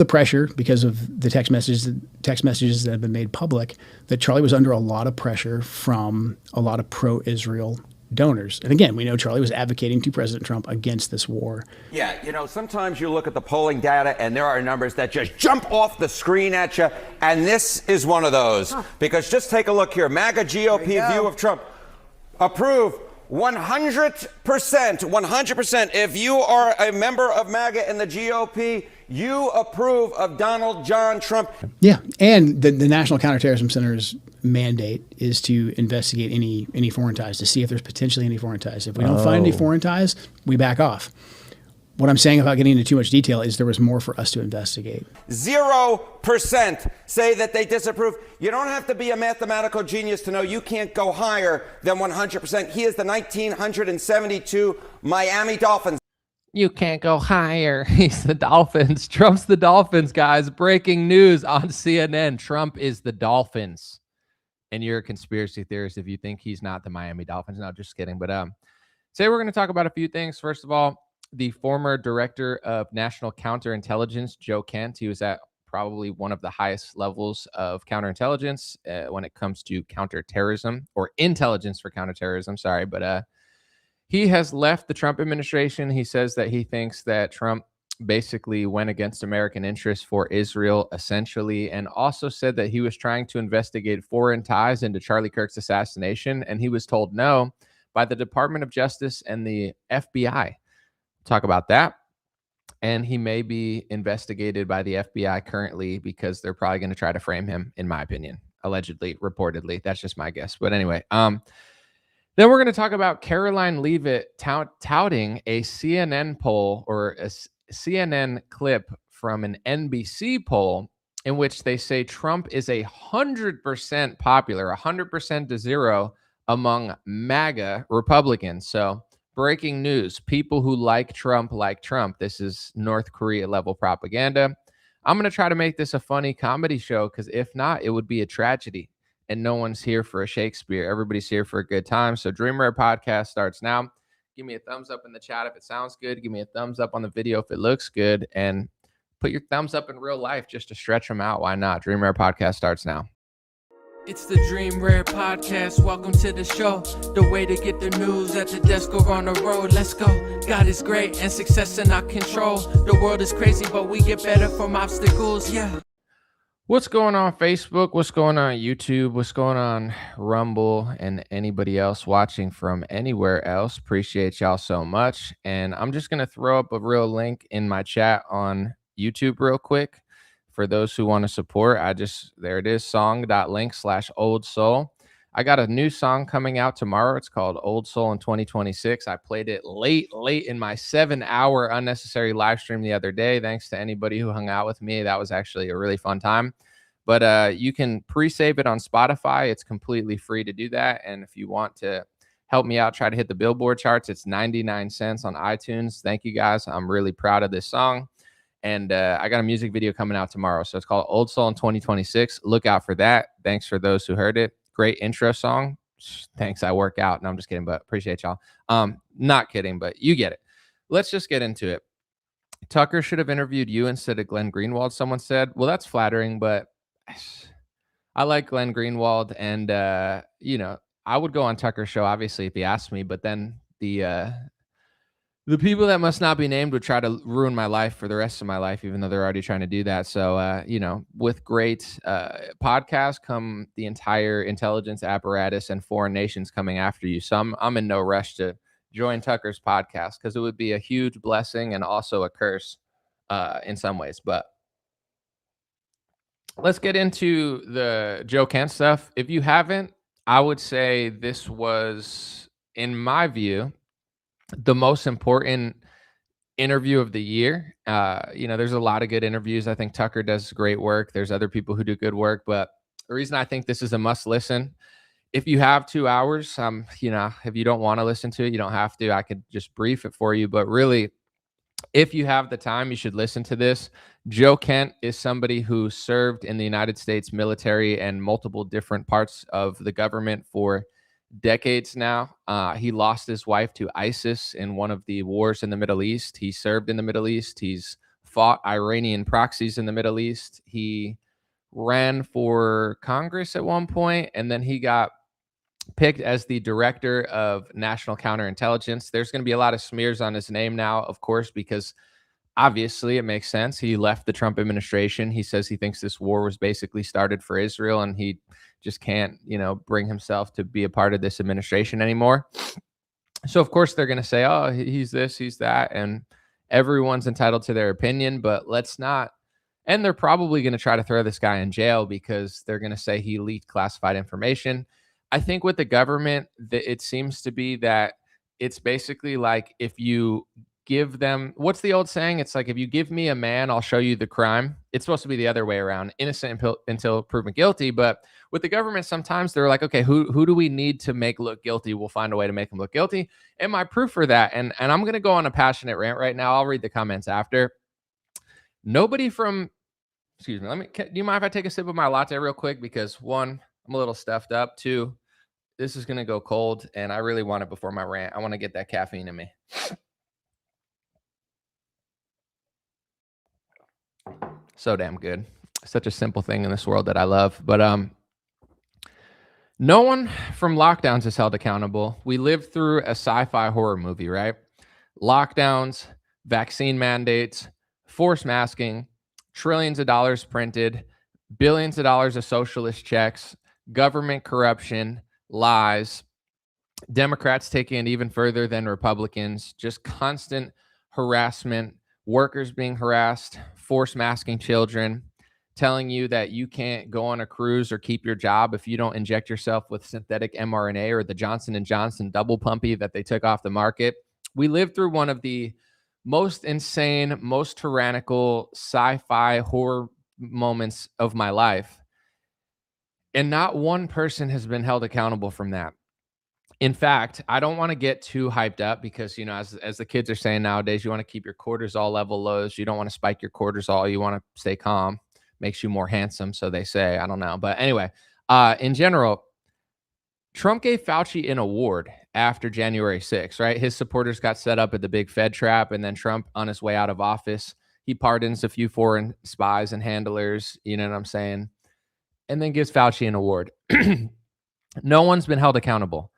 the pressure because of the text messages that have been made public, that Charlie was under a lot of pressure from a lot of pro-Israel donors. And again, we know Charlie was advocating to President Trump against this war. Yeah, you know, sometimes you look at the polling data and there are numbers that just jump off the screen at you, and this is one of those. Because just take a look here. MAGA GOP view of Trump. Approve 100%. 100%. If you are a member of MAGA in the GOP, you approve of Donald John Trump. Yeah, and the National Counterterrorism Center's mandate is to investigate any foreign ties, to see if there's potentially any foreign ties. If we don't find any foreign ties, we back off. What I'm saying, without getting into too much detail, is there was more for us to investigate. 0% say that they disapprove. You don't have to be a mathematical genius to know you can't go higher than 100%. He is the 1972 Miami Dolphins. You can't go higher. He's the Dolphins. Trump's the Dolphins, guys. Breaking news on CNN. Trump is the Dolphins. And you're a conspiracy theorist if you think he's not the Miami Dolphins. No, just kidding. But today we're going to talk about a few things. First of all, the former director of national counterintelligence, Joe Kent, he was at probably one of the highest levels of counterintelligence when it comes to counterterrorism, or intelligence for counterterrorism. Sorry, but he has left the Trump administration. He says that he thinks that Trump basically went against American interests for Israel, essentially, and also said that he was trying to investigate foreign ties into Charlie Kirk's assassination, and he was told no by the Department of Justice and the FBI. Talk about that. And he may be investigated by the FBI currently because they're probably going to try to frame him, in my opinion, allegedly, reportedly. That's just my guess. But anyway, then we're going to talk about Karoline Leavitt touting a CNN poll, or a CNN clip from an NBC poll, in which they say Trump is 100% popular, 100% to 0 among MAGA Republicans. So breaking news, people who like Trump like Trump. This is North Korea level propaganda. I'm going to try to make this a funny comedy show, because if not, it would be a tragedy. And no one's here for a Shakespeare. Everybody's here for a good time. So Dream Rare Podcast starts now. Give me a thumbs up in the chat if it sounds good. Give me a thumbs up on the video if it looks good. And put your thumbs up in real life just to stretch them out. Why not? Dream Rare Podcast starts now. It's the Dream Rare Podcast. Welcome to the show. The way to get the news at the desk or on the road. Let's go. God is great and success in our control. The world is crazy, but we get better from obstacles. Yeah. What's going on Facebook? What's going on YouTube? What's going on Rumble and anybody else watching from anywhere else? Appreciate y'all so much. And I'm just going to throw up a real link in my chat on YouTube real quick for those who want to support. There it is, song.link/Old Soul. I got a new song coming out tomorrow. It's called Old Soul in 2026. I played it late in my 7-hour unnecessary live stream the other day. Thanks to anybody who hung out with me. That was actually a really fun time. But you can pre-save it on Spotify. It's completely free to do that. And if you want to help me out, try to hit the Billboard charts, it's 99 cents on iTunes. Thank you guys. I'm really proud of this song. And I got a music video coming out tomorrow. So it's called Old Soul in 2026. Look out for that. Thanks for those who heard it. Great intro song. Thanks. I work out. No, I'm just kidding, but appreciate y'all. Not kidding, but you get it. Let's just get into it. Tucker should have interviewed you instead of Glenn Greenwald, someone said. Well, that's flattering, but I like Glenn Greenwald. And, you know, I would go on Tucker's show, obviously, if he asked me. But then the people that must not be named would try to ruin my life for the rest of my life, even though they're already trying to do that. So, you know, with great podcasts come the entire intelligence apparatus and foreign nations coming after you. So I'm in no rush to join Tucker's podcast, because it would be a huge blessing and also a curse in some ways. But let's get into the Joe Kent stuff. If you haven't, I would say this was, in my view, the most important interview of the year. You know, there's a lot of good interviews. I think Tucker does great work. There's other people who do good work, but the reason I think this is a must listen, if you have 2 hours, you know, if you don't want to listen to it, you don't have to. I could just brief it for you, but really, if you have the time, you should listen to this. Joe Kent is somebody who served in the United States military and multiple different parts of the government for decades now. He lost his wife to ISIS in one of the wars in the Middle East. He served in the Middle East. He's fought Iranian proxies in the Middle East. He ran for Congress at one point, and then he got picked as the director of national counterintelligence. There's going to be a lot of smears on his name now, of course, because obviously it makes sense. He left the Trump administration. He says he thinks this war was basically started for Israel, and he just can't, bring himself to be a part of this administration anymore. So of course they're going to say, oh, he's this, he's that, and everyone's entitled to their opinion, but let's not. And they're probably going to try to throw this guy in jail because they're going to say he leaked classified information. I think with the government, it seems to be that it's basically like if you give them, what's the old saying? It's like, if you give me a man, I'll show you the crime. It's supposed to be the other way around, innocent until proven guilty. But with the government, sometimes they're like, okay, who do we need to make look guilty? We'll find a way to make them look guilty. And my proof for that, and I'm going to go on a passionate rant right now. I'll read the comments after. Nobody from, excuse me, do you mind if I take a sip of my latte real quick? Because one, I'm a little stuffed up. Two, this is going to go cold, and I really want it before my rant. I want to get that caffeine in me. So damn good. Such a simple thing in this world that I love. But no one from lockdowns is held accountable. We lived through a sci-fi horror movie, right? Lockdowns, vaccine mandates, forced masking, trillions of dollars printed, billions of dollars of socialist checks, government corruption, lies, Democrats taking it even further than Republicans, just constant harassment, workers being harassed, forced masking children, telling you that you can't go on a cruise or keep your job if you don't inject yourself with synthetic mRNA or the Johnson & Johnson double pumpy that they took off the market. We lived through one of the most insane, most tyrannical sci-fi horror moments of my life. And not one person has been held accountable from that. In fact, I don't want to get too hyped up because, as the kids are saying nowadays, you want to keep your cortisol level lows. You don't want to spike your cortisol. You want to stay calm. Makes you more handsome, so they say. I don't know. But anyway, in general, Trump gave Fauci an award after January 6th, right? His supporters got set up at the big Fed trap, and then Trump, on his way out of office, he pardons a few foreign spies and handlers, you know what I'm saying? And then gives Fauci an award. No one's been held accountable.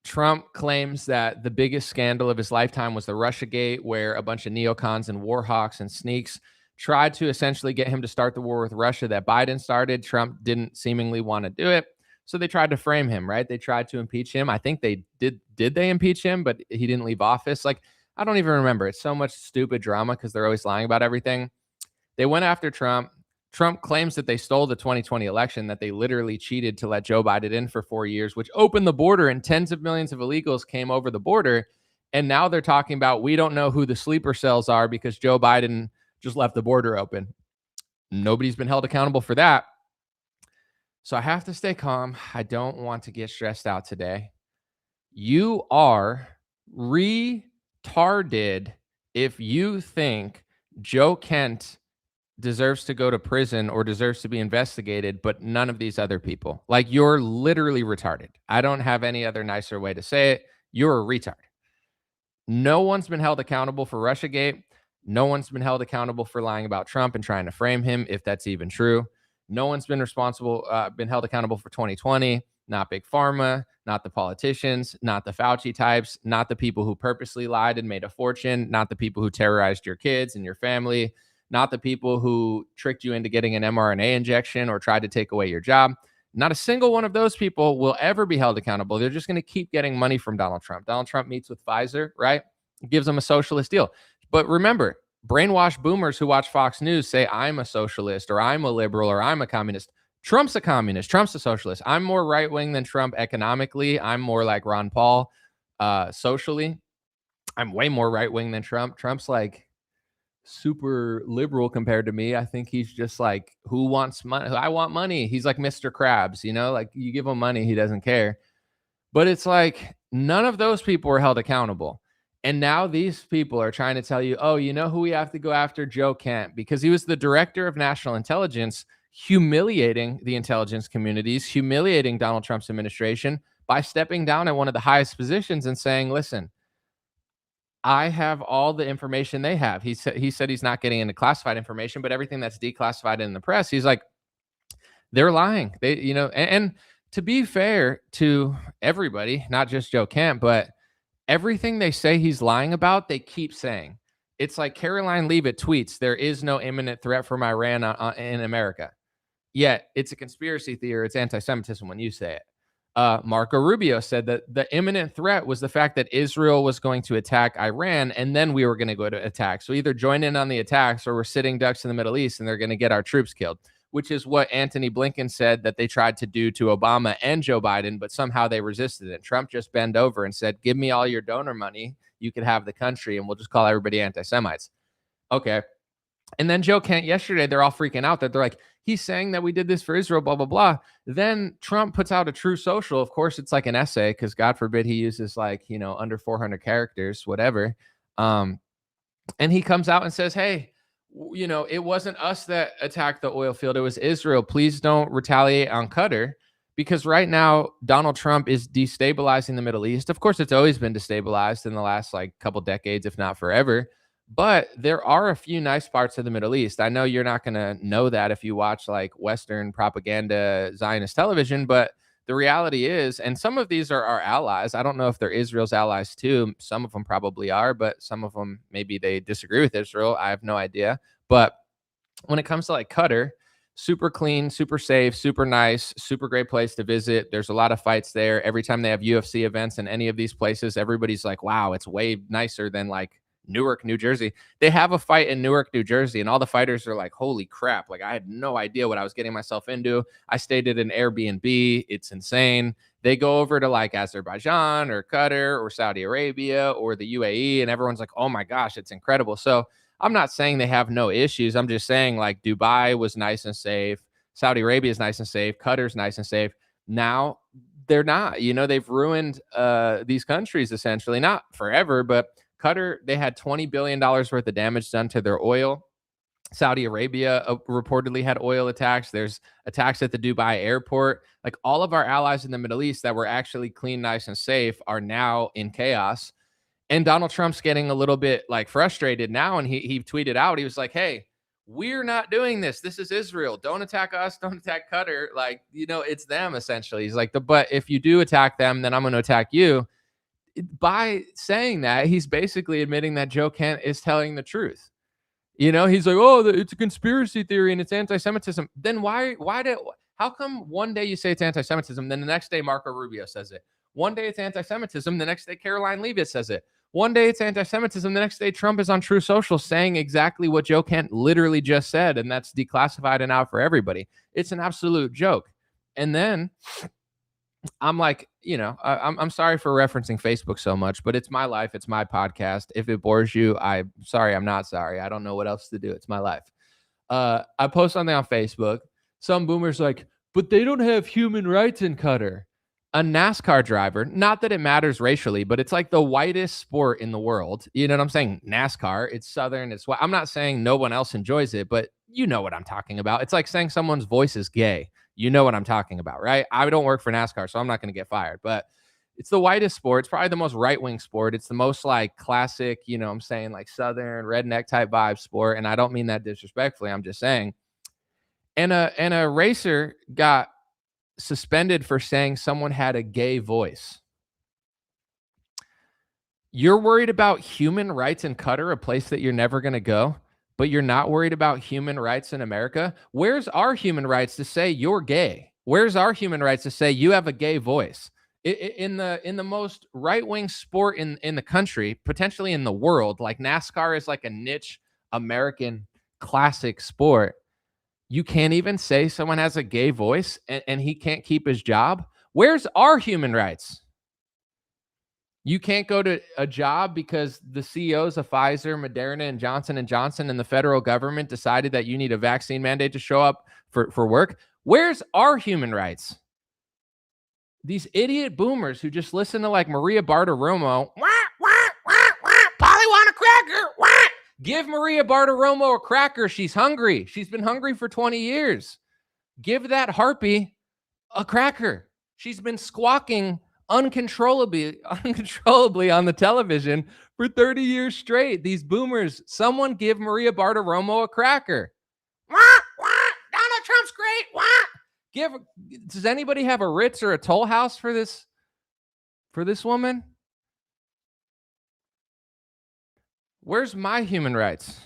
Trump claims that the biggest scandal of his lifetime was the Russiagate, where a bunch of neocons and warhawks and sneaks tried to essentially get him to start the war with Russia that Biden started. Trump didn't seemingly want to do it. So they tried to frame him, right? They tried to impeach him. I think they did. Did they impeach him? But he didn't leave office. Like, I don't even remember. It's so much stupid drama because they're always lying about everything. They went after Trump. Trump claims that they stole the 2020 election, that they literally cheated to let Joe Biden in for 4 years, which opened the border and tens of millions of illegals came over the border. And now they're talking about, we don't know who the sleeper cells are because Joe Biden just left the border open. Nobody's been held accountable for that. So I have to stay calm. I don't want to get stressed out today. You are retarded if you think Joe Kent deserves to go to prison or deserves to be investigated, but none of these other people. Like, you're literally retarded. I don't have any other nicer way to say it. You're a retard. No one's been held accountable for Russiagate. No one's been held accountable for lying about Trump and trying to frame him, if that's even true. No one's been been held accountable for 2020. Not Big Pharma, not the politicians, not the Fauci types, not the people who purposely lied and made a fortune, not the people who terrorized your kids and your family, not the people who tricked you into getting an mRNA injection or tried to take away your job. Not a single one of those people will ever be held accountable. They're just going to keep getting money from Donald Trump. Donald Trump meets with Pfizer, right? Gives them a socialist deal. But remember, brainwashed boomers who watch Fox News say, I'm a socialist or I'm a liberal or I'm a communist. Trump's a communist. Trump's a socialist. I'm more right-wing than Trump economically. I'm more like Ron Paul socially. I'm way more right-wing than Trump. Trump's like super liberal compared to me. I think he's just like, who wants money? I want money. He's like Mr. Krabs, like you give him money, he doesn't care. But it's like none of those people were held accountable. And now these people are trying to tell you, oh, you know who we have to go after? Joe Kent, because he was the director of national intelligence, humiliating the intelligence communities, humiliating Donald Trump's administration by stepping down at one of the highest positions and saying, listen, I have all the information they have. He said he's not getting into classified information, but everything that's declassified in the press, he's like, they're lying. They, and to be fair to everybody, not just Joe Kent, but everything they say he's lying about, they keep saying. It's like Karoline Leavitt tweets, there is no imminent threat from Iran in America. Yet it's a conspiracy theory. It's anti-Semitism when you say it. Marco Rubio said that the imminent threat was the fact that Israel was going to attack Iran, and then we were going to go to attack. So either join in on the attacks or we're sitting ducks in the Middle East and they're going to get our troops killed, which is what Antony Blinken said that they tried to do to Obama and Joe Biden, but somehow they resisted it. Trump just bent over and said, give me all your donor money. You could have the country and we'll just call everybody anti-Semites. Okay. And then Joe Kent yesterday, they're all freaking out that they're like, he's saying that we did this for Israel, blah, blah, blah. Then Trump puts out a True Social. Of course, it's like an essay because God forbid he uses like, under 400 characters, whatever. And he comes out and says, hey, it wasn't us that attacked the oil field. It was Israel. Please don't retaliate on Qatar, because right now Donald Trump is destabilizing the Middle East. Of course, it's always been destabilized in the last couple decades, if not forever. But there are a few nice parts of the Middle East. I know you're not going to know that if you watch Western propaganda Zionist television, but the reality is, and some of these are our allies. I don't know if they're Israel's allies too. Some of them probably are, but some of them, maybe they disagree with Israel. I have no idea. But when it comes to Qatar, super clean, super safe, super nice, super great place to visit. There's a lot of fights there. Every time they have UFC events in any of these places, everybody's like, wow, it's way nicer than Newark, New Jersey. They have a fight in Newark, New Jersey, and all the fighters are like, holy crap. I had no idea what I was getting myself into. I stayed at an Airbnb. It's insane. They go over to Azerbaijan or Qatar or Saudi Arabia or the UAE, and everyone's like, oh my gosh, it's incredible. So I'm not saying they have no issues. I'm just saying Dubai was nice and safe. Saudi Arabia is nice and safe. Qatar's nice and safe. Now they're not. They've ruined these countries essentially, not forever, but Qatar, they had $20 billion worth of damage done to their oil. Saudi Arabia reportedly had oil attacks. There's attacks at the Dubai airport. All of our allies in the Middle East that were actually clean, nice, and safe are now in chaos. And Donald Trump's getting a little bit frustrated now. And he tweeted out, he was like, hey, we're not doing this. This is Israel. Don't attack us. Don't attack Qatar. It's them essentially. He's like, but if you do attack them, then I'm going to attack you. By saying that, he's basically admitting that Joe Kent is telling the truth. He's like, oh, it's a conspiracy theory and it's anti-Semitism. Then how come one day you say it's anti-Semitism, then the next day Marco Rubio says it? One day it's anti-Semitism, the next day Karoline Leavitt says it. One day it's anti-Semitism, the next day Trump is on True Social saying exactly what Joe Kent literally just said, and that's declassified and out for everybody. It's an absolute joke. And then I'm like, I'm sorry for referencing Facebook so much, but it's my life. It's my podcast. If it bores you, I'm not sorry. I don't know what else to do. It's my life. I post something on Facebook. Some boomer's like, but they don't have human rights in Qatar. A NASCAR driver, not that it matters racially, but it's the whitest sport in the world. You know what I'm saying? NASCAR, it's Southern. I'm not saying no one else enjoys it, but you know what I'm talking about. It's like saying someone's voice is gay. You know what I'm talking about, right? I don't work for NASCAR, so I'm not going to get fired. But it's the whitest sport. It's probably the most right-wing sport. It's the most classic, I'm saying Southern redneck type vibe sport. And I don't mean that disrespectfully. I'm just saying. And a racer got suspended for saying someone had a gay voice. You're worried about human rights in Qatar, a place that you're never going to go, but you're not worried about human rights in America? Where's our human rights to say you're gay? Where's our human rights to say you have a gay voice? In the most right-wing sport in the country, potentially in the world, NASCAR is a niche American classic sport. You can't even say someone has a gay voice and he can't keep his job. Where's our human rights? You can't go to a job because the CEOs of Pfizer, Moderna, and Johnson & Johnson and the federal government decided that you need a vaccine mandate to show up for work. Where's our human rights? These idiot boomers who just listen to Maria Bartiromo. Polly want a cracker. Give Maria Bartiromo a cracker. She's hungry. She's been hungry for 20 years. Give that harpy a cracker. She's been squawking uncontrollably on the television for 30 years straight. These boomers, someone give Maria Bartiromo a cracker. Wah, wah, Donald Trump's great. Wah. Does anybody have a Ritz or a Toll House for this woman? Where's my human rights?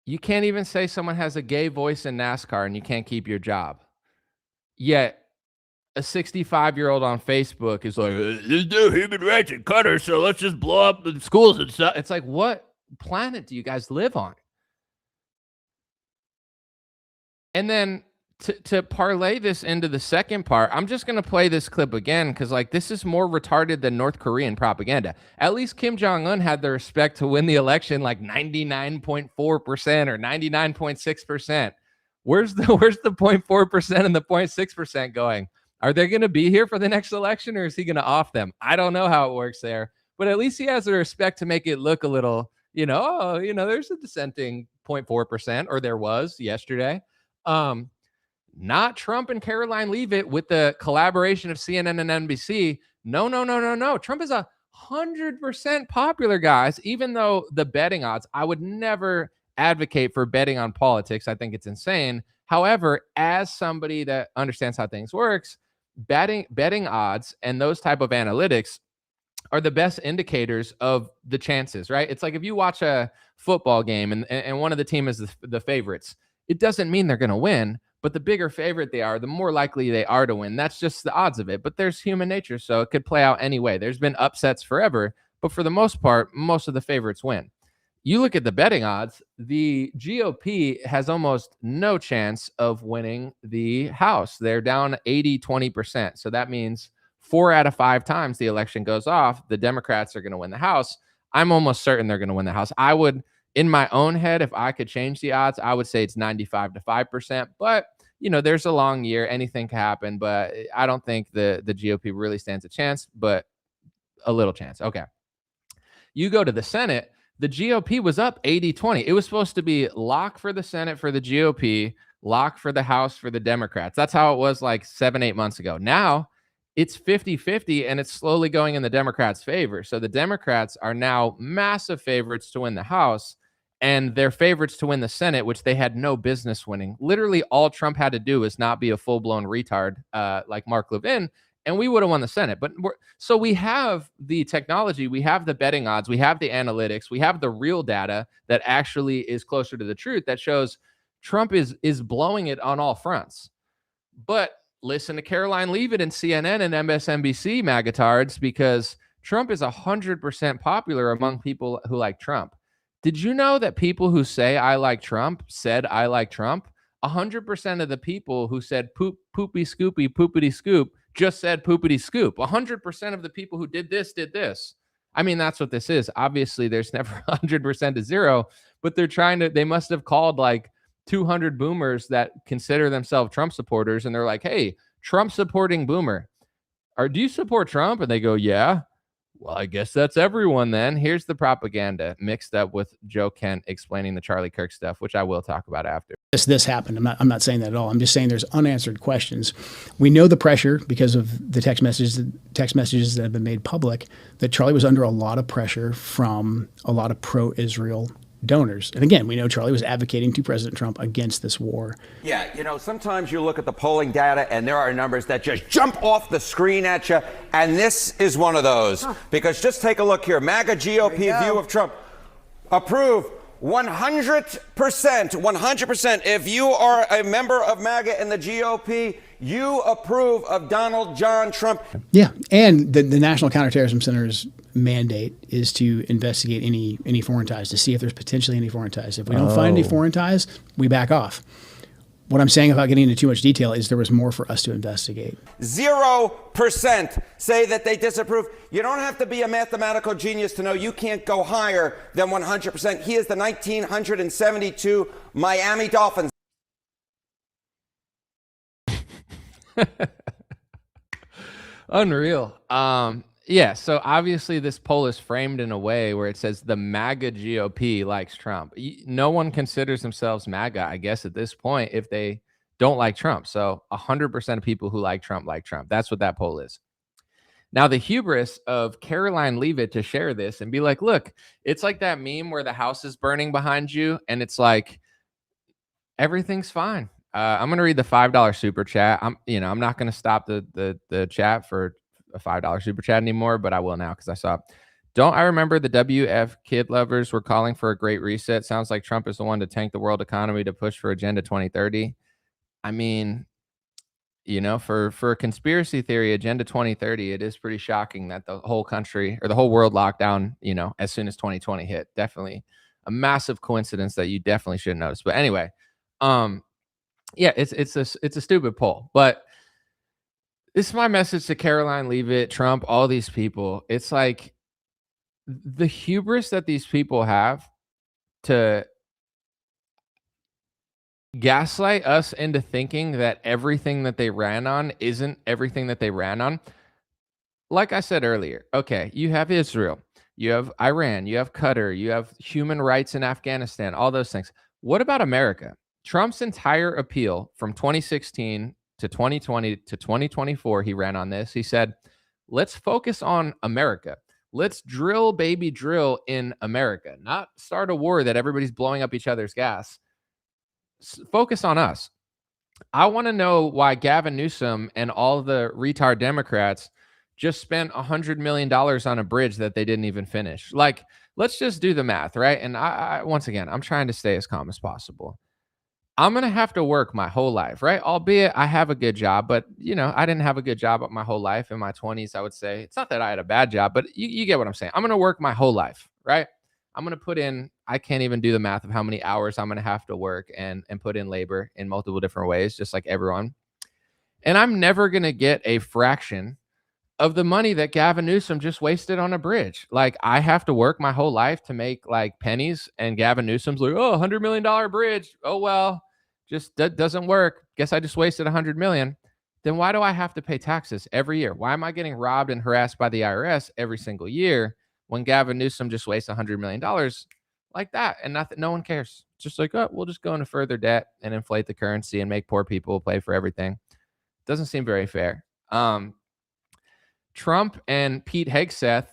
You can't even say someone has a gay voice in NASCAR and you can't keep your job. Yet a 65-year-old on Facebook is like, there's no human rights in Qatar, so let's just blow up the schools and stuff. It's like, what planet do you guys live on? And then to parlay this into the second part, I'm just going to play this clip again because, like, this is more retarded than North Korean propaganda. At least Kim Jong-un had the respect to win the election like 99.4% or 99.6%. Where's the 0.4% and the 0.6% going? Are they going to be here for the next election, or is he going to off them? I don't know how it works there, but at least he has the respect to make it look a little, there's a dissenting 0.4%, or there was yesterday. Not Trump and Karoline Leavitt with the collaboration of CNN and NBC. No. Trump is 100% popular, guys, even though the betting odds, I would never advocate for betting on politics. I think it's insane. However, as somebody that understands how things works, betting odds and those type of analytics are the best indicators of the chances, right? It's like if you watch a football game and one of the team is the favorites, it doesn't mean they're going to win, but the bigger favorite they are, the more likely they are to win. That's just the odds of it. But there's human nature, so it could play out anyway. There's been upsets forever, but for the most part, most of the favorites win. You look at the betting odds, the GOP has almost no chance of winning the House. They're down 20%. So that means 4 out of 5 times the election goes off, the Democrats are going to win the House. I'm almost certain they're going to win the House. I would, in my own head, if I could change the odds, I would say it's 95 to 5%. But, there's a long year. Anything can happen. But I don't think the GOP really stands a chance, but a little chance. Okay. You go to the Senate. The GOP was up 80-20. It was supposed to be lock for the Senate for the GOP, lock for the House for the Democrats. That's how it was like 7-8 months ago. Now it's 50-50 and it's slowly going in the Democrats' favor. So the Democrats are now massive favorites to win the House and they're favorites to win the Senate, which they had no business winning. Literally all Trump had to do is not be a full-blown retard like Mark Levin, and we would have won the Senate. But so we have the technology, we have the betting odds, we have the analytics, we have the real data that actually is closer to the truth that shows Trump is blowing it on all fronts. But listen to Karoline Leavitt and CNN and MSNBC magatards, because Trump is 100% popular among people who like Trump. Did you know that people who say I like Trump said I like Trump? 100% of the people who said poopy scoopy poopity scoop just said poopity scoop. 100% of the people who did this did this. I mean, that's what this is. Obviously, there's never 100% to zero, but they must have called like 200 boomers that consider themselves Trump supporters. And they're like, hey, Trump supporting boomer, do you support Trump? And they go, yeah. Well, I guess that's everyone then. Here's the propaganda mixed up with Joe Kent explaining the Charlie Kirk stuff, which I will talk about after. This happened. I'm not saying that at all. I'm just saying there's unanswered questions. We know the pressure because of the text messages that have been made public that Charlie was under a lot of pressure from a lot of pro-Israel donors. And again, we know Charlie was advocating to President Trump against this war. Yeah, sometimes you look at the polling data and there are numbers that just jump off the screen at you. And this is one of those. Because just take a look here. MAGA GOP view of Trump. Approve 100%. If you are a member of MAGA and the GOP, you approve of Donald John Trump. Yeah, and the National Counterterrorism Center's mandate is to investigate any foreign ties, to see if there's potentially any foreign ties. If we don't find any foreign ties, we back off. What I'm saying about getting into too much detail is there was more for us to investigate. 0% say that they disapprove. You don't have to be a mathematical genius to know you can't go higher than 100%. He is the 1972 Miami Dolphins. Unreal. Yeah, so obviously this poll is framed in a way where it says the MAGA GOP likes Trump. No one considers themselves MAGA, I guess, at this point if they don't like Trump. So 100% of people who like Trump like Trump. That's what that poll is. Now, the hubris of Karoline Leavitt to share this and be like, look, it's like that meme where the house is burning behind you and it's like, everything's fine. I'm going to read the $5 super chat. I'm not going to stop the chat for a $5 super chat anymore, but I will now because I saw it. Don't I remember the WF kid lovers were calling for a great reset? Sounds like Trump is the one to tank the world economy to push for Agenda 2030. I mean, for a conspiracy theory, Agenda 2030, it is pretty shocking that the whole country or the whole world locked down, as soon as 2020 hit. Definitely a massive coincidence that you definitely should notice. But anyway, yeah, it's a stupid poll. But this is my message to Karoline Leavitt, Trump, all these people. It's like the hubris that these people have to gaslight us into thinking that everything that they ran on isn't everything that they ran on. Like I said earlier, okay, you have Israel, you have Iran, you have Qatar, you have human rights in Afghanistan, all those things. What about America? Trump's entire appeal from 2016 to 2020 to 2024, he ran on this. He said, let's focus on America. Let's drill, baby, drill in America, not start a war that everybody's blowing up each other's gas. Focus on us. I want to know why Gavin Newsom and all the retard Democrats just spent $100 million on a bridge that they didn't even finish. Like, let's just do the math, right? And I once again, I'm trying to stay as calm as possible. I'm going to have to work my whole life, right? Albeit I have a good job, but I didn't have a good job my whole life. In my 20s, I would say it's not that I had a bad job, but you get what I'm saying. I'm going to work my whole life, right? I'm going to put in, I can't even do the math of how many hours I'm going to have to work and put in labor in multiple different ways, just like everyone. And I'm never going to get a fraction of the money that Gavin Newsom just wasted on a bridge. Like, I have to work my whole life to make like pennies, and Gavin Newsom's like, oh, $100 million bridge. Oh, well, just doesn't work. Guess I just wasted $100 million. Then why do I have to pay taxes every year? Why am I getting robbed and harassed by the IRS every single year when Gavin Newsom just wastes $100 million like that? And no one cares. It's just like, oh, we'll just go into further debt and inflate the currency and make poor people pay for everything. Doesn't seem very fair. Trump and Pete Hegseth,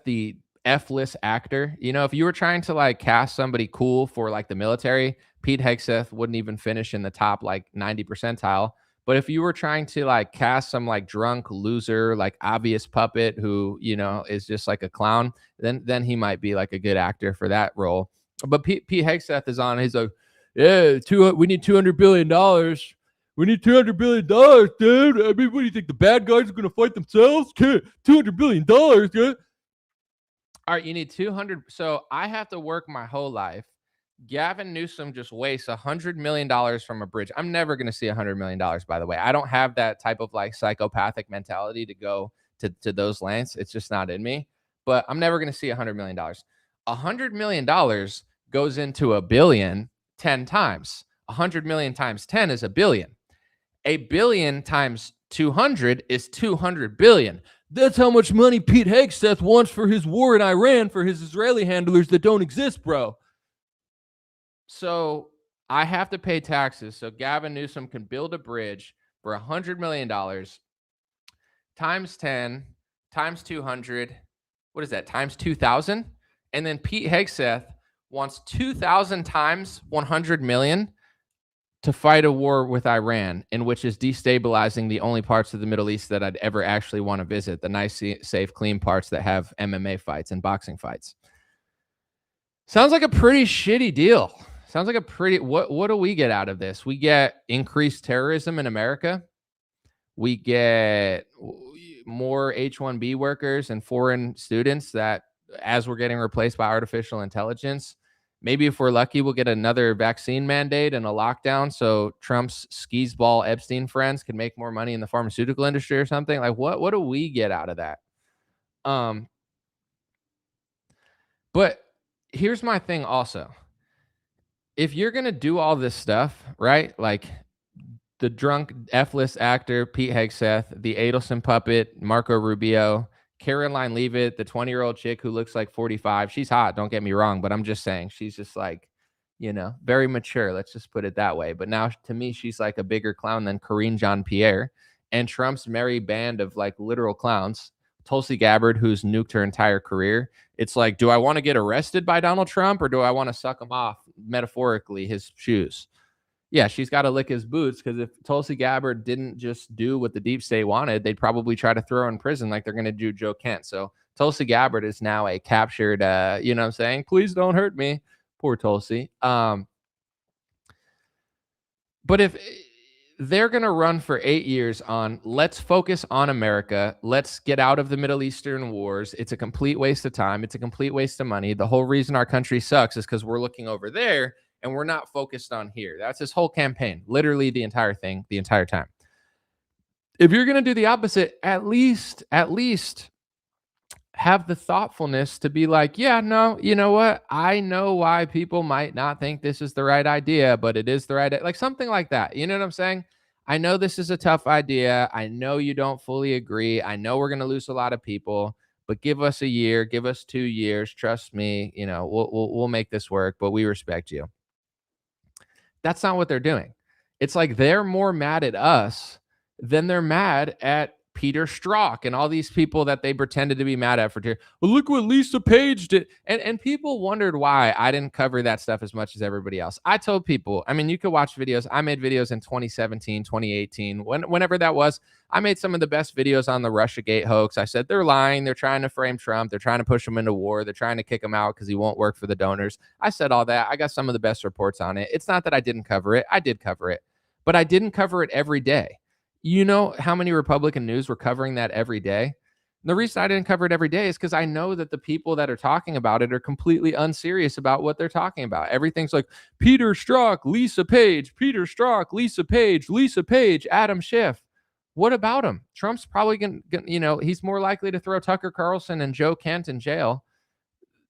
the F-list actor, if you were trying to like cast somebody cool for like the military, Pete Hegseth wouldn't even finish in the top like 90 percentile. But if you were trying to like cast some like drunk loser, like obvious puppet who, is just like a clown, then he might be like a good actor for that role. But Pete Hegseth is on. He's like, yeah, we need $200 billion. We need $200 billion, dude. I mean, what do you think? The bad guys are going to fight themselves? $200 billion, dude. All right, you need 200. So I have to work my whole life. Gavin Newsom just wastes $100 million from a bridge. I'm never going to see $100 million, by the way. I don't have that type of like psychopathic mentality to go to those lengths. It's just not in me. But I'm never going to see $100 million. $100 million goes into a billion 10 times. 100 million times 10 is a billion. A billion times 200 is 200 billion. That's how much money Pete Hegseth wants for his war in Iran for his Israeli handlers that don't exist, bro. So I have to pay taxes so Gavin Newsom can build a bridge for $100 million times 10 times 200. What is that? Times 2,000. And then Pete Hegseth wants 2,000 times 100 million to fight a war with Iran, in which is destabilizing the only parts of the Middle East that I'd ever actually want to visit, the nice, safe, clean parts that have MMA fights and boxing fights. Sounds like a pretty shitty deal. Sounds like a pretty, what do we get out of this? We get increased terrorism in America. We get more H-1B workers and foreign students that, as we're getting replaced by artificial intelligence, maybe if we're lucky, we'll get another vaccine mandate and a lockdown so Trump's skis-ball Epstein friends can make more money in the pharmaceutical industry or something. Like, what do we get out of that? But here's my thing also. If you're going to do all this stuff, right, like the drunk F-list actor, Pete Hegseth, the Adelson puppet, Marco Rubio, Karoline Leavitt, the 20-year-old chick who looks like 45. She's hot, don't get me wrong, but I'm just saying she's just like, very mature. Let's just put it that way. But now to me, she's like a bigger clown than Karine Jean-Pierre. and Trump's merry band of like literal clowns, Tulsi Gabbard, who's nuked her entire career. It's like, do I want to get arrested by Donald Trump or do I want to suck him off, metaphorically, his shoes? Yeah, she's got to lick his boots, because if Tulsi Gabbard didn't just do what the deep state wanted, they'd probably try to throw her in prison like they're going to do Joe Kent. So Tulsi Gabbard is now a captured, you know what I'm saying? Please don't hurt me. Poor Tulsi. But if they're going to run for 8 years on, let's focus on America, let's get out of the Middle Eastern wars, it's a complete waste of time. It's a complete waste of money. The whole reason our country sucks is because we're looking over there and we're not focused on here. That's his whole campaign, literally the entire thing, the entire time. If you're going to do the opposite, at least have the thoughtfulness to be like, yeah, no, you know what? I know why people might not think this is the right idea, but it is the right, like something like that. You know what I'm saying? I know this is a tough idea. I know you don't fully agree. I know we're going to lose a lot of people, but give us a year, give us 2 years. Trust me, you know, we'll make this work, but we respect you. That's not what they're doing. It's like they're more mad at us than they're mad at Peter Strzok and all these people that they pretended to be mad at for. Well, look what Lisa Page did. And people wondered why I didn't cover that stuff as much as everybody else. I told people, I mean, you could watch videos. I made videos in 2017, 2018, whenever that was. I made some of the best videos on the Russiagate hoax. I said, they're lying. They're trying to frame Trump. They're trying to push him into war. They're trying to kick him out because he won't work for the donors. I said all that. I got some of the best reports on it. It's not that I didn't cover it. I did cover it, but I didn't cover it every day. You know how many Republican news were covering that every day? The reason I didn't cover it every day is because I know that the people that are talking about it are completely unserious about what they're talking about. Everything's like Peter Strzok, Lisa Page, Peter Strzok, Lisa Page, Adam Schiff. What about him? Trump's probably going to, you know, he's more likely to throw Tucker Carlson and Joe Kent in jail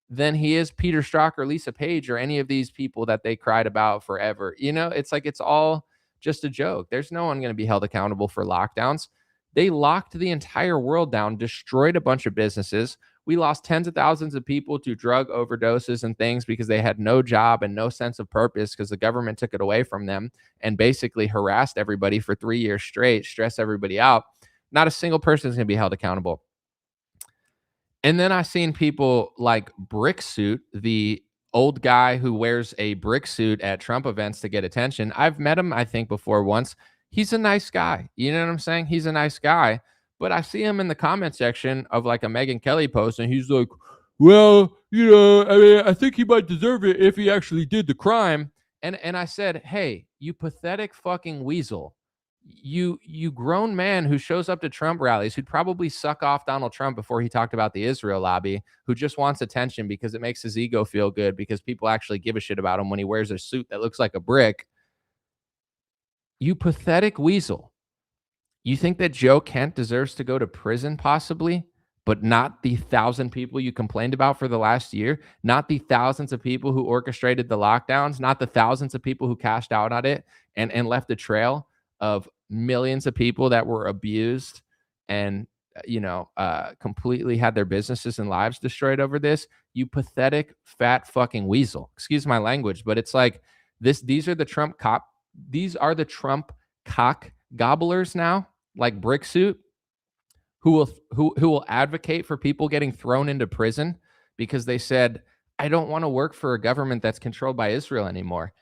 than he is Peter Strzok or Lisa Page or any of these people that they cried about forever. You know, it's like it's all just a joke. There's no one going to be held accountable for lockdowns. They locked the entire world down, destroyed a bunch of businesses. We lost tens of thousands of people to drug overdoses and things because they had no job and no sense of purpose because the government took it away from them and basically harassed everybody for 3 years straight, stressed everybody out. Not a single person is going to be held accountable. And then I've seen people like Brick Suit, the old guy who wears a brick suit at Trump events to get attention. I've met him, I think, before once. He's a nice guy. You know what I'm saying? He's a nice guy. But I see him in the comment section of like a Megyn Kelly post, and he's like, well, you know, I mean, I think he might deserve it if he actually did the crime. And I said, hey, you pathetic fucking weasel. You grown man who shows up to Trump rallies, who'd probably suck off Donald Trump before he talked about the Israel lobby, who just wants attention because it makes his ego feel good because people actually give a shit about him when he wears a suit that looks like a brick. You pathetic weasel. You think that Joe Kent deserves to go to prison possibly, but not the 1,000 people you complained about for the last year, not the thousands of people who orchestrated the lockdowns, not the thousands of people who cashed out on it and left a trail of millions of people that were abused and, you know, completely had their businesses and lives destroyed over this. You pathetic, fat fucking weasel. Excuse my language, but it's like this. These are the Trump cock gobblers now, like Brick Suit, who will advocate for people getting thrown into prison because they said, I don't want to work for a government that's controlled by Israel anymore.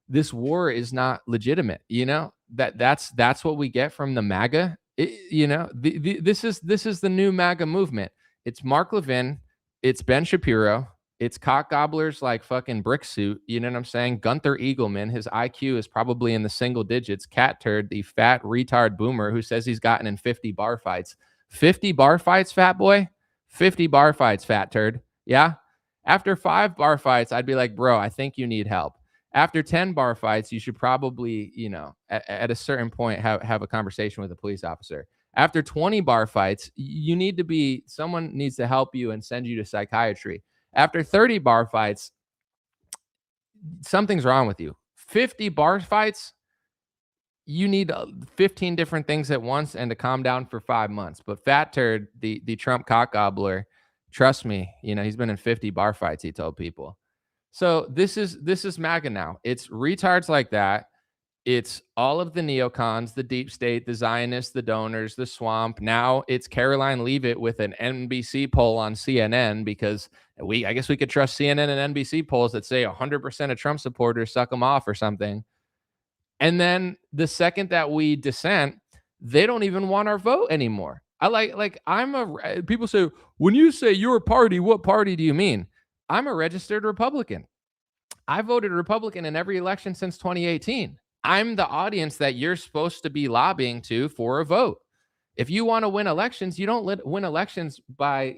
This war is not legitimate. You know, that's what we get from the MAGA. You know, this is the new MAGA movement. It's Mark Levin, it's Ben Shapiro, it's cock gobblers like fucking Brick Suit. You know what I'm saying? Gunther Eagleman, his IQ is probably in the single digits. Cat Turd, the fat retard boomer who says he's gotten in 50 bar fights. 50 bar fights, fat boy? 50 bar fights, fat turd. Yeah? After 5 bar fights, I'd be like, bro, I think you need help. After 10 bar fights, you should probably, you know, at a certain point, have a conversation with a police officer. After 20 bar fights, you need to be, someone needs to help you and send you to psychiatry. After 30 bar fights, something's wrong with you. 50 bar fights, you need 15 different things at once and to calm down for 5 months. But Fat Turd, the Trump cock gobbler, trust me, you know, he's been in 50 bar fights, he told people. So this is MAGA now. It's retards like that It's all of the neocons, the deep state, the Zionists, the donors, the swamp. Now it's Karoline Leavitt with an NBC poll on CNN, because I guess we could trust CNN and NBC polls that say 100% of Trump supporters suck them off or something. And then the second that we dissent, they don't even want our vote anymore. People say, when you say your party, what party do you mean? I'm a registered Republican. I voted Republican in every election since 2018. I'm the audience that you're supposed to be lobbying to for a vote. If you want to win elections, you don't win elections by,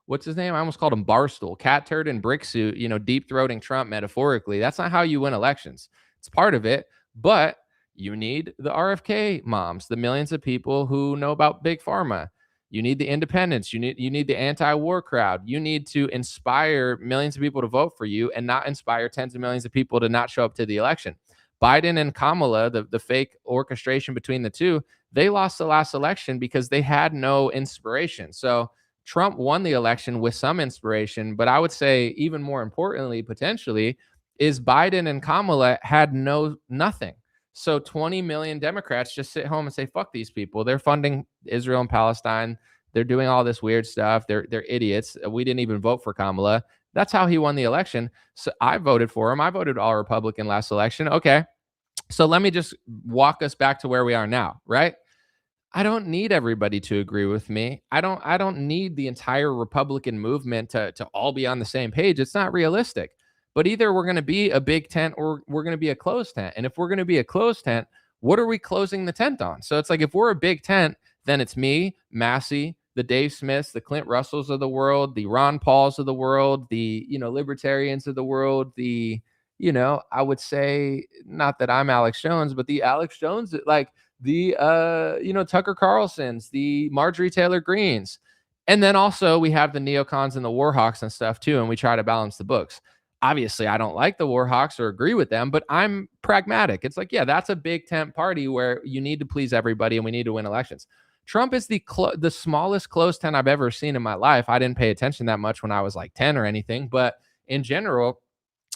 what's his name? I almost called him Barstool, cat turd and brick suit, deep throating Trump metaphorically. That's not how you win elections. It's part of it, but you need the RFK moms, the millions of people who know about big pharma. You need the independents. You need the anti-war crowd. You need to inspire millions of people to vote for you and not inspire tens of millions of people to not show up to the election. Biden and Kamala, the fake orchestration between the two, they lost the last election because they had no inspiration. So Trump won the election with some inspiration, but I would say even more importantly, potentially, is Biden and Kamala had nothing. So 20 million Democrats just sit home and say, fuck these people. They're funding Israel and Palestine. They're doing all this weird stuff. They're idiots. We didn't even vote for Kamala. That's how he won the election. So I voted for him. I voted all Republican last election. Okay. So let me just walk us back to where we are now, right? I don't need everybody to agree with me. I don't need the entire Republican movement to all be on the same page. It's not realistic. But either we're going to be a big tent or we're going to be a closed tent. And if we're going to be a closed tent, what are we closing the tent on? So it's like, if we're a big tent, then it's me, Massey, the Dave Smiths, the Clint Russells of the world, the Ron Pauls of the world, the, libertarians of the world, the, I would say, not that I'm Alex Jones, but the Alex Jones, like the, Tucker Carlsons, the Marjorie Taylor Greens. And then also we have the neocons and the warhawks and stuff too. And we try to balance the books. Obviously, I don't like the Warhawks or agree with them, but I'm pragmatic. It's like, yeah, that's a big tent party where you need to please everybody and we need to win elections. Trump is the smallest closed tent I've ever seen in my life. I didn't pay attention that much when I was like 10 or anything, but in general,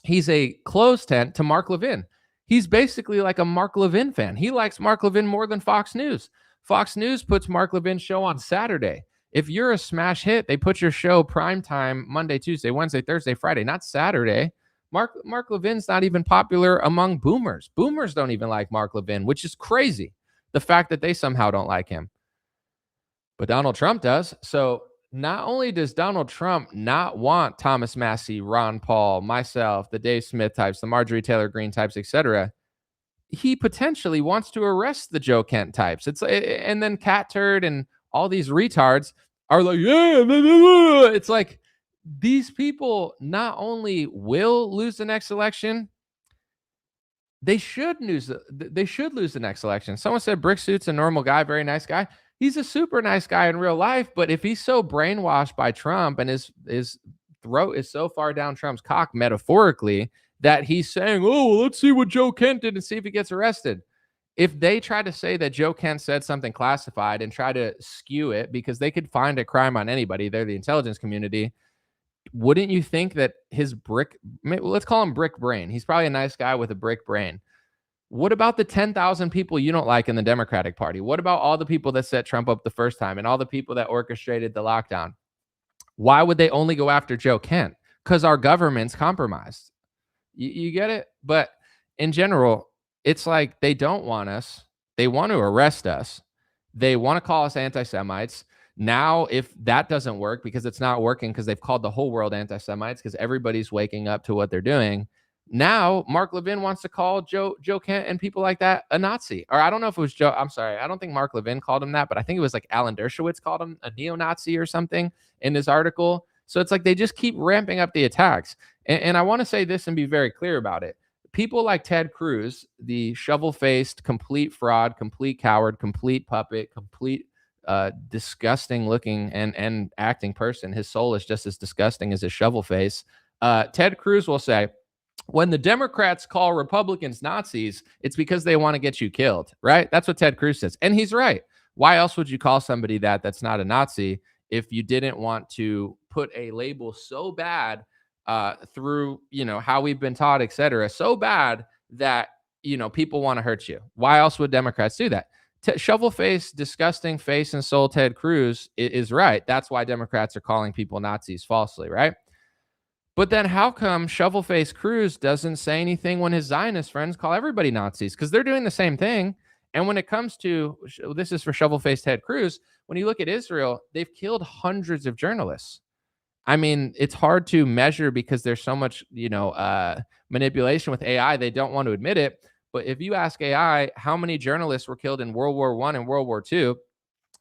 he's a closed tent to Mark Levin. He's basically like a Mark Levin fan. He likes Mark Levin more than Fox News. Fox News puts Mark Levin's show on Saturday. If you're a smash hit, they put your show prime time Monday, Tuesday, Wednesday, Thursday, Friday, not Saturday. Mark Levin's not even popular among boomers. Boomers don't even like Mark Levin, which is crazy. The fact that they somehow don't like him. But Donald Trump does. So not only does Donald Trump not want Thomas Massey, Ron Paul, myself, the Dave Smith types, the Marjorie Taylor Greene types, etc., he potentially wants to arrest the Joe Kent types. And then Cat Turd and all these retards are like, yeah, blah, blah, blah. It's like these people not only will lose the next election, they should lose the next election. Someone said Brick Suit's a normal guy, very nice guy. He's a super nice guy in real life, but if he's so brainwashed by Trump and his throat is so far down Trump's cock metaphorically that he's saying, oh, well, let's see what Joe Kent did and see if he gets arrested. If they try to say that Joe Kent said something classified and try to skew it because they could find a crime on anybody, they're the intelligence community, wouldn't you think that his let's call him brick brain. He's probably a nice guy with a brick brain. What about the 10,000 people you don't like in the Democratic Party? What about all the people that set Trump up the first time and all the people that orchestrated the lockdown? Why would they only go after Joe Kent? Because our government's compromised. You get it? But in general, it's like they don't want us. They want to arrest us. They want to call us anti-Semites. Now, if that doesn't work, because it's not working because they've called the whole world anti-Semites because everybody's waking up to what they're doing. Now, Mark Levin wants to call Joe Kent and people like that a Nazi. Or I don't know if it was Joe. I'm sorry. I don't think Mark Levin called him that, but I think it was like Alan Dershowitz called him a neo-Nazi or something in his article. So it's like they just keep ramping up the attacks. And I want to say this and be very clear about it. People like Ted Cruz, the shovel-faced, complete fraud, complete coward, complete puppet, complete disgusting looking and acting person. His soul is just as disgusting as his shovel face. Ted Cruz will say, when the Democrats call Republicans Nazis, it's because they want to get you killed, right? That's what Ted Cruz says. And he's right. Why else would you call somebody that's not a Nazi if you didn't want to put a label so bad through, how we've been taught, et cetera, so bad that, people want to hurt you. Why else would Democrats do that? Shovel face, disgusting face and soul Ted Cruz is right. That's why Democrats are calling people Nazis falsely, right? But then how come shovel face Cruz doesn't say anything when his Zionist friends call everybody Nazis? Because they're doing the same thing. And when it comes to, this is for shovel face Ted Cruz, when you look at Israel, they've killed hundreds of journalists. I mean, it's hard to measure because there's so much, manipulation with AI. They don't want to admit it. But if you ask AI how many journalists were killed in World War I and World War II,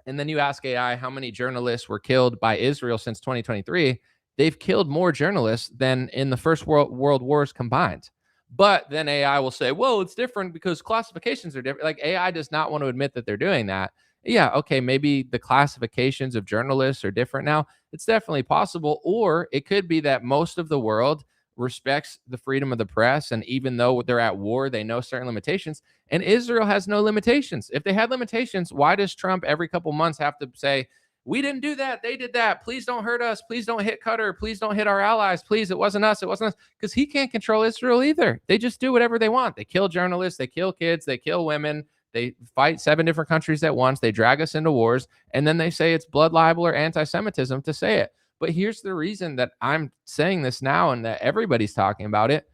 and then you ask AI how many journalists were killed by Israel since 2023, they've killed more journalists than in the first world wars combined. But then AI will say, well, it's different because classifications are different. Like AI does not want to admit that they're doing that. Yeah, okay, maybe the classifications of journalists are different now. It's definitely possible. Or it could be that most of the world respects the freedom of the press. And even though they're at war, they know certain limitations. And Israel has no limitations. If they had limitations, why does Trump every couple months have to say, we didn't do that, they did that, please don't hurt us, please don't hit Qatar, please don't hit our allies, please, it wasn't us, because he can't control Israel either. They just do whatever they want. They kill journalists, they kill kids, they kill women, they fight 7 different countries at once, they drag us into wars, and then they say it's blood libel or anti-Semitism to say it. But here's the reason that I'm saying this now and that everybody's talking about it.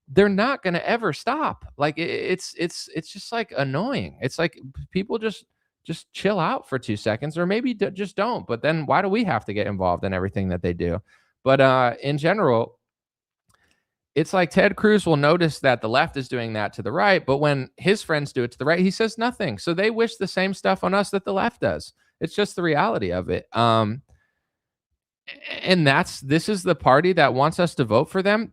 They're not going to ever stop. Like it's just like annoying. It's like people just chill out for 2 seconds, or maybe just don't. But then why do we have to get involved in everything that they do? But in general, it's like Ted Cruz will notice that the left is doing that to the right, but when his friends do it to the right, he says nothing. So they wish the same stuff on us that the left does. It's just the reality of it. And this is the party that wants us to vote for them.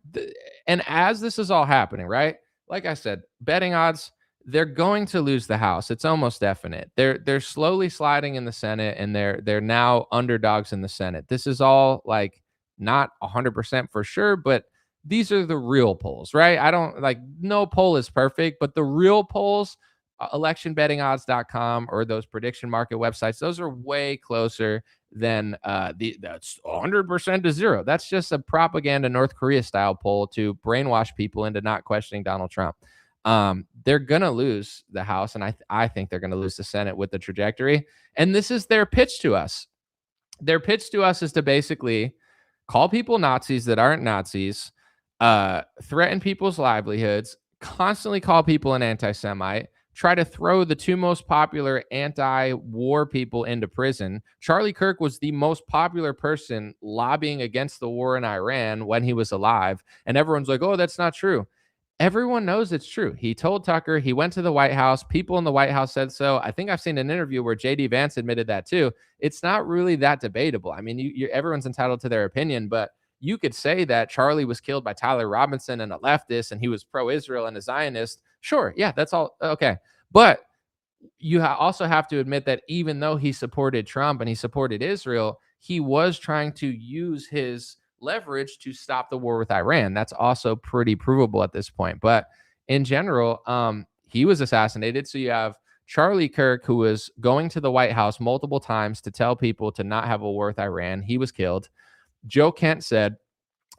And as this is all happening, right? Like I said, betting odds, they're going to lose the House. It's almost definite. They're slowly sliding in the Senate, and they're now underdogs in the Senate. This is all like not 100% for sure, but these are the real polls, right? I don't like, no poll is perfect, but the real polls, electionbettingodds.com or those prediction market websites, those are way closer than that's 100% to 0. That's just a propaganda North Korea style poll to brainwash people into not questioning Donald Trump. They're gonna lose the House, and I think they're gonna lose the Senate with the trajectory. And this is their pitch to us. Their pitch to us is to basically call people Nazis that aren't Nazis, threaten people's livelihoods, constantly call people an anti-Semite, try to throw the 2 most popular anti-war people into prison. Charlie Kirk was the most popular person lobbying against the war in Iran when he was alive. And everyone's like, oh, that's not true. Everyone knows it's true. He told Tucker, he went to the White House. People in the White House said so. I think I've seen an interview where J.D. Vance admitted that too. It's not really that debatable. I mean, everyone's entitled to their opinion, but you could say that Charlie was killed by Tyler Robinson and a leftist, and he was pro-Israel and a Zionist. Sure, yeah, that's all okay. But you also have to admit that even though he supported Trump and he supported Israel, he was trying to use his leverage to stop the war with Iran. That's also pretty provable at this point. But in general, he was assassinated. So you have Charlie Kirk, who was going to the White House multiple times to tell people to not have a war with Iran. He was killed. Joe Kent said,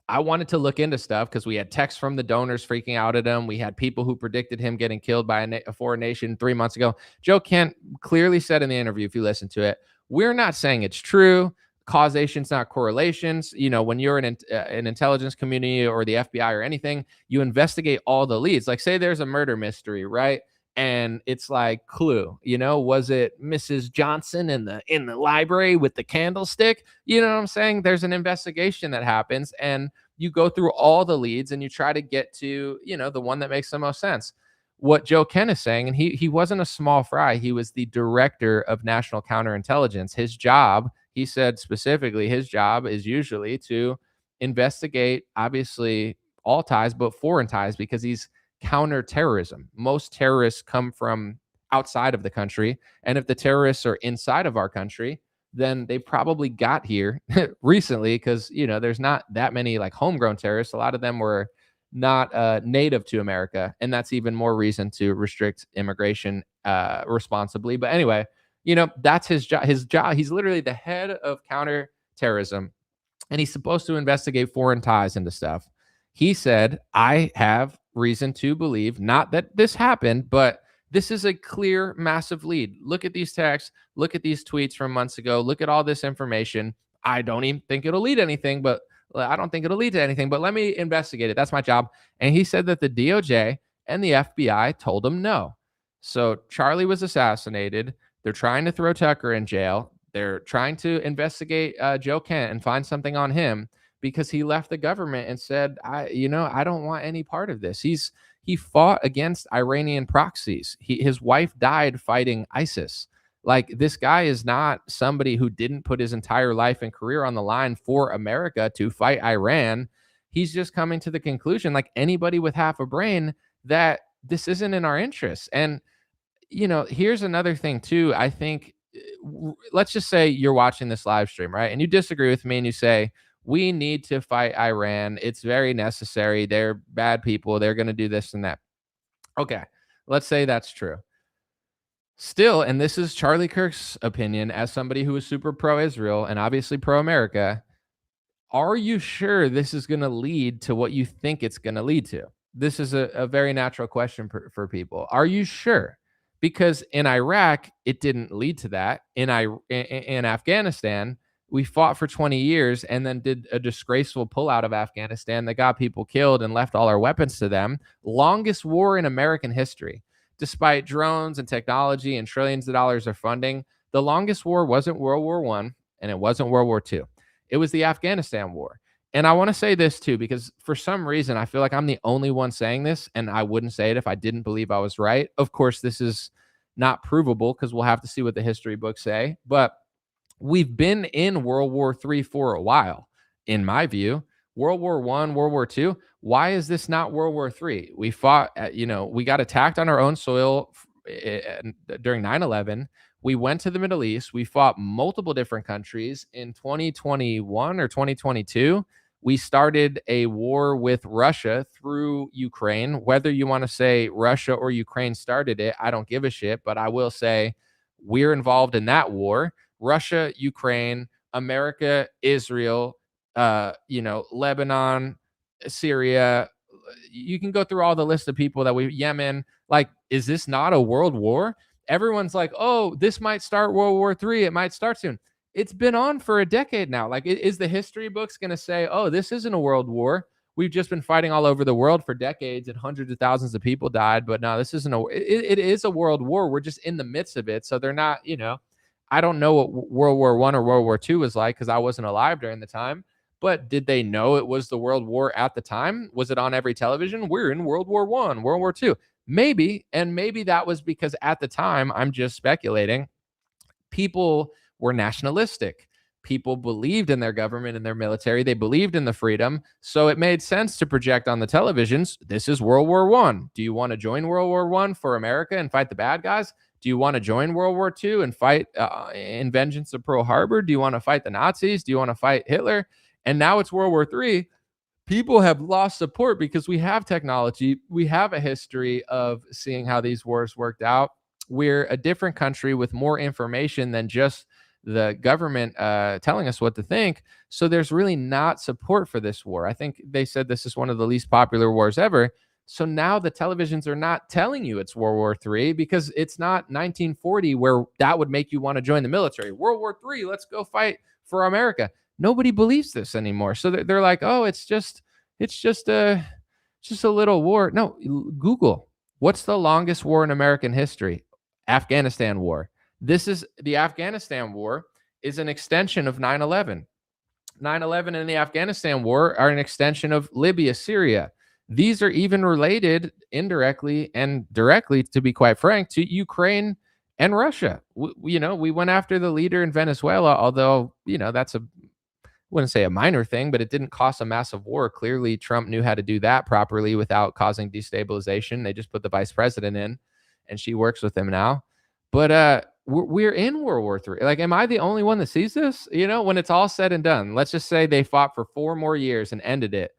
I wanted to look into stuff because we had texts from the donors freaking out at him. We had people who predicted him getting killed by a foreign nation 3 months ago. Joe Kent clearly said in the interview, if you listen to it, we're not saying it's true. Causation's not correlations. You know, when you're in an intelligence community or the FBI or anything, you investigate all the leads. Like say there's a murder mystery, right? And it's like clue, was it Mrs. Johnson in the library with the candlestick? You know what I'm saying? There's an investigation that happens and you go through all the leads and you try to get to, the one that makes the most sense. What Joe Kent is saying, and he wasn't a small fry. He was the director of national counterintelligence. His job, he said specifically, his job is usually to investigate, obviously all ties, but foreign ties, because he's counterterrorism. Most terrorists come from outside of the country. And if the terrorists are inside of our country, then they probably got here recently because, there's not that many like homegrown terrorists. A lot of them were not native to America. And that's even more reason to restrict immigration responsibly. But anyway, that's his job. He's literally the head of counterterrorism. And he's supposed to investigate foreign ties into stuff. He said, I have reason to believe, not that this happened, but this is a clear, massive lead. Look at these texts. Look at these tweets from months ago. Look at all this information. I don't even think it'll lead to anything, but let me investigate it. That's my job. And he said that the DOJ and the FBI told him no. So Charlie was assassinated. They're trying to throw Tucker in jail. They're trying to investigate Joe Kent and find something on him because he left the government and said, I don't want any part of this. He fought against Iranian proxies. His wife died fighting ISIS. Like, this guy is not somebody who didn't put his entire life and career on the line for America to fight Iran. He's just coming to the conclusion, like anybody with half a brain, that this isn't in our interests. And, here's another thing too. I think, let's just say you're watching this live stream, right? And you disagree with me and you say, we need to fight Iran. It's very necessary. They're bad people. They're going to do this and that. Okay, let's say that's true. Still, and this is Charlie Kirk's opinion as somebody who is super pro-Israel and obviously pro-America, are you sure this is going to lead to what you think it's going to lead to? This is a very natural question for people. Are you sure? Because in Iraq, it didn't lead to that. In Afghanistan, we fought for 20 years and then did a disgraceful pullout of Afghanistan that got people killed and left all our weapons to them. Longest war in American history. Despite drones and technology and trillions of dollars of funding, the longest war wasn't World War I and it wasn't World War II. It was the Afghanistan war. And I want to say this too, because for some reason, I feel like I'm the only one saying this, and I wouldn't say it if I didn't believe I was right. Of course, this is not provable because we'll have to see what the history books say. But we've been in World War III for a while, in my view. World War I, World War II. Why is this not World War III? We fought, we got attacked on our own soil during 9/11. We went to the Middle East. We fought multiple different countries. In 2021 or 2022, we started a war with Russia through Ukraine. Whether you want to say Russia or Ukraine started it, I don't give a shit. But I will say we're involved in that war. Russia, Ukraine, America, Israel, Lebanon, Syria. You can go through all the list of people that Yemen. Like, is this not a world war? Everyone's like, oh, this might start World War III. It might start soon. It's been on for a decade now. Like, is the history books going to say, oh, this isn't a world war? We've just been fighting all over the world for decades and hundreds of thousands of people died. But no, this isn't it is a world war. We're just in the midst of it. So they're not, I don't know what World War I or World War II was like because I wasn't alive during the time. But did they know it was the world war at the time? Was it on every television? We're in World War I, World War II. Maybe. And maybe that was because at the time, I'm just speculating, people were nationalistic. People believed in their government and their military. They believed in the freedom. So it made sense to project on the televisions, this is World War I. Do you want to join World War I for America and fight the bad guys? Do you want to join World War II and fight in vengeance of Pearl Harbor? Do you want to fight the Nazis? Do you want to fight Hitler? And now it's World War III. People have lost support because we have technology. We have a history of seeing how these wars worked out. We're a different country with more information than just the government telling us what to think. So there's really not support for this war. I think they said this is one of the least popular wars ever. So now the televisions are not telling you it's World War III because it's not 1940 where that would make you want to join the military. World War III, let's go fight for America. Nobody believes this anymore. So they're like, oh, it's just a little war. No, Google. What's the longest war in American history? Afghanistan war. The Afghanistan war is an extension of 9/11. 9/11 and the Afghanistan war are an extension of Libya, Syria. These are even related indirectly and directly, to be quite frank, to Ukraine and Russia. We went after the leader in Venezuela, although, that's wouldn't say a minor thing, but it didn't cost a massive war. Clearly, Trump knew how to do that properly without causing destabilization. They just put the vice president in, and she works with him now. But we're in World War III. Like, am I the only one that sees this? When it's all said and done, let's just say they fought for 4 more years and ended it.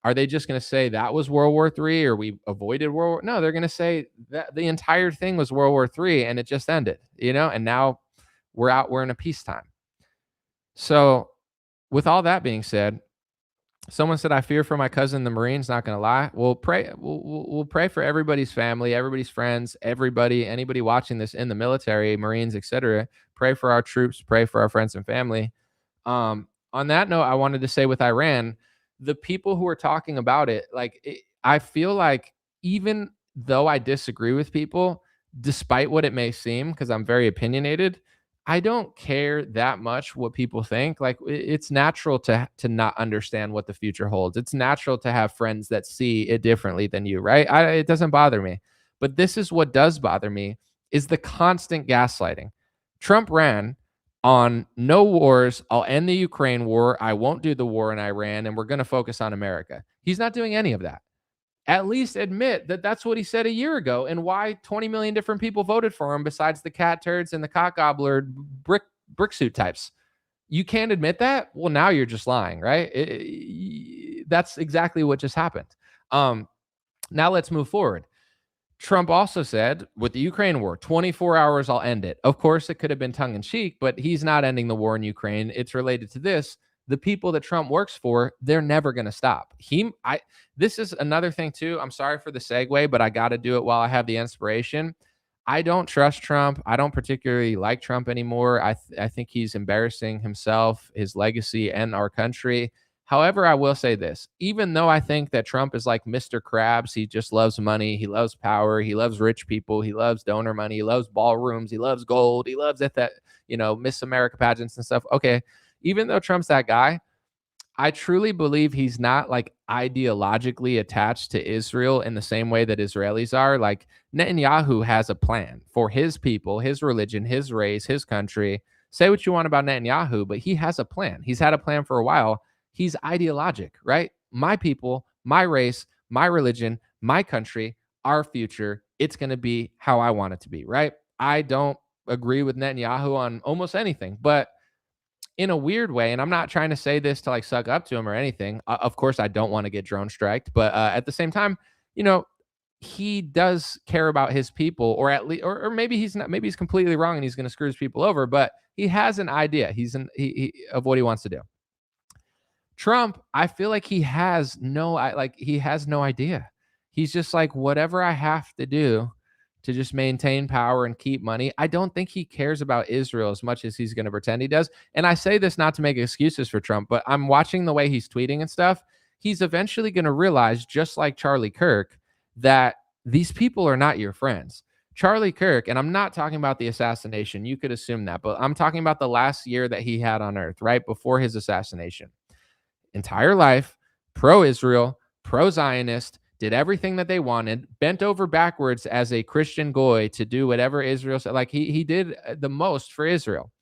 Are they just going to say that was World War III or we avoided World War? No, they're going to say that the entire thing was World War III and it just ended, and now we're in a peacetime. So with all that being said, Someone said, I fear for my cousin, the Marines. Not going to lie. We'll pray. We'll pray for everybody's family, everybody's friends, anybody watching this in the military, Marines, etc. Pray for our troops. Pray for our friends and family. On that note, I wanted to say with Iran, the people who are talking about it, I feel like even though I disagree with people, despite what it may seem, because I'm very opinionated, I don't care that much what people think. Like it's natural to not understand what the future holds. It's natural to have friends that see it differently than you, right? It doesn't bother me. But this is what does bother me is the constant gaslighting. Trump ran on no wars. I'll end the Ukraine war. I won't do the war in Iran, and we're going to focus on America. He's not doing any of that. At least admit that that's what he said a year ago and why 20 million different people voted for him besides the cat turds and the cock gobbler brick suit types. You can't admit that? Well, now you're just lying, right? That's exactly what just happened. Now let's move forward. Trump also said with the Ukraine war, 24 hours, I'll end it. Of course, it could have been tongue in cheek, but he's not ending the war in Ukraine. It's related to this. The people that Trump works for, they're never going to stop. This is another thing too. I'm sorry for the segue, but I got to do it while I have the inspiration. I don't trust Trump. I don't particularly like Trump anymore. I think he's embarrassing himself, his legacy, and our country. However, I will say this, even though I think that Trump is like Mr. Krabs, he just loves money, he loves power, he loves rich people, he loves donor money, he loves ballrooms, he loves gold, he loves that, Miss America pageants and stuff. Okay, even though Trump's that guy, I truly believe he's not like ideologically attached to Israel in the same way that Israelis are. Like Netanyahu has a plan for his people, his religion, his race, his country. Say what you want about Netanyahu, but he has a plan. He's had a plan for a while. He's ideologic, right? My people, my race, my religion, my country, our future. It's going to be how I want it to be, right? I don't agree with Netanyahu on almost anything, but in a weird way, and I'm not trying to say this to like suck up to him or anything. Of course, I don't want to get drone striked, but at the same time, he does care about his people, or at least, or maybe he's not. Maybe he's completely wrong and he's going to screw his people over. But he has an idea. Of what he wants to do. Trump, I feel like he has no idea. He's just like, whatever I have to do to just maintain power and keep money. I don't think he cares about Israel as much as he's going to pretend he does. And I say this not to make excuses for Trump, but I'm watching the way he's tweeting and stuff. He's eventually going to realize, just like Charlie Kirk, that these people are not your friends. Charlie Kirk, and I'm not talking about the assassination. You could assume that, but I'm talking about the last year that he had on Earth, right before his assassination. Entire life, pro-Israel, pro-Zionist, did everything that they wanted, bent over backwards as a Christian goy to do whatever Israel said. Like he did the most for Israel.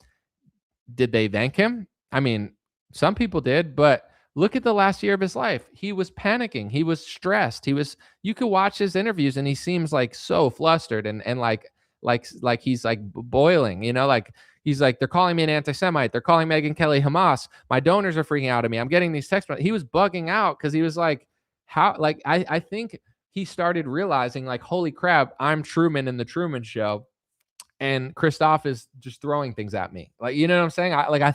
Did they thank him? I mean, some people did, but look at the last year of his life. He was panicking. He was stressed. You could watch his interviews and he seems like so flustered and like he's like boiling, he's like, they're calling me an anti-Semite. They're calling Megyn Kelly Hamas. My donors are freaking out at me. I'm getting these texts. He was bugging out because he was like, I think he started realizing like, holy crap, I'm Truman in the Truman Show. And Christoph is just throwing things at me. Like, you know what I'm saying? I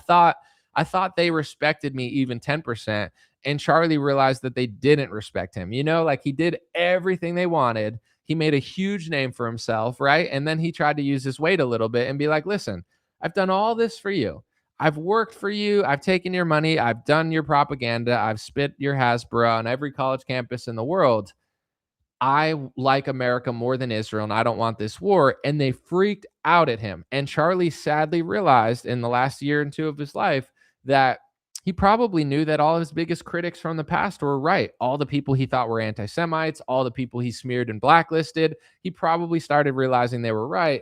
thought they respected me even 10%. And Charlie realized that they didn't respect him. He did everything they wanted. He made a huge name for himself, right? And then he tried to use his weight a little bit and be like, listen, I've done all this for you. I've worked for you. I've taken your money. I've done your propaganda. I've spit your Hasbro on every college campus in the world. I like America more than Israel, and I don't want this war. And they freaked out at him. And Charlie sadly realized in the last year and two of his life that he probably knew that all of his biggest critics from the past were right. All the people he thought were anti-Semites, all the people he smeared and blacklisted, he probably started realizing they were right.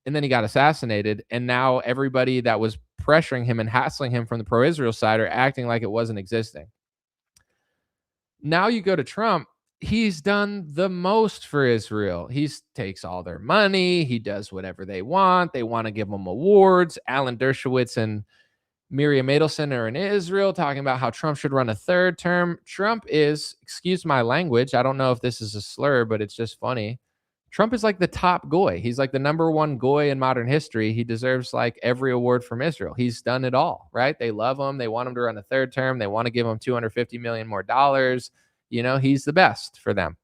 And then he got assassinated. And now everybody that was pressuring him and hassling him from the pro-Israel side are acting like it wasn't existing. Now you go to Trump. He's done the most for Israel. He takes all their money. He does whatever they want. They want to give him awards. Alan Dershowitz and Miriam Adelson are in Israel talking about how Trump should run a third term. Trump is, excuse my language, I don't know if this is a slur, but it's just funny. Trump is like the top goy. He's like the #1 goy in modern history. He deserves like every award from Israel. He's done it all, right? They love him. They want him to run a third term. They want to give him $250 million more dollars. You know, he's the best for them.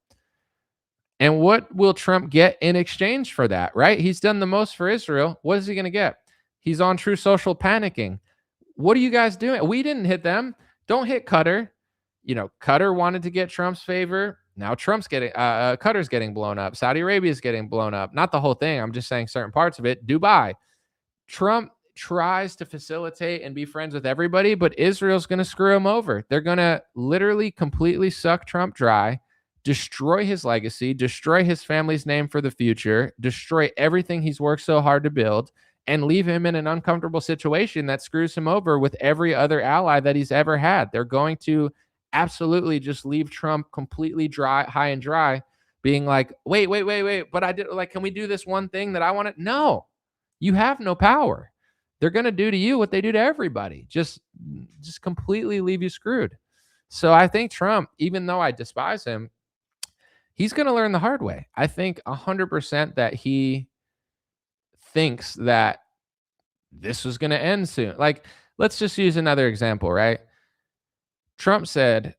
And what will Trump get in exchange for that, right? He's done the most for Israel. What is he going to get? He's on True Social panicking. What are you guys doing? We didn't hit them. Don't hit Qatar. You know, Qatar wanted to get Trump's favor. Now Trump's getting, Qatar's getting blown up. Saudi Arabia is getting blown up. Not the whole thing. I'm just saying certain parts of it. Dubai. Trump tries to facilitate and be friends with everybody, but Israel's going to screw him over. They're going to literally completely suck Trump dry, destroy his legacy, destroy his family's name for the future, destroy everything he's worked so hard to build, and leave him in an uncomfortable situation that screws him over with every other ally that he's ever had. They're going to absolutely just leave Trump completely dry, high and dry, being like, wait, but I did, like, can we do this one thing that I want to? No, you have no power. They're going to do to you what they do to everybody. Just completely leave you screwed. So I think Trump, even though I despise him, he's going to learn the hard way. I think 100% that he thinks that this was going to end soon. Like, let's just use another example, right? Trump said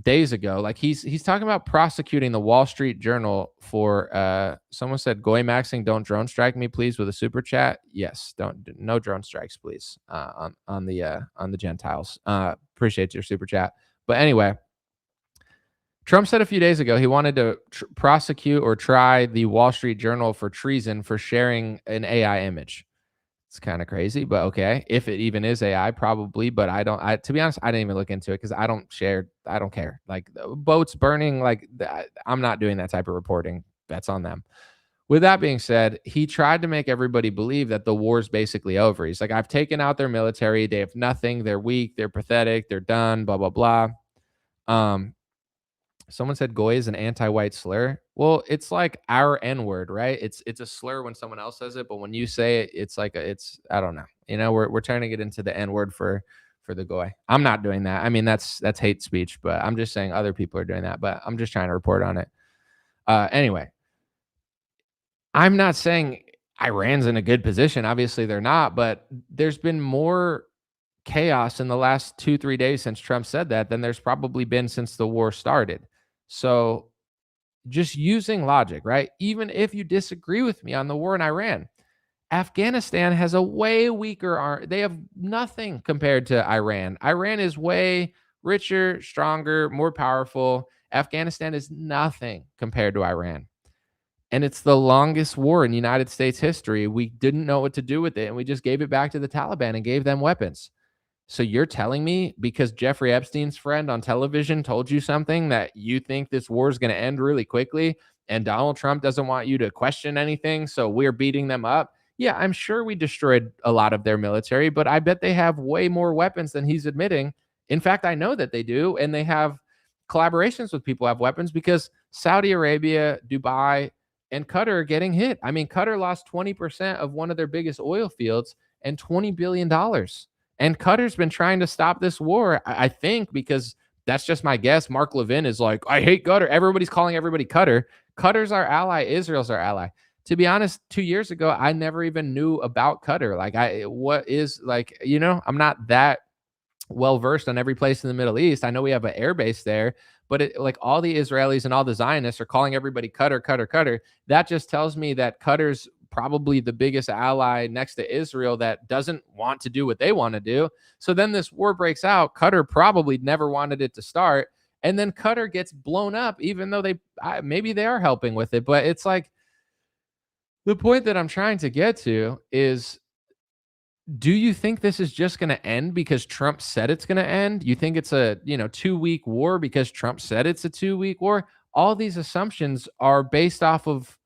days ago, like he's talking about prosecuting the Wall Street Journal for someone said goy maxing, don't drone strike me please with a super chat. Yes, no drone strikes please on the Gentiles. Appreciate your super chat. But anyway, Trump said a few days ago he wanted to prosecute or try the Wall Street Journal for treason for sharing an AI image. It's kind of crazy, but okay. If it even is AI, probably. But to be honest, I didn't even look into it because I don't care. Like boats burning, like I'm not doing that type of reporting. That's on them. With that being said, he tried to make everybody believe that the war is basically over. He's like, I've taken out their military. They have nothing. They're weak. They're pathetic. They're done. Blah, blah, blah. Someone said goy is an anti-white slur. Well, it's like our N-word, right? It's a slur when someone else says it, but when you say it, it's like I don't know. You know, we're turning it into the N-word for the goy. I'm not doing that. I mean, that's hate speech, but I'm just saying other people are doing that, but I'm just trying to report on it. Anyway, I'm not saying Iran's in a good position. Obviously they're not, but there's been more chaos in the last 2-3 days since Trump said that than there's probably been since the war started. So just using logic, right? Even if you disagree with me on the war in Iran, Afghanistan has a way weaker army. They have nothing compared to Iran. Iran is way richer, stronger, more powerful. Afghanistan is nothing compared to Iran. And it's the longest war in United States history. We didn't know what to do with it, and we just gave it back to the Taliban and gave them weapons. So you're telling me because Jeffrey Epstein's friend on television told you something that you think this war is going to end really quickly and Donald Trump doesn't want you to question anything, so we're beating them up? Yeah, I'm sure we destroyed a lot of their military, but I bet they have way more weapons than he's admitting. In fact, I know that they do, and they have collaborations with people who have weapons because Saudi Arabia, Dubai, and Qatar are getting hit. I mean, Qatar lost 20% of one of their biggest oil fields and $20 billion. And Qatar's been trying to stop this war, I think, because that's just my guess. Mark Levin is like, I hate Qatar. Everybody's calling everybody Qatar. Qatar's our ally. Israel's our ally. To be honest, 2 years ago, I never even knew about Qatar. Like, I'm not that well-versed on every place in the Middle East. I know we have an air base there, but all the Israelis and all the Zionists are calling everybody Qatar, Qatar, Qatar. That just tells me that Qatar's probably the biggest ally next to Israel that doesn't want to do what they want to do. So then this war breaks out. Qatar probably never wanted it to start. And then Qatar gets blown up, even though maybe they are helping with it. But it's like, the point that I'm trying to get to is, do you think this is just going to end because Trump said it's going to end? You think it's a 2-week war because Trump said it's a 2-week war? All these assumptions are based off of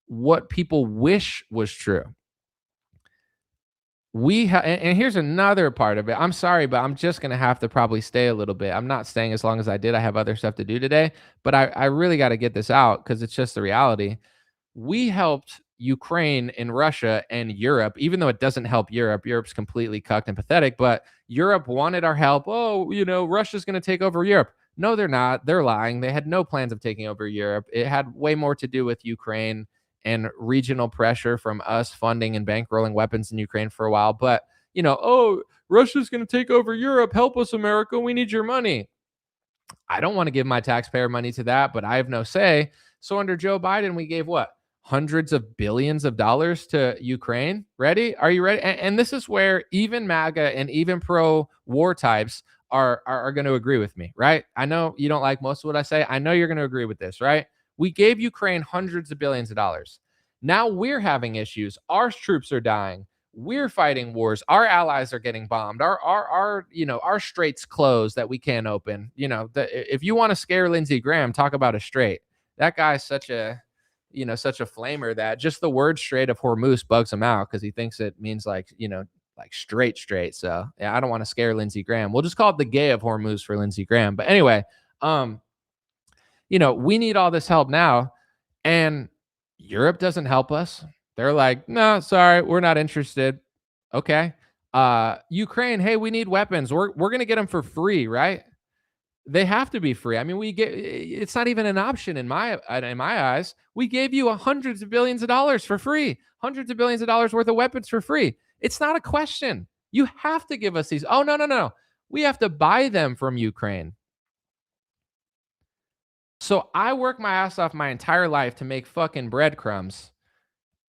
what people wish was true. And here's another part of it. I'm sorry, but I'm just going to have to probably stay a little bit. I'm not staying as long as I did. I have other stuff to do today, but I really got to get this out because it's just the reality. We helped Ukraine and Russia and Europe, even though it doesn't help Europe. Europe's completely cucked and pathetic, but Europe wanted our help. Oh, Russia's going to take over Europe. No, they're not. They're lying. They had no plans of taking over Europe. It had way more to do with Ukraine and regional pressure from us funding and bankrolling weapons in Ukraine for a while. But, oh, Russia's going to take over Europe. Help us, America. We need your money. I don't want to give my taxpayer money to that, but I have no say. So under Joe Biden, we gave what? Hundreds of billions of dollars to Ukraine. Ready? Are you ready? And this is where even MAGA and even pro-war types are going to agree with me, right? I know you don't like most of what I say. I know you're going to agree with this, right? We gave Ukraine hundreds of billions of dollars. Now we're having issues. Our troops are dying. We're fighting wars. Our allies are getting bombed. Our straits closed that we can't open. If you want to scare Lindsey Graham, talk about a strait. That guy's such a flamer that just the word Strait of Hormuz bugs him out because he thinks it means like straight. So yeah, I don't want to scare Lindsey Graham. We'll just call it the gay of Hormuz for Lindsey Graham. But anyway, we need all this help now, and Europe doesn't help us. They're like, no, sorry, we're not interested. Okay. Ukraine, hey, we need weapons. We're going to get them for free, right? They have to be free. I mean, it's not even an option in my eyes. We gave you hundreds of billions of dollars for free, hundreds of billions of dollars worth of weapons for free. It's not a question. You have to give us these. Oh, no. We have to buy them from Ukraine. So I work my ass off my entire life to make fucking breadcrumbs.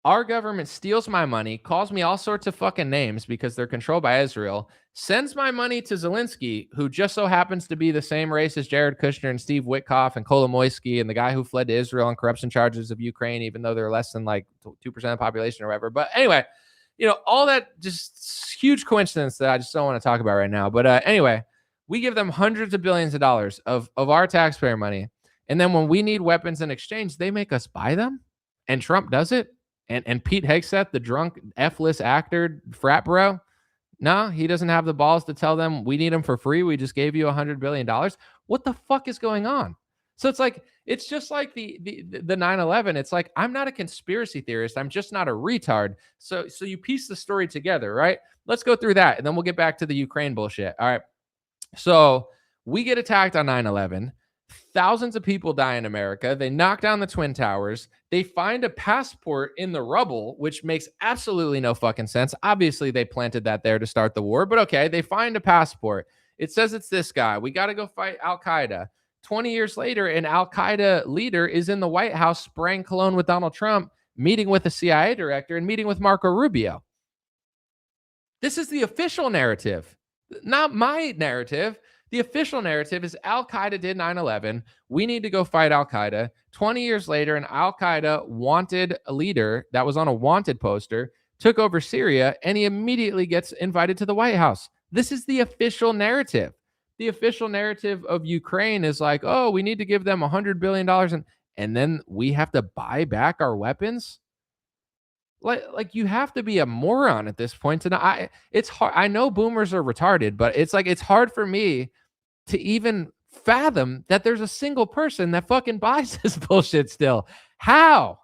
Our government steals my money, calls me all sorts of fucking names because they're controlled by Israel, sends my money to Zelensky, who just so happens to be the same race as Jared Kushner and Steve Witkoff and Kolomoisky and the guy who fled to Israel on corruption charges of Ukraine, even though they're less than like 2% of the population or whatever. But anyway, all that just huge coincidence that I just don't want to talk about right now. But anyway, we give them hundreds of billions of dollars of our taxpayer money. And then when we need weapons in exchange, they make us buy them. And Trump does it. And Pete Hegseth, the drunk F-list actor, frat bro, no, he doesn't have the balls to tell them we need them for free. We just gave you $100 billion. What the fuck is going on? So it's just like the 9/11. It's like, I'm not a conspiracy theorist. I'm just not a retard. So you piece the story together, right? Let's go through that, and then we'll get back to the Ukraine bullshit. All right. So we get attacked on 9/11. Thousands of people die in America. They knock down the Twin Towers. They find a passport in the rubble, which makes absolutely no fucking sense. Obviously, they planted that there to start the war, but okay, they find a passport. It says it's this guy. We got to go fight Al-Qaeda. 20 years later, an Al-Qaeda leader is in the White House spraying cologne with Donald Trump, meeting with the CIA director, and meeting with Marco Rubio. This is the official narrative, not my narrative. The official narrative is Al-Qaeda did 9/11. We need to go fight Al-Qaeda. 20 years later, an Al-Qaeda wanted leader that was on a wanted poster took over Syria, and he immediately gets invited to the White House. This is the official narrative. The official narrative of Ukraine is like, oh, we need to give them $100 billion, and then we have to buy back our weapons? Like you have to be a moron at this point. And it's hard. I know boomers are retarded, but it's hard for me to even fathom that there's a single person that fucking buys this bullshit still. How?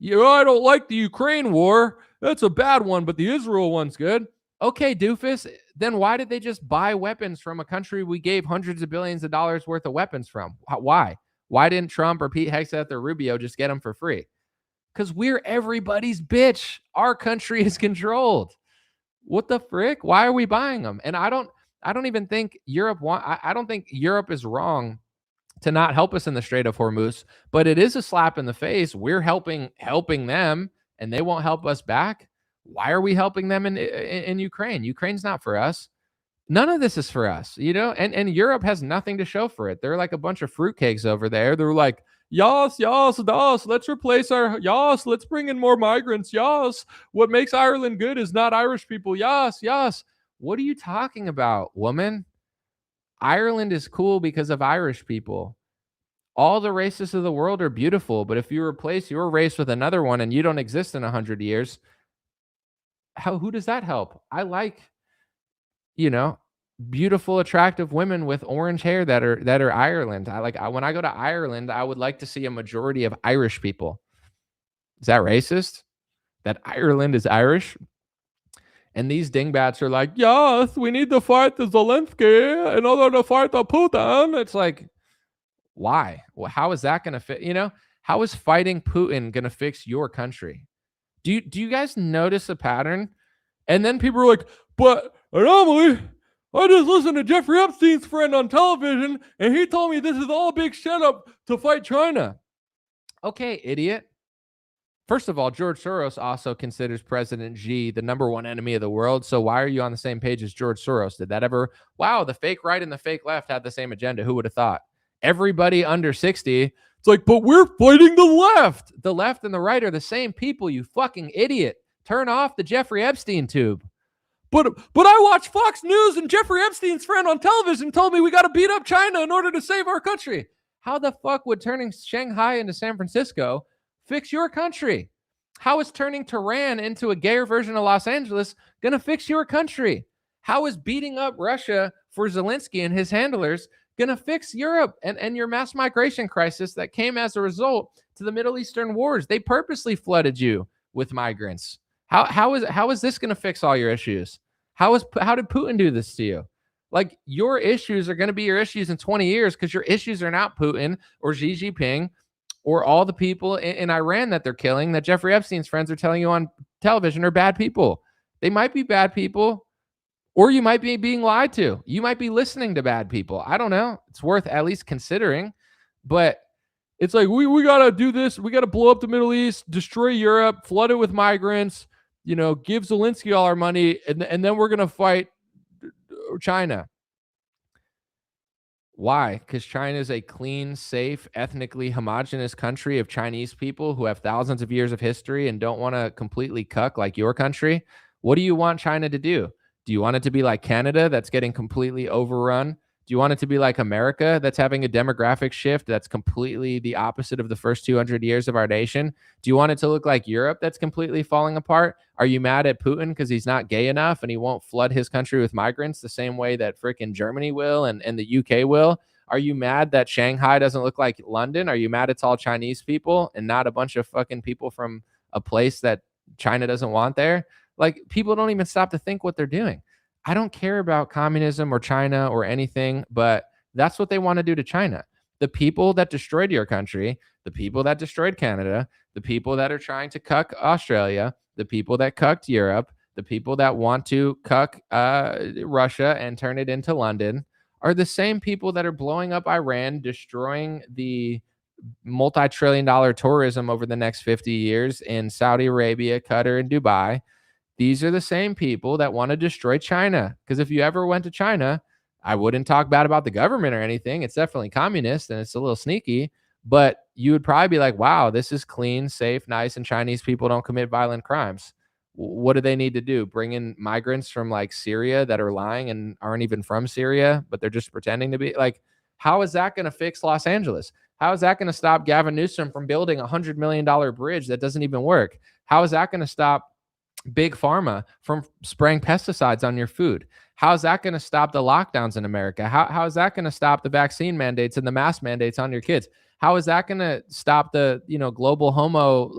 I don't like the Ukraine war. That's a bad one, but the Israel one's good. Okay, doofus. Then why did they just buy weapons from a country we gave hundreds of billions of dollars worth of weapons from? Why? Why didn't Trump or Pete Hegseth or Rubio just get them for free? Because we're everybody's bitch. Our country is controlled. What the frick? Why are we buying them? And I don't even think I don't think Europe is wrong to not help us in the Strait of Hormuz, but it is a slap in the face. We're helping them, and they won't help us back. Why are we helping them in Ukraine? Ukraine's not for us. None of this is for us, and Europe has nothing to show for it. They're like a bunch of fruitcakes over there. They're like, Yas, let's replace let's bring in more migrants. Yas, what makes Ireland good is not Irish people. Yas. What are you talking about, woman? Ireland is cool because of Irish people. All the races of the world are beautiful, but if you replace your race with another one and you don't exist in 100 years, who does that help? I like, beautiful, attractive women with orange hair that are Ireland. When I go to Ireland, I would like to see a majority of Irish people. Is that racist? That Ireland is Irish? And these dingbats are like, yes, we need to fight the Zelensky in order to fight the Putin. It's like, why? Well, how is that going to fit? How is fighting Putin going to fix your country? Do you guys notice a pattern? And then people are like, but anomaly, I just listened to Jeffrey Epstein's friend on television, and he told me this is all a big setup to fight China. Okay, idiot. First of all, George Soros also considers President Xi the number one enemy of the world. So why are you on the same page as George Soros? Did that ever? Wow, the fake right and the fake left had the same agenda. Who would have thought? Everybody under 60, it's like, but we're fighting the left. The left and the right are the same people, you fucking idiot. Turn off the Jeffrey Epstein tube. But I watched Fox News and Jeffrey Epstein's friend on television told me we got to beat up China in order to save our country. How the fuck would turning Shanghai into San Francisco fix your country? How is turning Tehran into a gayer version of Los Angeles going to fix your country? How is beating up Russia for Zelensky and his handlers going to fix Europe and your mass migration crisis that came as a result to the Middle Eastern wars? They purposely flooded you with migrants. How is this going to fix all your issues? How did Putin do this to you? Like, your issues are going to be your issues in 20 years because your issues are not Putin or Xi Jinping or all the people in Iran that they're killing that Jeffrey Epstein's friends are telling you on television are bad people. They might be bad people, or you might be being lied to. You might be listening to bad people. I don't know. It's worth at least considering. But it's like, we got to do this. We got to blow up the Middle East, destroy Europe, flood it with migrants, give Zelensky all our money, and then we're going to fight China. Why? Because China is a clean, safe, ethnically homogenous country of Chinese people who have thousands of years of history and don't want to completely cuck like your country. What do you want China to do? Do you want it to be like Canada that's getting completely overrun? Do you want it to be like America that's having a demographic shift that's completely the opposite of the first 200 years of our nation? Do you want it to look like Europe that's completely falling apart? Are you mad at Putin because he's not gay enough and he won't flood his country with migrants the same way that freaking Germany will and the UK will? Are you mad that Shanghai doesn't look like London? Are you mad it's all Chinese people and not a bunch of fucking people from a place that China doesn't want there? Like, people don't even stop to think what they're doing. I don't care about communism or China or anything, but that's what they want to do to China. The people that destroyed your country, the people that destroyed Canada, the people that are trying to cuck Australia, the people that cucked Europe, the people that want to cuck Russia and turn it into London are the same people that are blowing up Iran, destroying the multi-trillion-dollar tourism over the next 50 years in Saudi Arabia, Qatar, and Dubai. These are the same people that want to destroy China. Because if you ever went to China, I wouldn't talk bad about the government or anything. It's definitely communist and it's a little sneaky, but you would probably be like, wow, this is clean, safe, nice, and Chinese people don't commit violent crimes. What do they need to do? Bring in migrants from like Syria that are lying and aren't even from Syria, but they're just pretending to be? Like, how is that going to fix Los Angeles? How is that going to stop Gavin Newsom from building $100 million bridge that doesn't even work? How is that going to stop Big Pharma from spraying pesticides on your food? How is that going to stop the lockdowns in America? How is that going to stop the vaccine mandates and the mask mandates on your kids? How is that going to stop the, global homo,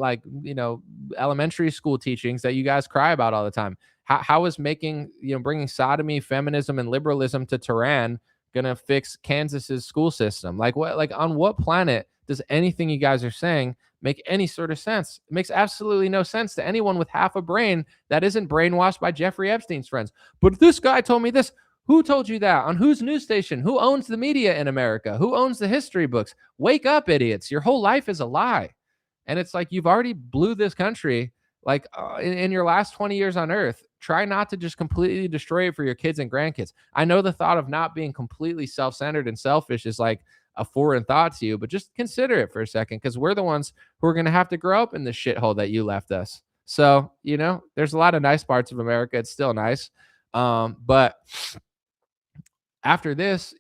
elementary school teachings that you guys cry about all the time? How is making, bringing sodomy, feminism, and liberalism to Tehran going to fix Kansas's school system? On what planet does anything you guys are saying make any sort of sense? It makes absolutely no sense to anyone with half a brain that isn't brainwashed by Jeffrey Epstein's friends. But this guy told me this. Who told you that? On whose news station? Who owns the media in America? Who owns the history books? Wake up, idiots. Your whole life is a lie. And it's like, you've already blew this country in your last 20 years on earth. Try not to just completely destroy it for your kids and grandkids. I know the thought of not being completely self-centered and selfish is like a foreign thought to you, but just consider it for a second, because we're the ones who are going to have to grow up in the shithole that you left us. So, there's a lot of nice parts of America. It's still nice. But after this,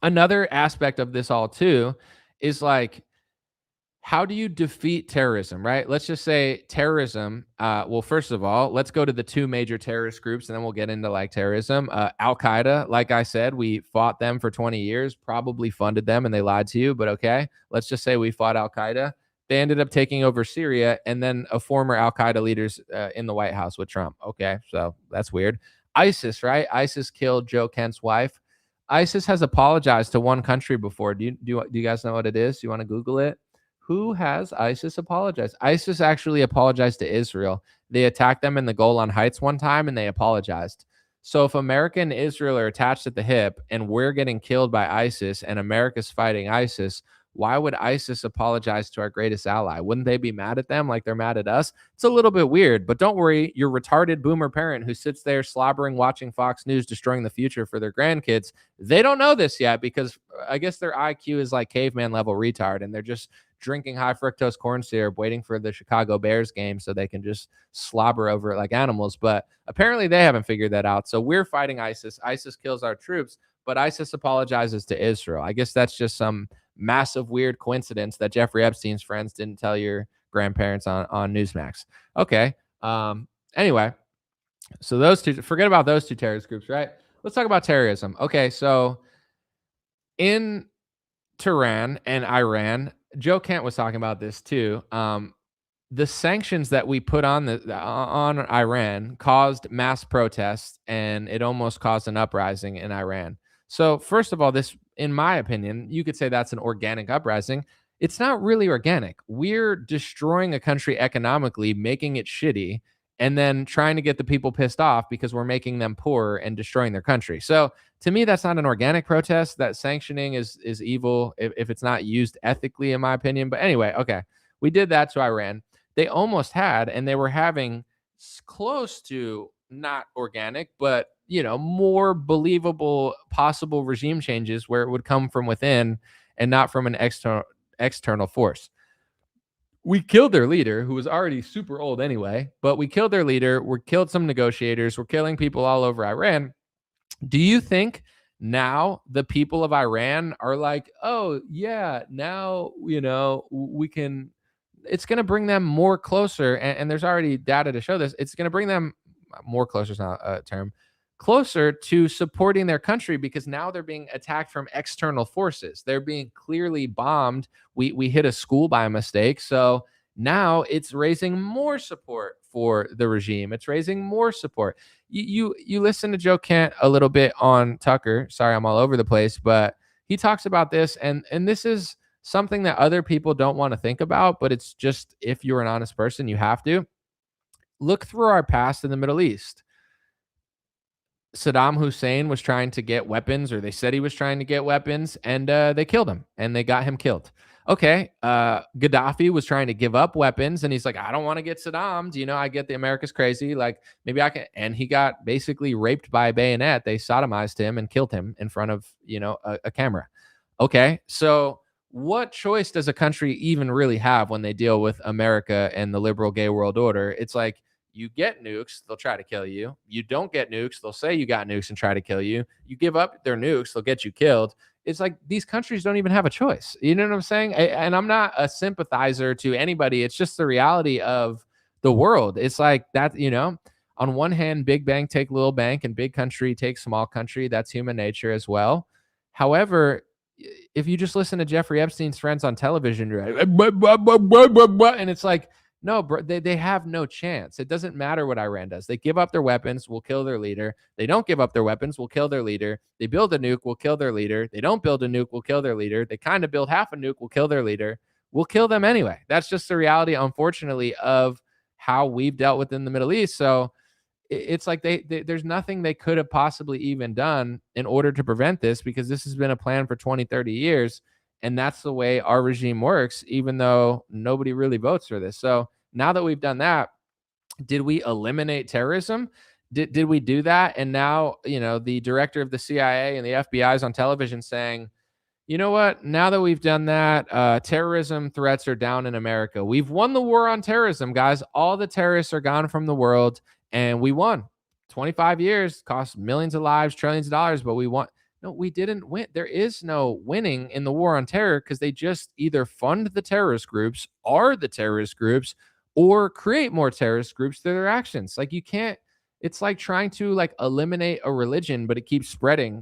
another aspect of this all too is like, how do you defeat terrorism, right? Let's just say terrorism. Well, first of all, let's go to the two major terrorist groups, and then we'll get into terrorism. Al-Qaeda, like I said, we fought them for 20 years, probably funded them, and they lied to you. But okay, let's just say we fought Al-Qaeda. They ended up taking over Syria, and then a former Al-Qaeda leader's in the White House with Trump. Okay, so that's weird. ISIS, right? ISIS killed Joe Kent's wife. ISIS has apologized to one country before. Do you guys know what it is? Do you want to Google it? Who has ISIS apologized? ISIS actually apologized to Israel. They attacked them in the Golan Heights one time, and they apologized. So if America and Israel are attached at the hip, and we're getting killed by ISIS, and America's fighting ISIS, why would ISIS apologize to our greatest ally? Wouldn't they be mad at them like they're mad at us? It's a little bit weird, but don't worry. Your retarded boomer parent who sits there slobbering, watching Fox News, destroying the future for their grandkids, they don't know this yet because I guess their IQ is like caveman level retard, and they're just drinking high fructose corn syrup, waiting for the Chicago Bears game so they can just slobber over it like animals. But apparently they haven't figured that out. So we're fighting ISIS. ISIS kills our troops, but ISIS apologizes to Israel. I guess that's just some massive weird coincidence that Jeffrey Epstein's friends didn't tell your grandparents on Newsmax. Okay. Anyway, so those two, forget about those two terrorist groups, right? Let's talk about terrorism. Okay, so in Tehran and Iran, Joe Kent was talking about this too. The sanctions that we put on Iran caused mass protests, and it almost caused an uprising in Iran. So first of all, this, in my opinion, you could say that's an organic uprising. It's not really organic. We're destroying a country economically, making it shitty, and then trying to get the people pissed off because we're making them poor and destroying their country. So to me, that's not an organic protest. That sanctioning is evil if it's not used ethically, in my opinion. But anyway, okay, we did that to Iran. They almost had, and they were having close to not organic, but more believable possible regime changes where it would come from within and not from an external force. We killed their leader, who was already super old anyway, but we killed their leader. We killed some negotiators. We're killing people all over Iran. Do you think now the people of Iran are like, oh yeah, now, we can, it's going to bring them more closer. And there's already data to show this. It's going to bring them more closer is not a term, closer to supporting their country, because now they're being attacked from external forces. They're being clearly bombed. We hit a school by mistake. So now it's raising more support for the regime. It's raising more support. You listen to Joe Kent a little bit on Tucker. Sorry, I'm all over the place, but he talks about this, and this is something that other people don't want to think about, but it's just, if you're an honest person, you have to look through our past in the Middle East. Saddam Hussein was trying to get weapons, or they said he was trying to get weapons, and they killed him, and they got him killed. Okay, Gaddafi was trying to give up weapons, and he's like, I don't want to get Saddam. I get the America's crazy. Like, maybe I can. And he got basically raped by a bayonet. They sodomized him and killed him in front of, a camera. Okay, so what choice does a country even really have when they deal with America and the liberal gay world order? It's like, you get nukes, they'll try to kill you. You don't get nukes, they'll say you got nukes and try to kill you. You give up their nukes, they'll get you killed. It's like these countries don't even have a choice. You know what I'm saying? And I'm not a sympathizer to anybody. It's just the reality of the world. It's like that, on one hand, big bank take little bank, and big country take small country. That's human nature as well. However, if you just listen to Jeffrey Epstein's friends on television, you're like, and it's like, no, bro, they have no chance. It doesn't matter what Iran does. They give up their weapons, we'll kill their leader. They don't give up their weapons, we'll kill their leader. They build a nuke, we'll kill their leader. They don't build a nuke, we'll kill their leader. They kind of build half a nuke, we'll kill their leader. We'll kill them anyway. That's just the reality, unfortunately, of how we've dealt with in the Middle East. So it's like there's nothing they could have possibly even done in order to prevent this, because this has been a plan for 20, 30 years. And that's the way our regime works, even though nobody really votes for this. So now that we've done that, did we eliminate terrorism? Did we do that? And now, the director of the CIA and the FBI is on television saying, you know what? Now that we've done that, terrorism threats are down in America. We've won the war on terrorism, guys. All the terrorists are gone from the world, and we won. 25 years, cost millions of lives, trillions of dollars, but we won. No, we didn't win. There is no winning in the war on terror, because they just either fund the terrorist groups, are the terrorist groups, or create more terrorist groups through their actions. Like, you can't, it's like trying to eliminate a religion, but it keeps spreading.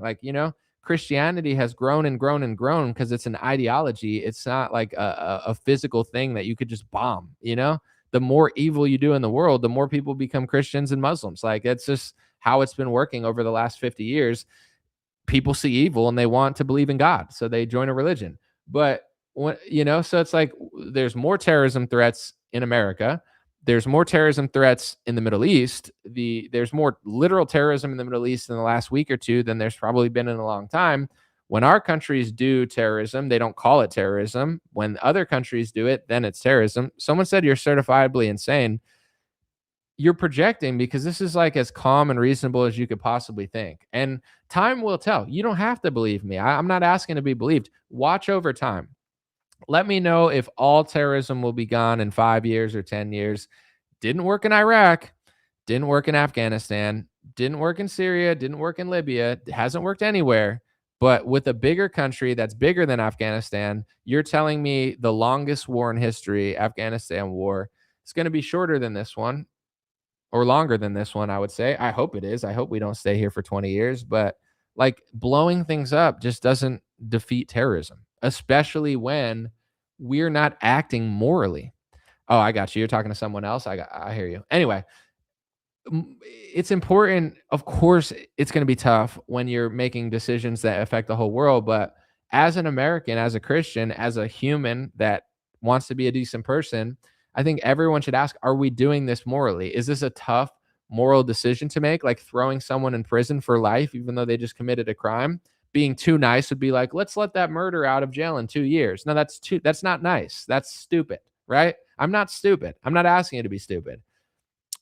Christianity has grown and grown and grown because it's an ideology. It's not like a physical thing that you could just bomb, you know? The more evil you do in the world, the more people become Christians and Muslims. Like, it's just how it's been working over the last 50 years. People see evil and they want to believe in God, so they join a religion. But so it's like there's more terrorism threats in America. There's more terrorism threats in the Middle East. There's more literal terrorism in the Middle East in the last week or two than there's probably been in a long time. When our countries do terrorism, they don't call it terrorism. When other countries do it, then it's terrorism. Someone said you're certifiably insane. You're projecting, because this is like as calm and reasonable as you could possibly think. And time will tell. You don't have to believe me. I'm not asking to be believed. Watch over time. Let me know if all terrorism will be gone in 5 years or 10 years. Didn't work in Iraq. Didn't work in Afghanistan. Didn't work in Syria. Didn't work in Libya. It hasn't worked anywhere. But with a bigger country that's bigger than Afghanistan, you're telling me the longest war in history, Afghanistan war, is going to be shorter than this one, or longer than this one, I would say. I hope it is. I hope we don't stay here for 20 years. But like, blowing things up just doesn't defeat terrorism, especially when we're not acting morally. Oh, I got you. You're talking to someone else. I hear you. Anyway, it's important. Of course, it's going to be tough when you're making decisions that affect the whole world. But as an American, as a Christian, as a human that wants to be a decent person, I think everyone should ask, are we doing this morally? Is this a tough moral decision to make? Like throwing someone in prison for life, even though they just committed a crime? Being too nice would be like, let's let that murderer out of jail in 2 years. No, that's not nice. That's stupid, right? I'm not stupid. I'm not asking you to be stupid.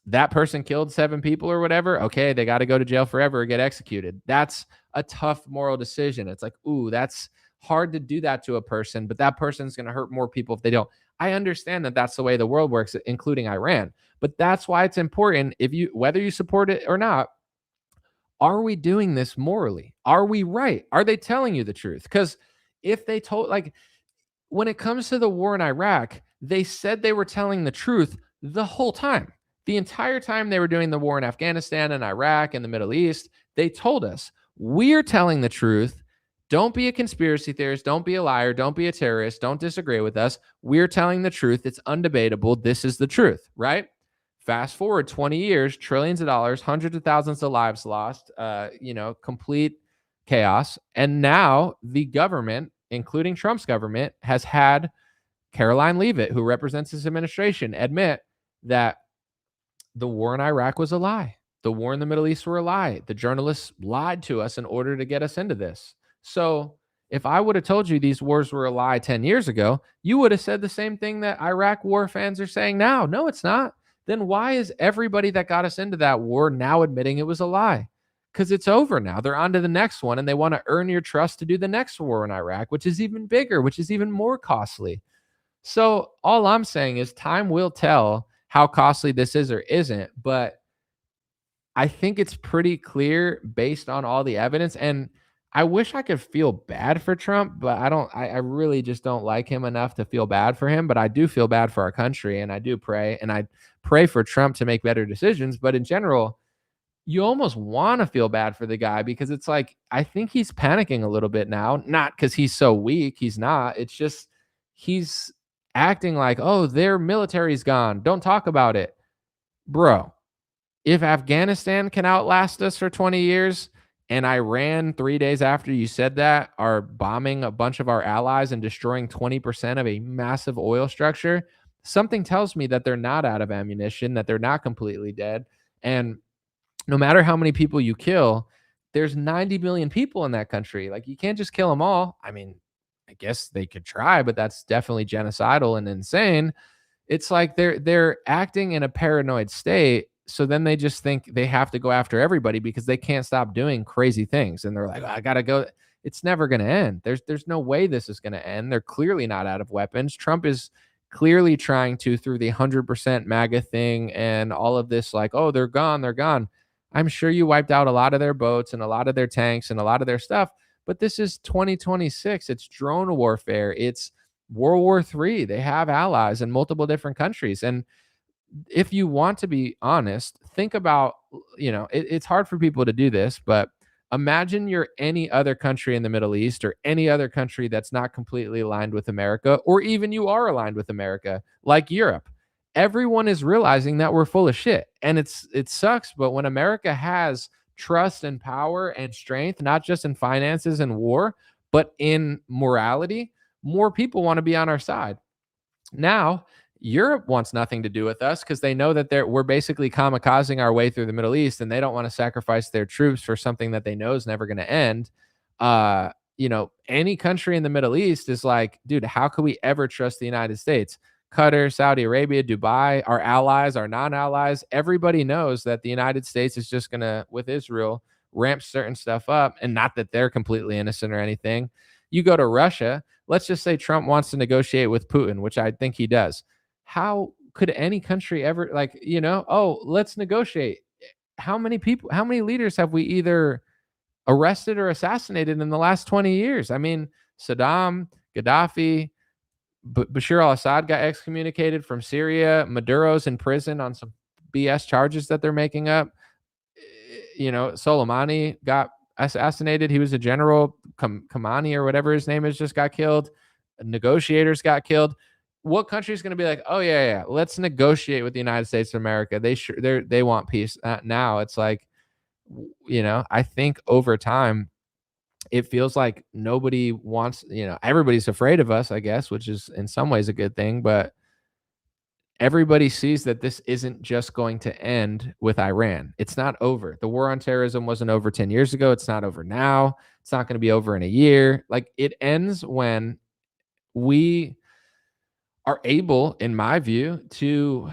That person killed 7 people or whatever. Okay, they got to go to jail forever or get executed. That's a tough moral decision. It's like, ooh, that's hard to do that to a person, but that person's going to hurt more people if they don't. I understand that that's the way the world works, including Iran. But that's why it's important, whether you support it or not, are we doing this morally? Are we right? Are they telling you the truth? Because if they told, like, when it comes to the war in Iraq, they said they were telling the truth the whole time. The entire time they were doing the war in Afghanistan and Iraq and the Middle East, they told us, we're telling the truth. Don't be a conspiracy theorist. Don't be a liar. Don't be a terrorist. Don't disagree with us. We're telling the truth. It's undebatable. This is the truth, right? Fast forward 20 years, trillions of dollars, hundreds of thousands of lives lost, complete chaos. And now the government, including Trump's government, has had Karoline Leavitt, who represents his administration, admit that the war in Iraq was a lie. The war in the Middle East were a lie. The journalists lied to us in order to get us into this. So if I would have told you these wars were a lie 10 years ago, you would have said the same thing that Iraq war fans are saying now. No, it's not. Then why is everybody that got us into that war now admitting it was a lie? Because it's over now. They're on to the next one, and they want to earn your trust to do the next war in Iraq, which is even bigger, which is even more costly. So all I'm saying is time will tell how costly this is or isn't, but I think it's pretty clear based on all the evidence. And I wish I could feel bad for Trump, but I really just don't like him enough to feel bad for him. But I do feel bad for our country, and I do pray, and I pray for Trump to make better decisions. But in general, you almost want to feel bad for the guy, because it's like, I think he's panicking a little bit now, not because he's so weak. He's not. It's just he's acting like, oh, their military's gone. Don't talk about it. Bro, if Afghanistan can outlast us for 20 years, and Iran, 3 days after you said that, are bombing a bunch of our allies and destroying 20% of a massive oil structure, something tells me that they're not out of ammunition, that they're not completely dead. And no matter how many people you kill, there's 90 million people in that country. Like, you can't just kill them all. I mean, I guess they could try, but that's definitely genocidal and insane. It's like they're acting in a paranoid state. So then they just think they have to go after everybody because they can't stop doing crazy things. And they're like, I got to go. It's never going to end. There's no way this is going to end. They're clearly not out of weapons. Trump is clearly trying to, through the 100% MAGA thing and all of this, like, oh, they're gone. They're gone. I'm sure you wiped out a lot of their boats and a lot of their tanks and a lot of their stuff. But this is 2026. It's drone warfare. It's World War III. They have allies in multiple different countries. And if you want to be honest, think about, it's hard for people to do this, but Imagine you're any other country in the Middle East or any other country that's not completely aligned with America, or even you are aligned with America, like Europe. Everyone is realizing that we're full of shit. And it sucks, but when America has trust and power and strength, not just in finances and war, but in morality, more people want to be on our side. Now, Europe wants nothing to do with us because they know that we're basically kamikazing our way through the Middle East, and they don't want to sacrifice their troops for something that they know is never going to end. Any country in the Middle East is like, dude, how could we ever trust the United States? Qatar, Saudi Arabia, Dubai, our allies, our non-allies, everybody knows that the United States is just going to, with Israel, ramp certain stuff up, and not that they're completely innocent or anything. You go to Russia, let's just say Trump wants to negotiate with Putin, which I think he does. How could any country ever let's negotiate? How many leaders have we either arrested or assassinated in the last 20 years? I mean, Saddam, Gaddafi, Bashar al-Assad got excommunicated from Syria. Maduro's in prison on some BS charges that they're making up. Soleimani got assassinated. He was a general. Khamenei or whatever his name is just got killed. Negotiators got killed. What country is going to be like, oh yeah, let's negotiate with the United States of America? They want peace. Now it's like, I think over time, it feels like nobody wants, everybody's afraid of us, I guess, which is in some ways a good thing, but everybody sees that this isn't just going to end with Iran. It's not over. The war on terrorism wasn't over 10 years ago. It's not over now. It's not going to be over in a year. Like, it ends when we are able, in my view, to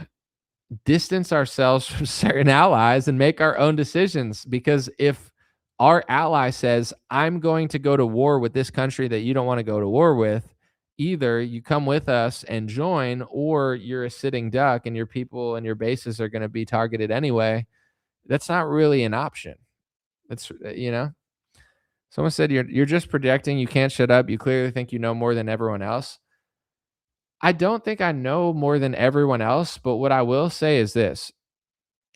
distance ourselves from certain allies and make our own decisions. Because if our ally says, I'm going to go to war with this country that you don't want to go to war with, either you come with us and join, or you're a sitting duck and your people and your bases are going to be targeted anyway. That's not really an option. That's, someone said, you're just projecting. You can't shut up. You clearly think you know more than everyone else. I don't think I know more than everyone else, but what I will say is this.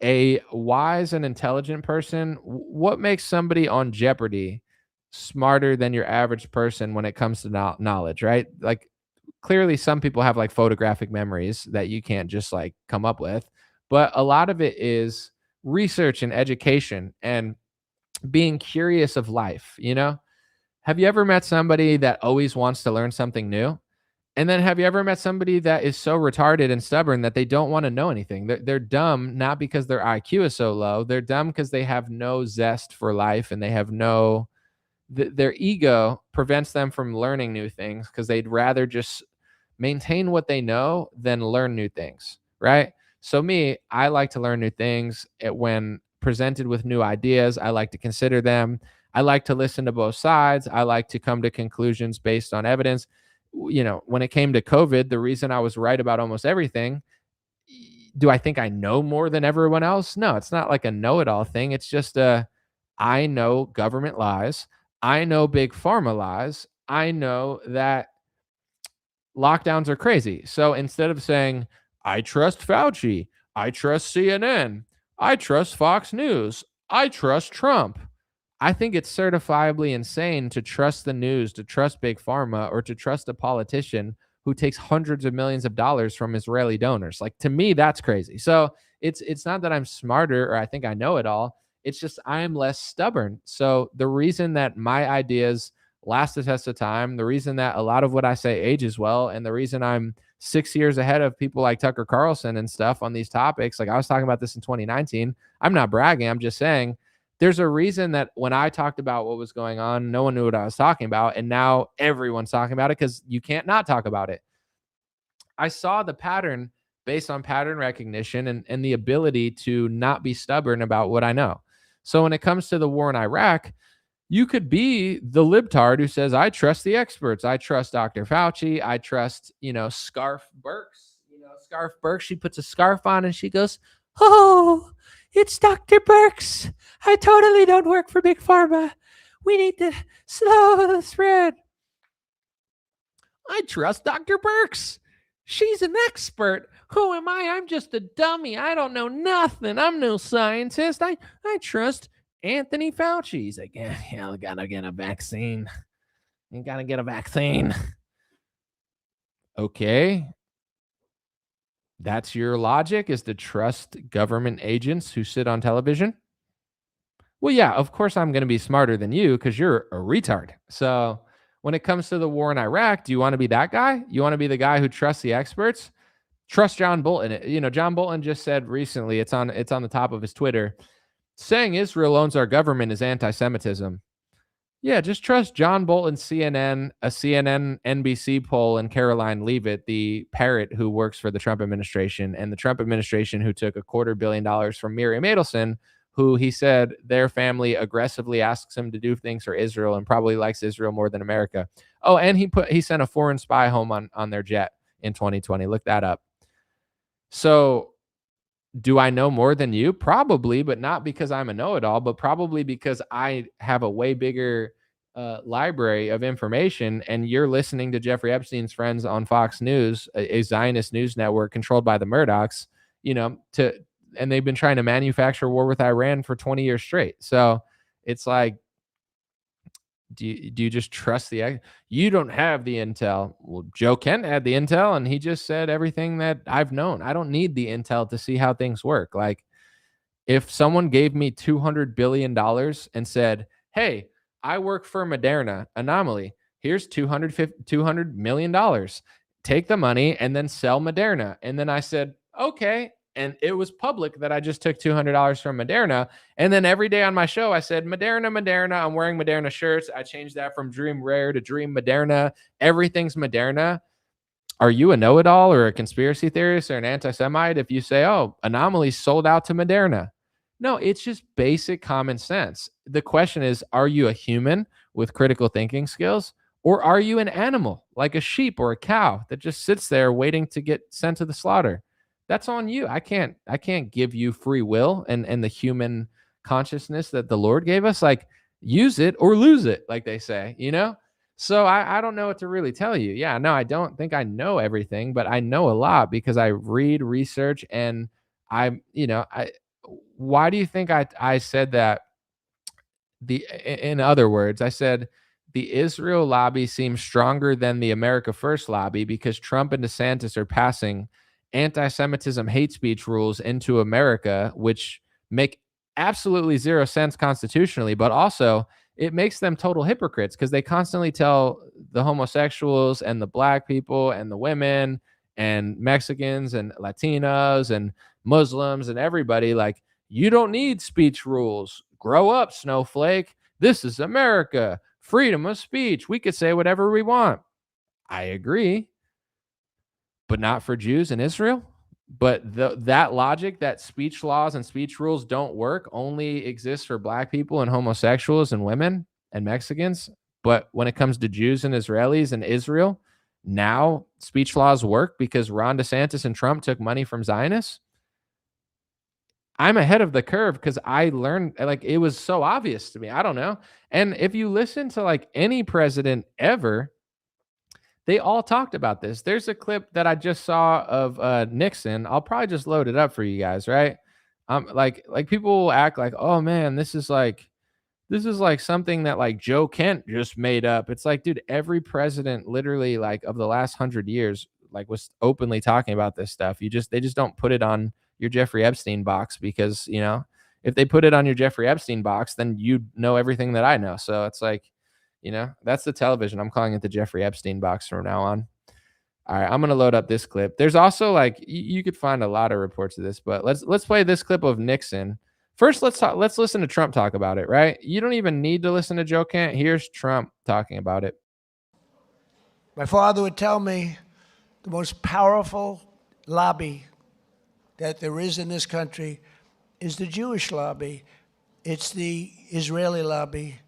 A wise and intelligent person, what makes somebody on Jeopardy smarter than your average person when it comes to knowledge, right? Like, clearly some people have like photographic memories that you can't just like come up with, but a lot of it is research and education and being curious of life. Have you ever met somebody that always wants to learn something new? And then have you ever met somebody that is so retarded and stubborn that they don't want to know anything? They're dumb, not because their IQ is so low. They're dumb because they have no zest for life, and they have their ego prevents them from learning new things because they'd rather just maintain what they know than learn new things, right? So me, I like to learn new things. When presented with new ideas, I like to consider them. I like to listen to both sides. I like to come to conclusions based on evidence. When it came to COVID, the reason I was right about almost everything, do I think I know more than everyone else? No, it's not like a know-it-all thing. It's just I know government lies. I know big pharma lies. I know that lockdowns are crazy. So instead of saying, I trust Fauci, I trust CNN, I trust Fox News, I trust Trump, I think it's certifiably insane to trust the news, to trust big pharma, or to trust a politician who takes hundreds of millions of dollars from Israeli donors. Like, to me, that's crazy. So it's not that I'm smarter or I think I know it all. It's just I am less stubborn. So the reason that my ideas last the test of time, the reason that a lot of what I say ages well, and the reason I'm 6 years ahead of people like Tucker Carlson and stuff on these topics, like I was talking about this in 2019. I'm not bragging. I'm just saying, there's a reason that when I talked about what was going on, no one knew what I was talking about. And now everyone's talking about it because you can't not talk about it. I saw the pattern based on pattern recognition and the ability to not be stubborn about what I know. So when it comes to the war in Iraq, you could be the libtard who says, I trust the experts. I trust Dr. Fauci. I trust, Scarf Burks. Scarf Burks, she puts a scarf on and she goes, oh, it's Dr. Burks. I totally don't work for Big Pharma. We need to slow the spread. I trust Dr. Burks. She's an expert. Who am I? I'm just a dummy. I don't know nothing. I'm no scientist. I trust Anthony Fauci. He's like, yeah, we gotta get a vaccine. You gotta get a vaccine. Okay. That's your logic, is to trust government agents who sit on television? Well, yeah, of course I'm going to be smarter than you because you're a retard. So when it comes to the war in Iraq, do you want to be that guy? You want to be the guy who trusts the experts? Trust John Bolton. You know, John Bolton just said recently, it's on the top of his Twitter, saying Israel owns our government is anti-Semitism. Yeah, just trust John Bolton, CNN, a CNN NBC poll, and Karoline Leavitt, the parrot who works for the Trump administration, and the Trump administration who took $250 million from Miriam Adelson, who he said their family aggressively asks him to do things for Israel and probably likes Israel more than America. Oh, and he sent a foreign spy home on their jet in 2020. Look that up. So do I know more than you? Probably, but not because I'm a know-it-all, but probably because I have a way bigger library of information, and you're listening to Jeffrey Epstein's friends on Fox News, a Zionist news network controlled by the Murdochs, and they've been trying to manufacture war with Iran for 20 years straight. So it's like, do you just trust you don't have the intel? Well, Joe Kent had the intel, and he just said everything that I've known. I don't need the intel to see how things work. Like, if someone gave me $200 billion and said, hey, I work for Moderna Anomaly, here's $200 million, take the money and then sell Moderna. And then I said, okay. And it was public that I just took $200 from Moderna. And then every day on my show, I said, Moderna. I'm wearing Moderna shirts. I changed that from Dream Rare to Dream Moderna. Everything's Moderna. Are you a know-it-all or a conspiracy theorist or an anti-Semite if you say, oh, Anomaly sold out to Moderna? No, it's just basic common sense. The question is, are you a human with critical thinking skills, or are you an animal like a sheep or a cow that just sits there waiting to get sent to the slaughter? That's on you. I can't give you free will and the human consciousness that the Lord gave us. Like, use it or lose it, like they say, So I don't know what to really tell you. Yeah, no, I don't think I know everything, but I know a lot because I read, research, and why do you think I said that? In other words, I said the Israel lobby seems stronger than the America First lobby because Trump and DeSantis are passing anti-Semitism hate speech rules into America, which make absolutely zero sense constitutionally, but also it makes them total hypocrites because they constantly tell the homosexuals and the black people and the women and Mexicans and Latinos and Muslims and everybody, like, you don't need speech rules. Grow up, snowflake. This is America. Freedom of speech. We could say whatever we want. I agree. But not for Jews in Israel. But that logic that speech laws and speech rules don't work only exists for black people and homosexuals and women and Mexicans. But when it comes to Jews and Israelis and Israel, now speech laws work because Ron DeSantis and Trump took money from Zionists. I'm ahead of the curve because I learned, like, it was so obvious to me. I don't know. And if you listen to like any president ever, they all talked about this. There's a clip that I just saw of Nixon. I'll probably just load it up for you guys, right? Like people will act like, oh man, this is like something that like Joe Kent just made up. It's like, dude, every president literally like of the last 100 years like was openly talking about this stuff. They just don't put it on your Jeffrey Epstein box because, if they put it on your Jeffrey Epstein box, then you know everything that I know. So it's like, that's the television. I'm calling it the Jeffrey Epstein box from now on. All right, I'm going to load up this clip. There's also like, you could find a lot of reports of this, but let's play this clip of Nixon. First, let's listen to Trump talk about it, right? You don't even need to listen to Joe Kent. Here's Trump talking about it. My father would tell me the most powerful lobby that there is in this country is the Jewish lobby. It's the Israeli lobby.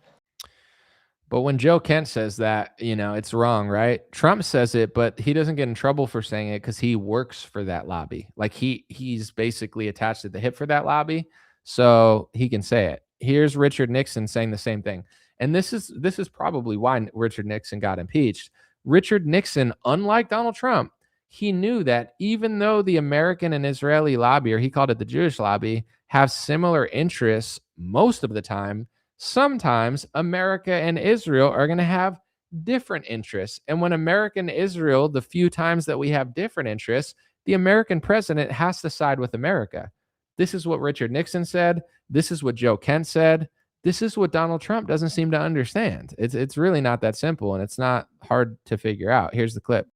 But when Joe Kent says that, it's wrong, right? Trump says it, but he doesn't get in trouble for saying it because he works for that lobby. Like he's basically attached at the hip for that lobby, so he can say it. Here's Richard Nixon saying the same thing. And this is probably why Richard Nixon got impeached. Richard Nixon, unlike Donald Trump, he knew that even though the American and Israeli lobby, or he called it the Jewish lobby, have similar interests most of the time, sometimes America and Israel are going to have different interests. And when America and Israel, the few times that we have different interests, the American president has to side with America. This is what Richard Nixon said. This is what Joe Kent said. This is what Donald Trump doesn't seem to understand. It's really not that simple, and it's not hard to figure out. Here's the clip.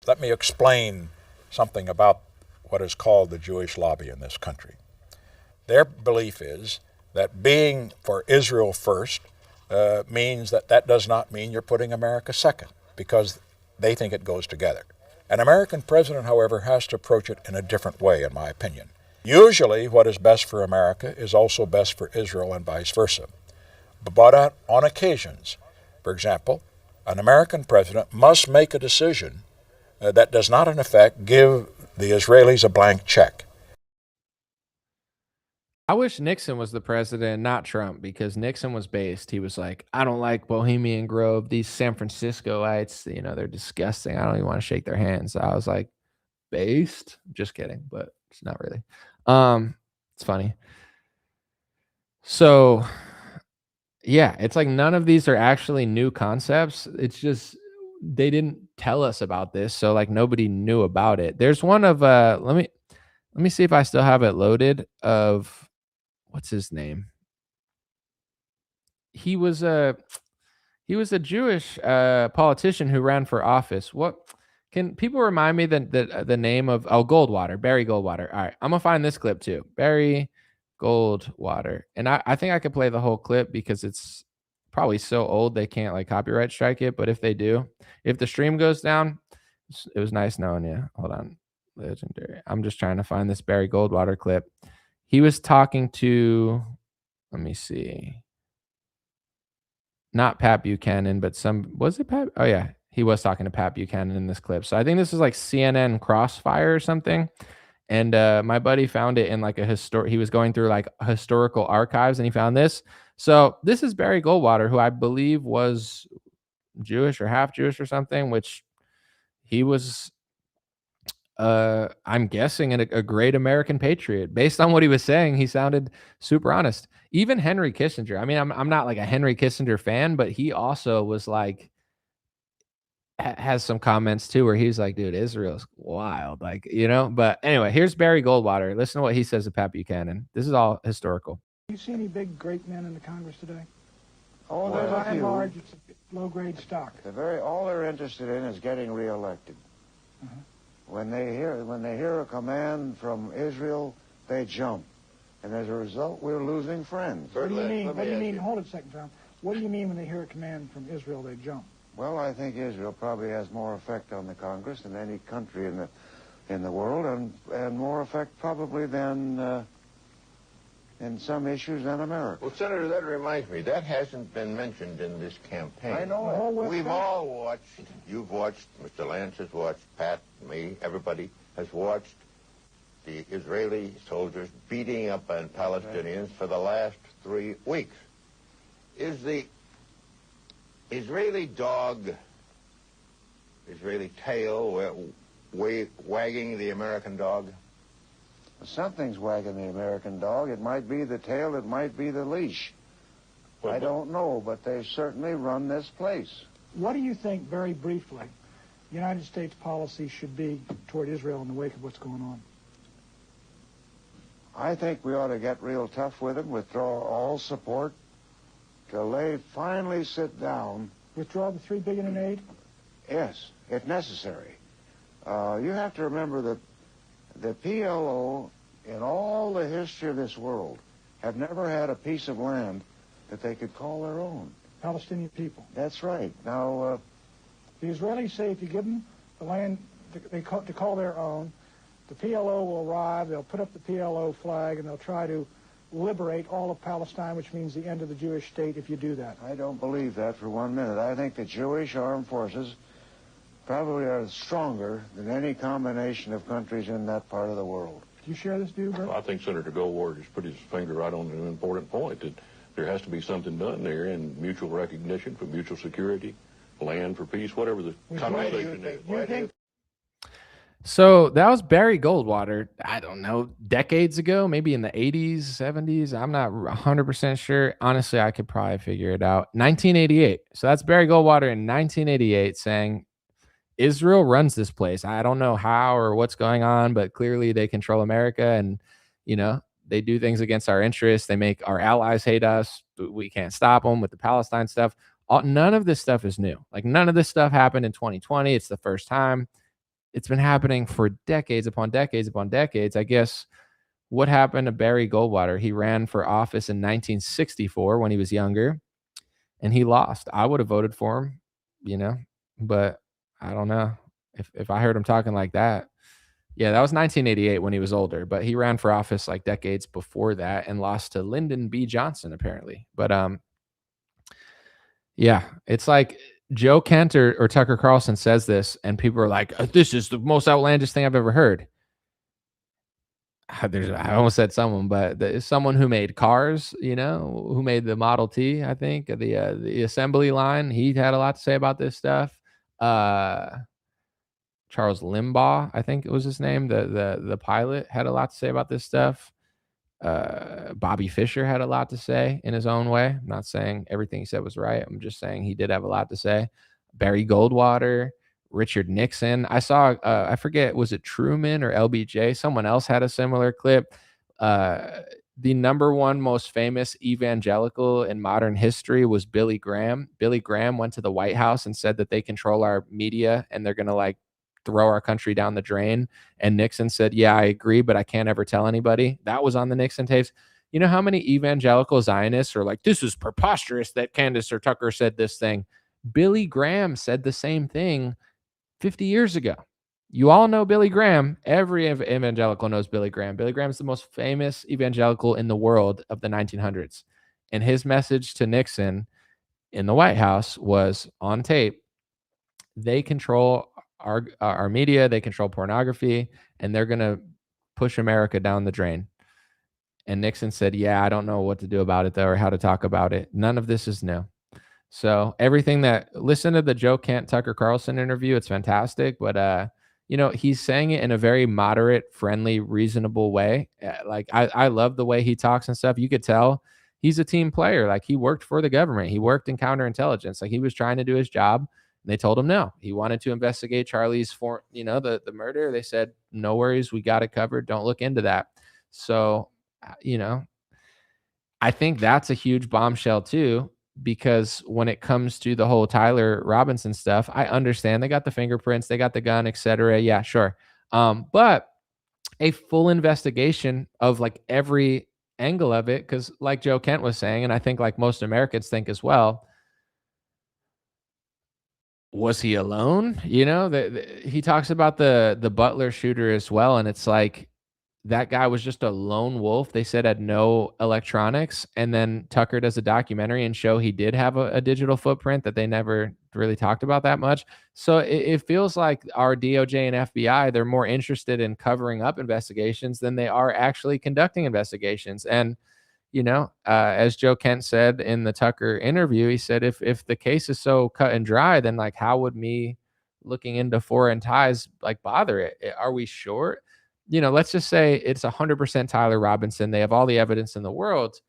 Let me explain something about what is called the Jewish lobby in this country. Their belief is that being for Israel first means that does not mean you're putting America second, because they think it goes together. An American president, however, has to approach it in a different way, in my opinion. Usually what is best for America is also best for Israel and vice versa. But on occasions, for example, an American president must make a decision that does not, in effect, give the Israelis a blank check. I wish Nixon was the president, not Trump, because Nixon was based. He was like, I don't like Bohemian Grove. These San Franciscoites, they're disgusting. I don't even want to shake their hands. So I was like, based? Just kidding, but it's not really. It's funny. So, yeah, it's like none of these are actually new concepts. It's just they didn't tell us about this, so like nobody knew about it. There's one of let me see if I still have it loaded, of what's his name? He was a Jewish politician who ran for office. What can people remind me the name of? Oh, Goldwater, Barry Goldwater. All right, I'm gonna find this clip too, Barry Goldwater, and I think I could play the whole clip because it's probably so old they can't like copyright strike it. But if they do, if the stream goes down, it was nice knowing you. Hold on, legendary. I'm just trying to find this Barry Goldwater clip. He was talking to, let me see, not Pat Buchanan, but was it Pat? Oh yeah, he was talking to Pat Buchanan in this clip. So I think this is like CNN Crossfire or something. And my buddy found it in like he was going through like historical archives and he found this. So this is Barry Goldwater, who I believe was Jewish or half Jewish or something, which he was, I'm guessing, a great American patriot. Based on what he was saying, he sounded super honest. Even Henry Kissinger. I mean, I'm not like a Henry Kissinger fan, but he also was like, has some comments too where he's like, dude, Israel's wild, like, but anyway, here's Barry Goldwater. Listen to what he says to Pat Buchanan. This is all historical. You see any big great men in the Congress today? Oh, there's a By and few. large, it's low grade stock. All they're interested in is getting reelected. When they hear a command from Israel, they jump, and as a result, we're losing friends. What do you mean? What do you mean? Hold it a second, Tom. What do you mean when they hear a command from Israel, they jump? Well, I think Israel probably has more effect on the Congress than any country in the world, and more effect probably than in some issues than America. Well, Senator, that reminds me, that hasn't been mentioned in this campaign. I know it. We've all watched, you've watched, Mr. Lance has watched, Pat, me, everybody has watched the Israeli soldiers beating up on Palestinians for the last 3 weeks. Is the Israeli dog, Israeli tail, wagging the American dog? Something's wagging the American dog. It might be the tail, it might be the leash. I don't know, but they certainly run this place. What do you think, very briefly, the United States policy should be toward Israel in the wake of what's going on? I think we ought to get real tough with them, withdraw all support, till they finally sit down. Withdraw the $3 billion in aid? Yes, if necessary. You have to remember that the PLO, in all the history of this world, have never had a piece of land that they could call their own. Palestinian people. That's right. Now, the Israelis say if you give them the land to call their own, the PLO will arrive, they'll put up the PLO flag, and they'll try to liberate all of Palestine, which means the end of the Jewish state if you do that. I don't believe that for 1 minute. I think the Jewish armed forces probably are stronger than any combination of countries in that part of the world. Do you share this view, Bert? Well, I think Senator Goldwater just put his finger right on an important point, that there has to be something done there in mutual recognition for mutual security, land for peace, whatever the conversation is. So that was Barry Goldwater. I don't know, decades ago, maybe in the 80s, 70s. I'm not 100% sure. Honestly, I could probably figure it out. 1988. So that's Barry Goldwater in 1988 saying Israel runs this place. I don't know how or what's going on, but clearly they control America and, you know, they do things against our interests. They make our allies hate us. We can't stop them with the Palestine stuff. None of this stuff is new. Like none of this stuff happened in 2020. It's the first time. It's been happening for decades upon decades upon decades. I guess what happened to Barry Goldwater? He ran for office in 1964 when he was younger and he lost. I would have voted for him, you know, but I don't know if I heard him talking like that. Yeah, that was 1988 when he was older, but he ran for office like decades before that and lost to Lyndon B. Johnson apparently. But yeah, it's like Joe Kent or Tucker Carlson says this, and people are like, "This is the most outlandish thing I've ever heard." I almost said someone, but someone who made cars, you know, who made the Model T, I think, the assembly line. He had a lot to say about this stuff. Charles Limbaugh, I think it was his name, the pilot, had a lot to say about this stuff. Bobby Fischer had a lot to say in his own way. I'm not saying everything he said was right. I'm just saying he did have a lot to say. Barry Goldwater, Richard Nixon. I saw, I forget, was it Truman or LBJ? Someone else had a similar clip. The number one most famous evangelical in modern history was Billy Graham. Billy Graham went to the White House and said that they control our media and they're going to like throw our country down the drain. And Nixon said, yeah, I agree, but I can't ever tell anybody. That was on the Nixon tapes. You know how many evangelical Zionists are like, this is preposterous that Candace or Tucker said this thing. Billy Graham said the same thing 50 years ago. You all know Billy Graham. Every evangelical knows Billy Graham. Billy Graham is the most famous evangelical in the world of the 1900s. And his message to Nixon in the White House was on tape. They control our media, they control pornography, and they're going to push America down the drain. And Nixon said, yeah, I don't know what to do about it, though, or how to talk about it. None of this is new. So everything listen to the Joe Kent Tucker Carlson interview. It's fantastic. But, you know, he's saying it in a very moderate, friendly, reasonable way. Like, I love the way he talks and stuff. You could tell he's a team player. Like, he worked for the government. He worked in counterintelligence. Like, he was trying to do his job. And they told him no. He wanted to investigate Charlie's, the murder. They said, no worries. We got it covered. Don't look into that. So, you know, I think that's a huge bombshell too, because when it comes to the whole Tyler Robinson stuff, I understand they got the fingerprints, they got the gun, etc. Yeah, sure. But a full investigation of like every angle of it, because like Joe Kent was saying, and I think like most Americans think as well, was he alone? You know, he talks about the Butler shooter as well, and it's like that guy was just a lone wolf. They said had no electronics, and then Tucker does a documentary and show he did have a digital footprint that they never really talked about that much. So it feels like our DOJ and FBI, they're more interested in covering up investigations than they are actually conducting investigations. And you know, as Joe Kent said in the Tucker interview, he said, if the case is so cut and dry, then like, how would me looking into foreign ties like bother it? Are we sure? You know, let's just say it's 100% Tyler Robinson. They have all the evidence in the world.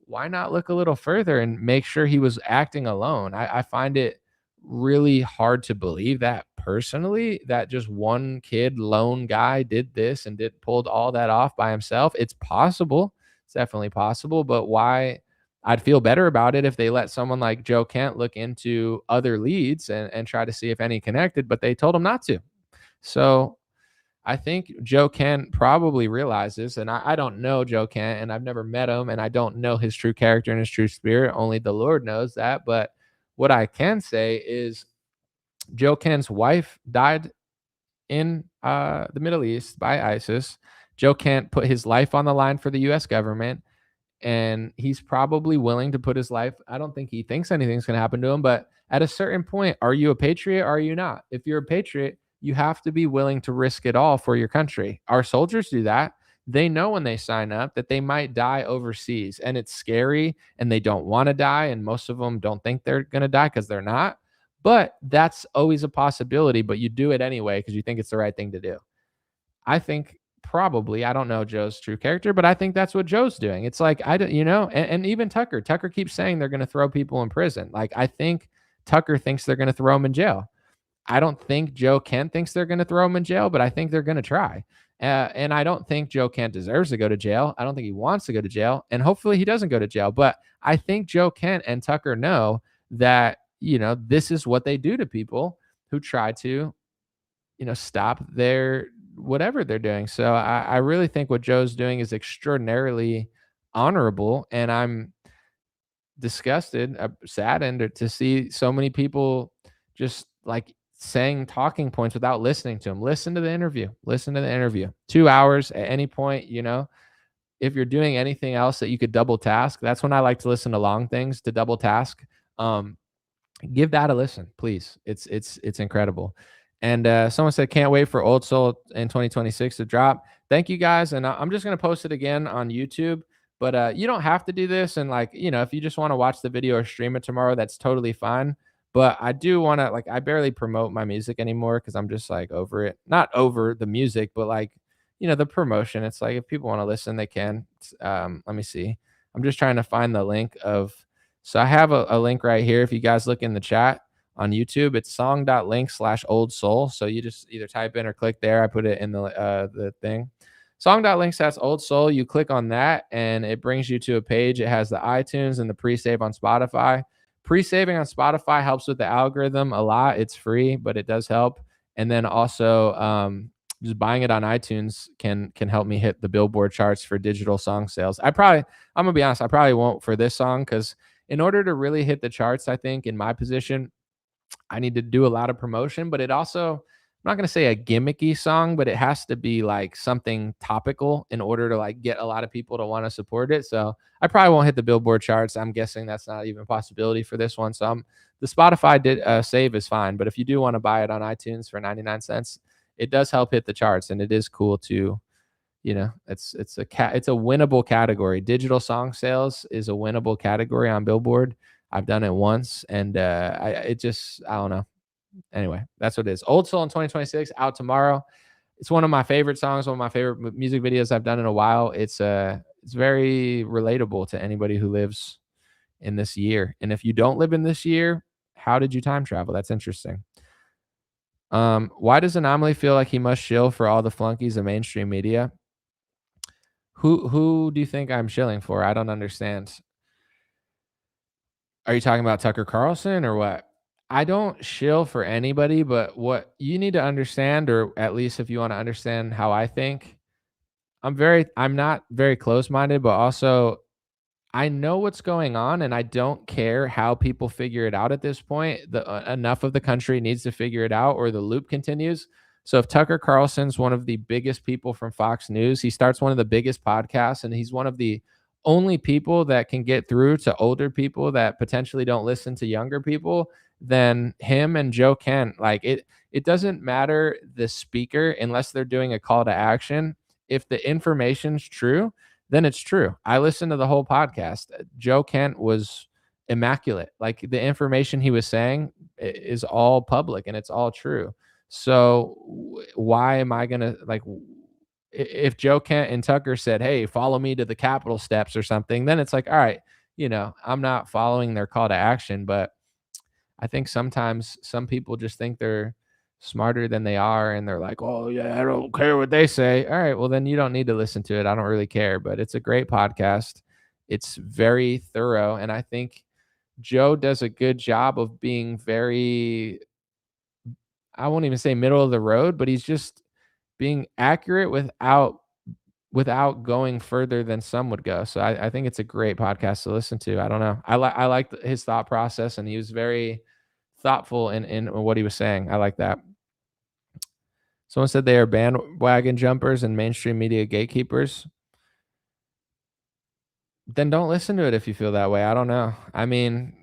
Why not look a little further and make sure he was acting alone? I find it really hard to believe that personally, that just one kid, lone guy did this and pulled all that off by himself. It's possible. It's definitely possible, but why? I'd feel better about it if they let someone like Joe Kent look into other leads and try to see if any connected, but they told him not to. So I think Joe Kent probably realizes, and I don't know Joe Kent, and I've never met him, and I don't know his true character and his true spirit. Only the Lord knows that. But what I can say is Joe Kent's wife died in the Middle East by ISIS. Joe Kent put his life on the line for the U.S. government, and he's probably willing to put his life. I don't think he thinks anything's going to happen to him, but at a certain point, are you a patriot or are you not? If you're a patriot, you have to be willing to risk it all for your country. Our soldiers do that. They know when they sign up that they might die overseas, and it's scary, and they don't want to die, and most of them don't think they're going to die because they're not. But that's always a possibility, but you do it anyway because you think it's the right thing to do. I think probably, I don't know Joe's true character, but I think that's what Joe's doing. It's like, I don't, and even Tucker keeps saying they're going to throw people in prison. Like, I think Tucker thinks they're going to throw him in jail. I don't think Joe Kent thinks they're going to throw him in jail, but I think they're going to try. And I don't think Joe Kent deserves to go to jail. I don't think he wants to go to jail. And hopefully he doesn't go to jail. But I think Joe Kent and Tucker know that, this is what they do to people who try to, stop their whatever they're doing. So I really think what Joe's doing is extraordinarily honorable. And I'm disgusted, saddened to see so many people just like saying talking points without listening to them. Listen to the interview. 2 hours at any point, if you're doing anything else that you could double task, that's when I like to listen to long things to double task. Give that a listen, please. It's incredible. And someone said, can't wait for Old Soul in 2026 to drop. Thank you guys. And I'm just going to post it again on YouTube. But you don't have to do this. And if you just want to watch the video or stream it tomorrow, that's totally fine. But I do want to, I barely promote my music anymore because I'm just over it. Not over the music, but the promotion. It's like, if people want to listen, they can. Let me see. I'm just trying to find the link so I have a link right here. If you guys look in the chat on YouTube, it's song.link/old soul. So you just either type in or click there. I put it in the thing. Song.link/old soul. You click on that and it brings you to a page. It has the iTunes and the pre-save on Spotify. Pre-saving on Spotify helps with the algorithm a lot. It's free, but it does help. And then also just buying it on iTunes can help me hit the Billboard charts for digital song sales. I'm gonna be honest, I probably won't for this song, because in order to really hit the charts, I think in my position, I need to do a lot of promotion, but it also, I'm not going to say a gimmicky song, but it has to be something topical in order to get a lot of people to want to support it. So I probably won't hit the Billboard charts. I'm guessing that's not even a possibility for this one. So the Spotify save is fine, but if you do want to buy it on iTunes for 99 cents, it does help hit the charts, and it is cool to, it's a winnable category. Digital song sales is a winnable category on Billboard. I've done it once, and I don't know. Anyway, that's what it is. Old Soul in 2026, out tomorrow. It's one of my favorite songs, one of my favorite music videos I've done in a while. It's very relatable to anybody who lives in this year. And if you don't live in this year, how did you time travel? That's interesting. Why does Anomaly feel like he must shill for all the flunkies of mainstream media? Who do you think I'm shilling for? I don't understand. Are you talking about Tucker Carlson or what? I don't shill for anybody, but what you need to understand, or at least if you want to understand how I think, I'm not very close-minded, but also I know what's going on, and I don't care how people figure it out at this point. Enough of the country needs to figure it out, or the loop continues. So if Tucker Carlson's one of the biggest people from Fox News, he starts one of the biggest podcasts, and he's one of the only people that can get through to older people that potentially don't listen to younger people, then him and Joe Kent, it doesn't matter the speaker unless they're doing a call to action. If the information's true, then it's true. I listened to the whole podcast. Joe Kent was immaculate. The information he was saying is all public and it's all true. So why am I going to if Joe Kent and Tucker said, hey, follow me to the Capitol steps or something, then it's all right, I'm not following their call to action. But I think sometimes some people just think they're smarter than they are, and they're like, oh yeah, I don't care what they say. All right, well then you don't need to listen to it. I don't really care. But it's a great podcast. It's very thorough, and I think Joe does a good job of being very, I won't even say middle of the road, but he's just being accurate without going further than some would go. So I think it's a great podcast to listen to. I don't know. I like his thought process, and he was very thoughtful in what he was saying. I like that. Someone said they are bandwagon jumpers and mainstream media gatekeepers. Then don't listen to it if you feel that way. I don't know. I mean,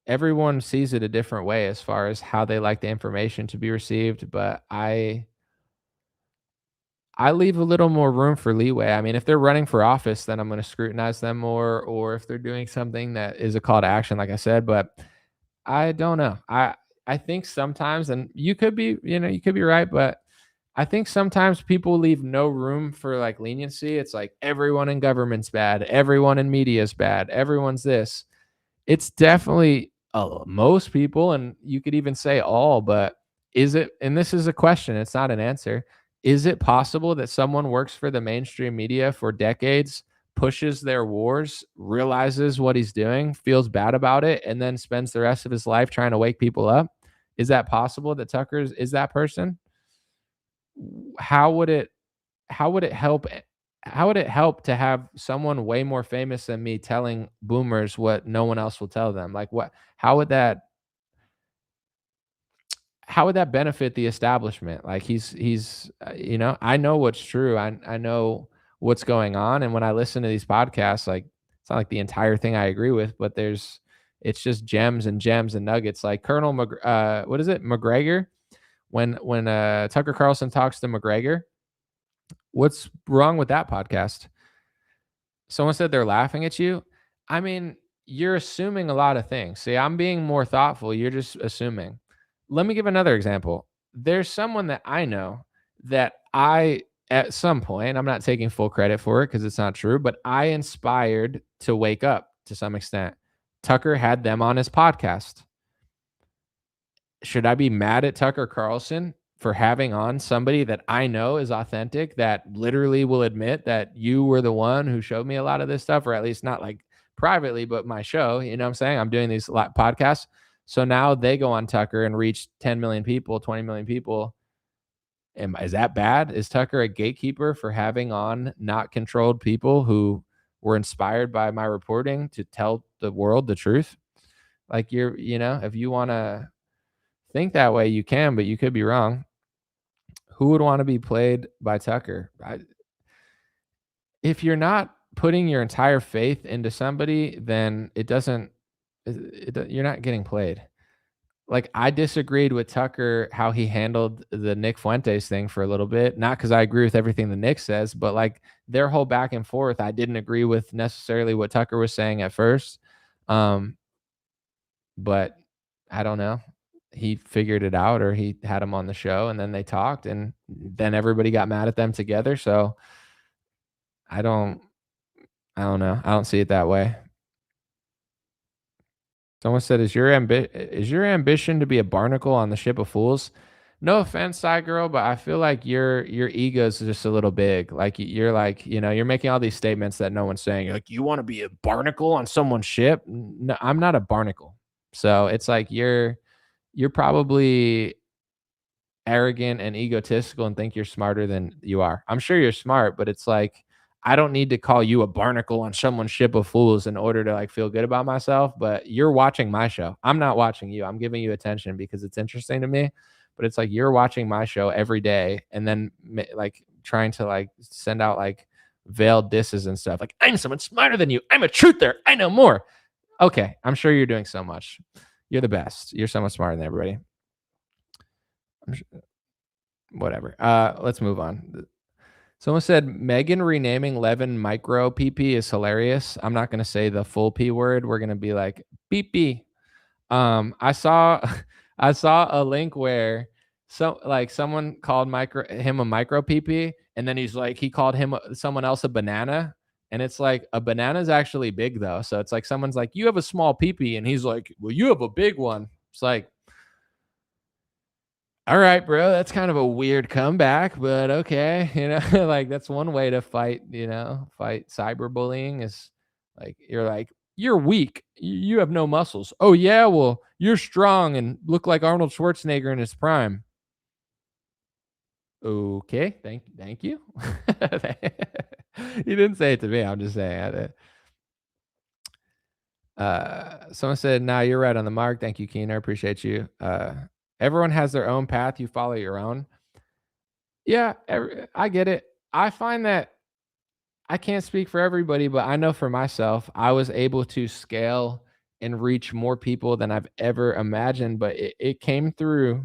everyone sees it a different way as far as how they like the information to be received, but I leave a little more room for leeway. I mean, if they're running for office, then I'm going to scrutinize them more, or if they're doing something that is a call to action, like I said. But I don't know. I think sometimes, and you could be right, but I think sometimes people leave no room for like leniency. It's like everyone in government's bad, everyone in media is bad, everyone's this. It's definitely most people, and you could even say all, but is it, and this is a question, it's not an answer. Is it possible that someone works for the mainstream media for decades, pushes their wars, realizes what he's doing, feels bad about it, and then spends the rest of his life trying to wake people up? Is that possible that Tucker is that person? How would it how would it help how would it help to have someone way more famous than me telling boomers what no one else will tell them? Like what how would that benefit the establishment? Like he's I know what's true. I know what's going on, and when I listen to these podcasts, like it's not like the entire thing I agree with, but it's just gems and gems and nuggets. Like what is it? McGregor, when Tucker Carlson talks to McGregor, what's wrong with that podcast? Someone said they're laughing at you. I mean, you're assuming a lot of things. See, I'm being more thoughtful. You're just assuming. Let me give another example. There's someone that I know that at some point, I'm not taking full credit for it because it's not true, but I inspired to wake up to some extent. Tucker had them on his podcast. Should I be mad at Tucker Carlson for having on somebody that I know is authentic, that literally will admit that you were the one who showed me a lot of this stuff, or at least not like privately, but my show, you know what I'm saying? I'm doing these podcasts. So now they go on Tucker and reach 10 million people, 20 million people. Is that bad? Is Tucker a gatekeeper for having on not controlled people who were inspired by my reporting to tell the world the truth? Like if you want to think that way, you can, but you could be wrong. Who would want to be played by Tucker? If you're not putting your entire faith into somebody, then you're not getting played. Like I disagreed with Tucker, how he handled the Nick Fuentes thing for a little bit, not because I agree with everything that Nick says, but like their whole back and forth, I didn't agree with necessarily what Tucker was saying at first. But I don't know. He figured it out, or he had him on the show, and then they talked, and then everybody got mad at them together. So I don't know. I don't see it that way. Someone said, is your ambition to be a barnacle on the ship of fools? No offense, side girl, but I feel like your ego is just a little big. Like you're like, you're making all these statements that no one's saying. You're like, you want to be a barnacle on someone's ship? No, I'm not a barnacle. So it's like you're probably arrogant and egotistical and think you're smarter than you are. I'm sure you're smart, but it's like, I don't need to call you a barnacle on someone's ship of fools in order to like feel good about myself, but you're watching my show. I'm not watching you. I'm giving you attention because it's interesting to me, but it's like you're watching my show every day and then like trying to like send out like veiled disses and stuff. Like, I'm someone smarter than you. I'm a truther. I know more. Okay. I'm sure you're doing so much. You're the best. You're so much smarter than everybody. Whatever. Let's move on. Someone said Megan renaming Levin micro PP is hilarious. I'm not going to say the full P word. We're going to be like beep beep. I saw a link where someone called him a micro PP, and then he called someone else a banana, and it's like a banana is actually big though. So it's like someone's like, you have a small PP, and he's like, well, you have a big one. It's like, all right, bro, that's kind of a weird comeback, but okay. Like that's one way to fight cyberbullying is like, you're weak. You have no muscles. Oh yeah. Well, you're strong and look like Arnold Schwarzenegger in his prime. Okay. Thank you. You didn't say it to me. I'm just saying. Someone said, nah, you're right on the mark. Thank you, Keener. Appreciate you. Everyone has their own path. You follow your own. Yeah, I get it. I find that I can't speak for everybody, but I know for myself, I was able to scale and reach more people than I've ever imagined. But it came through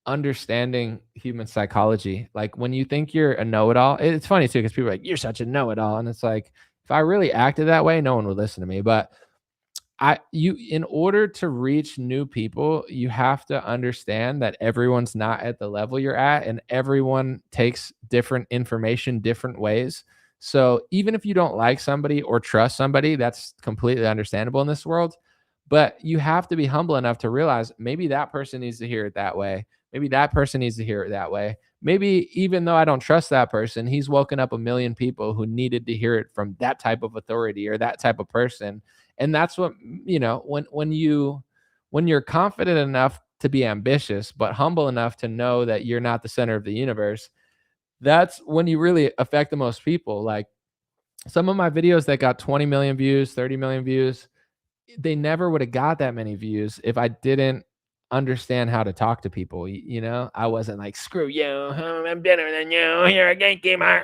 understanding human psychology. Like when you think you're a know-it-all, it's funny too, because people are like, you're such a know-it-all. And it's like, if I really acted that way, no one would listen to me. But in order to reach new people, you have to understand that everyone's not at the level you're at, and everyone takes different information different ways. So even if you don't like somebody or trust somebody, that's completely understandable in this world. But you have to be humble enough to realize maybe that person needs to hear it that way. Maybe that person needs to hear it that way. Maybe even though I don't trust that person, he's woken up a million people who needed to hear it from that type of authority or that type of person. And that's what, when you're confident enough to be ambitious, but humble enough to know that you're not the center of the universe, that's when you really affect the most people. Like some of my videos that got 20 million views, 30 million views, they never would have got that many views if I didn't understand how to talk to people. I wasn't like, screw you, I'm better than you, you're a gatekeeper.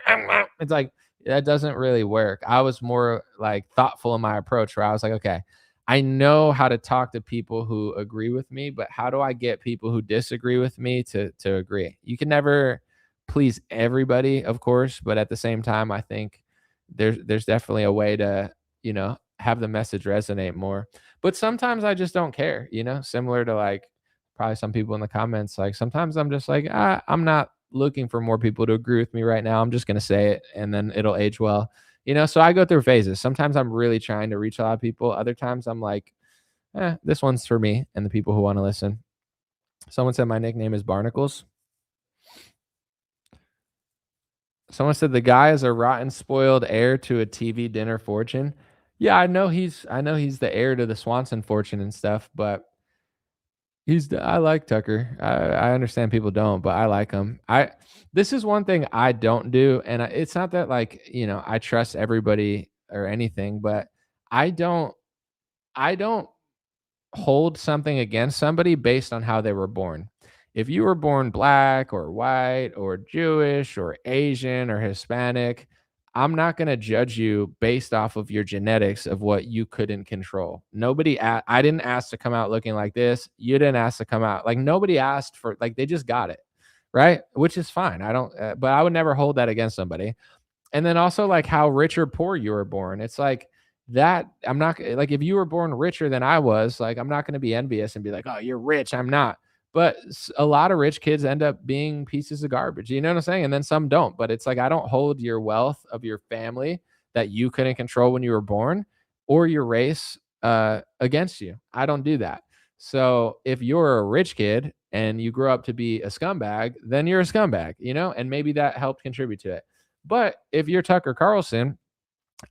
It's like, that doesn't really work. I was more like thoughtful in my approach, where I was like, okay, I know how to talk to people who agree with me, but how do I get people who disagree with me to agree? You can never please everybody, of course, but at the same time, I think there's definitely a way to, have the message resonate more. But sometimes I just don't care, similar to like probably some people in the comments. Like sometimes I'm just like, I'm not looking for more people to agree with me right now. I'm just going to say it and then it'll age well. So I go through phases. Sometimes I'm really trying to reach a lot of people. Other times I'm like, this one's for me and the people who want to listen. Someone said my nickname is Barnacles. Someone said the guy is a rotten, spoiled heir to a TV dinner fortune. Yeah, I know he's the heir to the Swanson fortune and stuff, but I like Tucker. I understand people don't, but I like him. This is one thing I don't do, and it's not that like, I trust everybody or anything, but I don't hold something against somebody based on how they were born. If you were born black or white or Jewish or Asian or Hispanic, I'm not going to judge you based off of your genetics of what you couldn't control. I didn't ask to come out looking like this. You didn't ask to come out. Like nobody asked for, like they just got it. Right. Which is fine. But I would never hold that against somebody. And then also like how rich or poor you were born. It's like that. I'm not like, if you were born richer than I was, like, I'm not going to be envious and be like, oh, you're rich. I'm not. But a lot of rich kids end up being pieces of garbage. You know what I'm saying? And then some don't. But it's like, I don't hold your wealth of your family that you couldn't control when you were born or your race against you. I don't do that. So if you're a rich kid and you grow up to be a scumbag, then you're a scumbag, and maybe that helped contribute to it. But if you're Tucker Carlson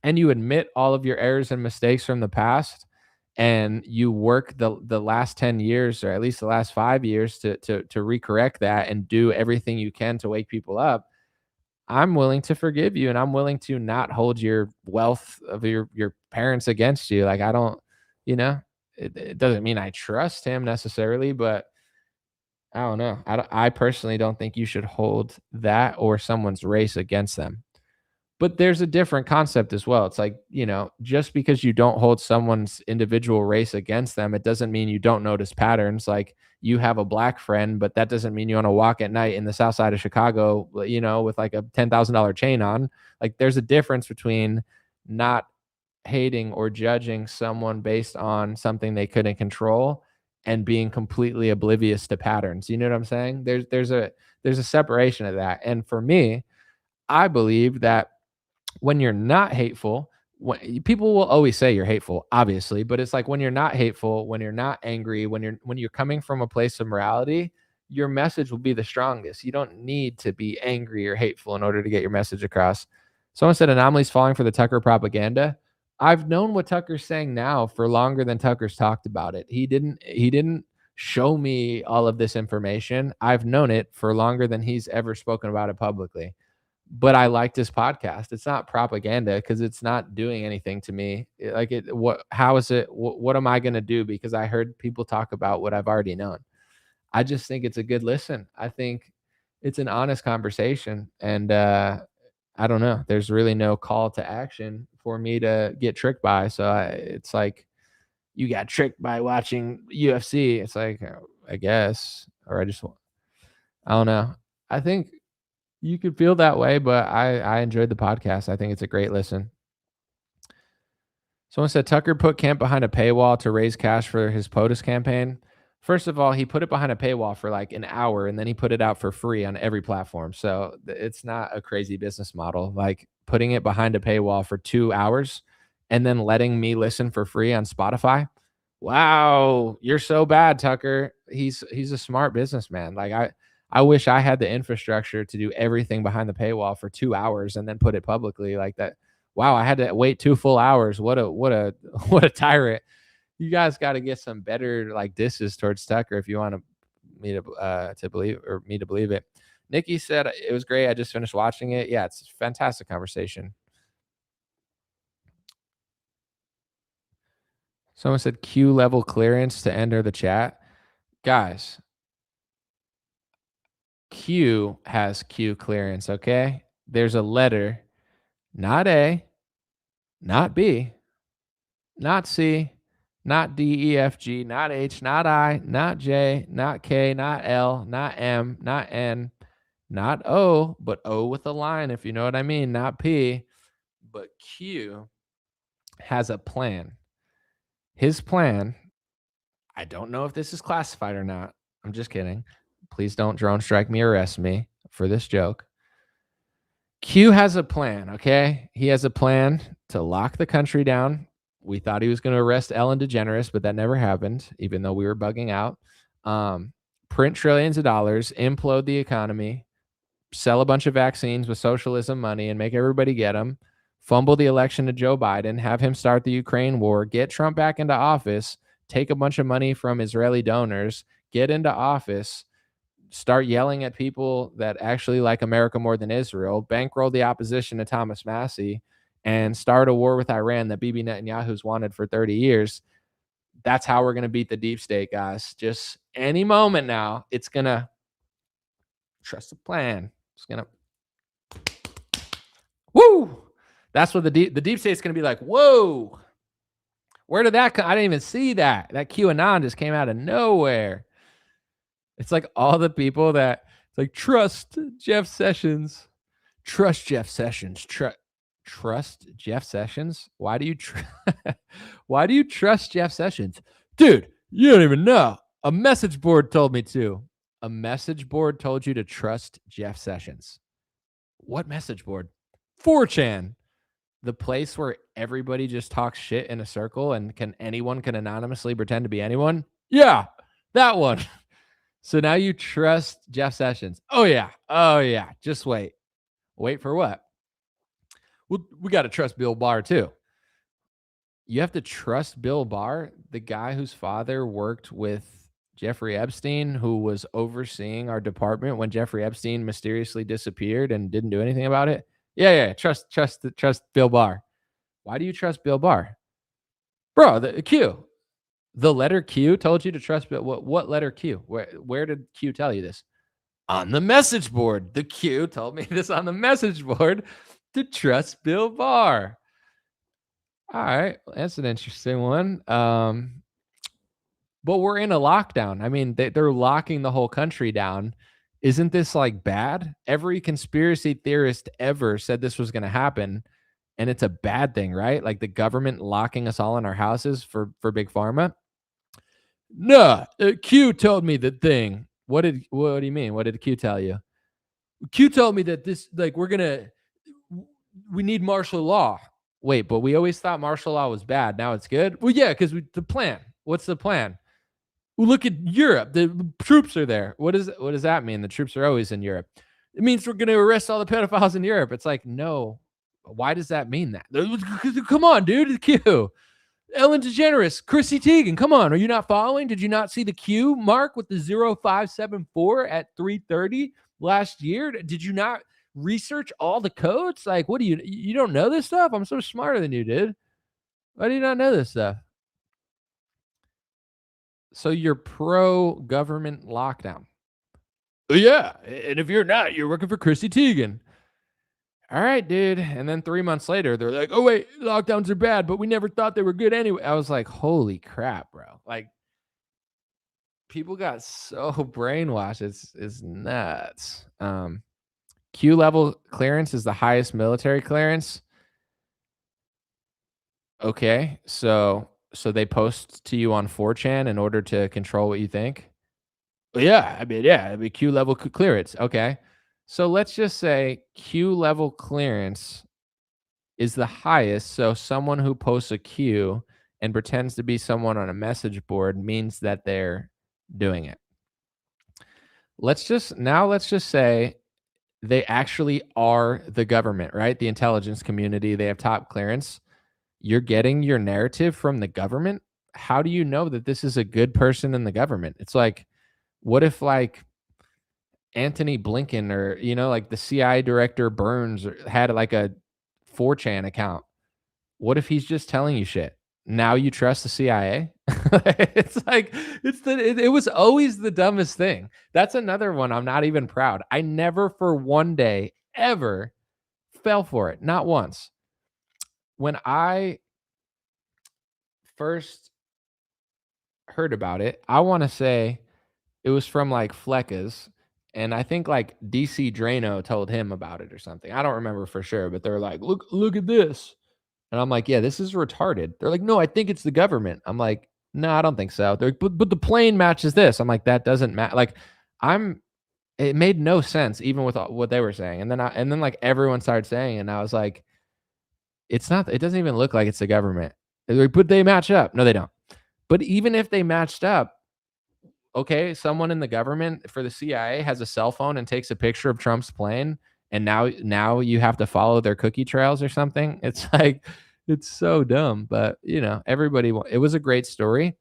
and you admit all of your errors and mistakes from the past, and you work the last 10 years or at least the last 5 years to recorrect that and do everything you can to wake people up, I'm willing to forgive you, and I'm willing to not hold your wealth of your parents against you. Like I don't, it doesn't mean I trust him necessarily, but I don't know. I personally don't think you should hold that or someone's race against them. But there's a different concept as well. It's like, just because you don't hold someone's individual race against them, it doesn't mean you don't notice patterns. Like you have a black friend, but that doesn't mean you want to walk at night in the south side of Chicago, with like a $10,000 chain on. Like there's a difference between not hating or judging someone based on something they couldn't control and being completely oblivious to patterns. You know what I'm saying? There's a separation of that. And for me, I believe that when you're not hateful, people will always say you're hateful, obviously, but it's like when you're not hateful, when you're not angry, when you're coming from a place of morality, your message will be the strongest. You don't need to be angry or hateful in order to get your message across. Someone said anomalies falling for the Tucker propaganda. I've known what Tucker's saying now for longer than Tucker's talked about it. He didn't show me all of this information. I've known it for longer than he's ever spoken about it publicly. But I like this podcast. It's not propaganda because it's not doing anything to me. How is it? What am I going to do? Because I heard people talk about what I've already known. I just think it's a good listen. I think it's an honest conversation. And I don't know. There's really no call to action for me to get tricked by. So it's like, you got tricked by watching UFC. It's like, I guess, or I don't know. I think you could feel that way, but I enjoyed the podcast. I think it's a great listen. Someone said Tucker put Kemp behind a paywall to raise cash for his POTUS campaign. First of all, he put it behind a paywall for like an hour, and then he put it out for free on every platform. So it's not a crazy business model. Like putting it behind a paywall for 2 hours and then letting me listen for free on Spotify. Wow, you're so bad, Tucker. He's a smart businessman. Like I wish I had the infrastructure to do everything behind the paywall for 2 hours and then put it publicly like that. Wow, I had to wait 2 full hours. What a tyrant. You guys got to get some better like disses towards Tucker if you want me to believe it. Nikki said it was great. I just finished watching it. Yeah, it's a fantastic conversation. Someone said Q level clearance to enter the chat. Guys, Q has Q clearance, okay? There's a letter, not A, not B, not C, not D, E, F, G, not H, not I, not J, not K, not L, not M, not N, not O, but O with a line, if you know what I mean, not P, but Q has a plan. His plan, I don't know if this is classified or not. I'm just kidding. Please don't drone strike me or arrest me for this joke. Q has a plan, okay? He has a plan to lock the country down. We thought he was going to arrest Ellen DeGeneres, but that never happened, even though we were bugging out. Print trillions of dollars, implode the economy, sell a bunch of vaccines with socialism money and make everybody get them, fumble the election to Joe Biden, have him start the Ukraine war, get Trump back into office, take a bunch of money from Israeli donors, get into office, start yelling at people that actually like America more than Israel, bankroll the opposition to Thomas Massey, and start a war with Iran that Bibi Netanyahu's wanted for 30 years. That's how we're going to beat the deep state, guys. Just any moment now, it's going to trust the plan. It's going to, woo! That's what the deep state's going to be like, whoa! Where did that come? I didn't even see that. That QAnon just came out of nowhere. It's like all the people that, it's like, trust Jeff Sessions. Trust Jeff Sessions. Trust Jeff Sessions? Why do you trust Jeff Sessions? Dude, you don't even know. A message board told me to. A message board told you to trust Jeff Sessions. What message board? 4chan. The place where everybody just talks shit in a circle and anyone can anonymously pretend to be anyone? Yeah, that one. So now you trust Jeff Sessions. Oh yeah. Just wait. Wait for what? We got to trust Bill Barr too. You have to trust Bill Barr, the guy whose father worked with Jeffrey Epstein, who was overseeing our department when Jeffrey Epstein mysteriously disappeared and didn't do anything about it. Yeah. Trust Bill Barr. Why do you trust Bill Barr? Bro, the Q. The letter Q told you to trust Bill. What letter Q? Where did Q tell you this? On the message board. The Q told me this on the message board to trust Bill Barr. All right. That's an interesting one. But we're in a lockdown. I mean, they're locking the whole country down. Isn't this like bad? Every conspiracy theorist ever said this was going to happen, and it's a bad thing, right? Like the government locking us all in our houses for Big Pharma. No, Q told me the thing. What do you mean? What did Q tell you? Q told me that this, like, we need martial law. Wait, but we always thought martial law was bad. Now it's good? Well, yeah, because the plan. What's the plan? Well, look at Europe. The troops are there. What does that mean? The troops are always in Europe. It means we're going to arrest all the pedophiles in Europe. It's like, no. Why does that mean that? Come on, dude. Q. Ellen DeGeneres, Chrissy Teigen. Come on. Are you not following? Did you not see the Q mark with the 0574 at 3:30 last year? Did you not research all the codes? Like, what do you don't know this stuff? I'm so smarter than you, dude. Why do you not know this stuff? So you're pro-government lockdown. Yeah. And if you're not, you're working for Chrissy Teigen. All right, dude. And then 3 months later, they're like, oh, wait, lockdowns are bad, but we never thought they were good anyway. I was like, holy crap, bro. Like, people got so brainwashed. It's nuts. Q level clearance is the highest military clearance. Okay, so they post to you on 4chan in order to control what you think? Yeah, it'd be Q level clearance. Okay. So let's just say Q level clearance is the highest. So someone who posts a Q and pretends to be someone on a message board means that they're doing it. Let's just say they actually are the government, right? The intelligence community, they have top clearance. You're getting your narrative from the government. How do you know that this is a good person in the government? It's like, what if like Anthony Blinken or, like the CIA director Burns had like a 4chan account? What if he's just telling you shit? Now you trust the CIA? It's like, it was always the dumbest thing. That's another one I'm not even proud. I never for one day ever fell for it. Not once. When I first heard about it, I want to say it was from like Flecka's, and I think like DC Drano told him about it or something. I don't remember for sure, but they're like, look at this. And I'm like, yeah, this is retarded. They're like, no, I think it's the government. I'm like, no, I don't think so. They're like, but the plane matches this. I'm like, that doesn't matter. Like, it made no sense even with what they were saying. And then like everyone started saying it, and I was like, it doesn't even look like it's the government. They're like, but they match up. No, they don't. But even if they matched up, okay, someone in the government for the CIA has a cell phone and takes a picture of Trump's plane, and now you have to follow their cookie trails or something. It's like, it's so dumb. But it was a great story.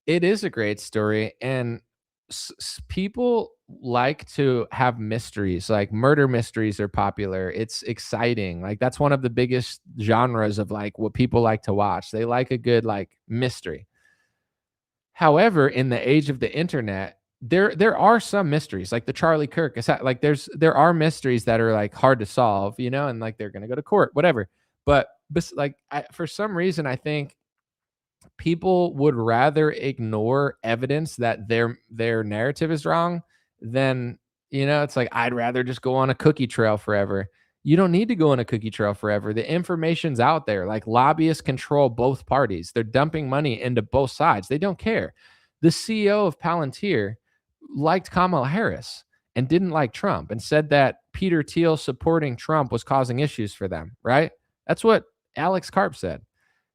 It is a great story, and people like to have mysteries. Like murder mysteries are popular. It's exciting. Like that's one of the biggest genres of like what people like to watch. They like a good like mystery. However, in the age of the internet, there are some mysteries, like the Charlie Kirk. Like there are mysteries that are like hard to solve, and like they're gonna go to court, whatever. But like for some reason, I think people would rather ignore evidence that their narrative is wrong than, it's like, I'd rather just go on a cookie trail forever. You don't need to go on a cookie trail forever. The information's out there. Like lobbyists control both parties. They're dumping money into both sides. They don't care. The CEO of Palantir liked Kamala Harris and didn't like Trump, and said that Peter Thiel supporting Trump was causing issues for them, right? That's what Alex Karp said.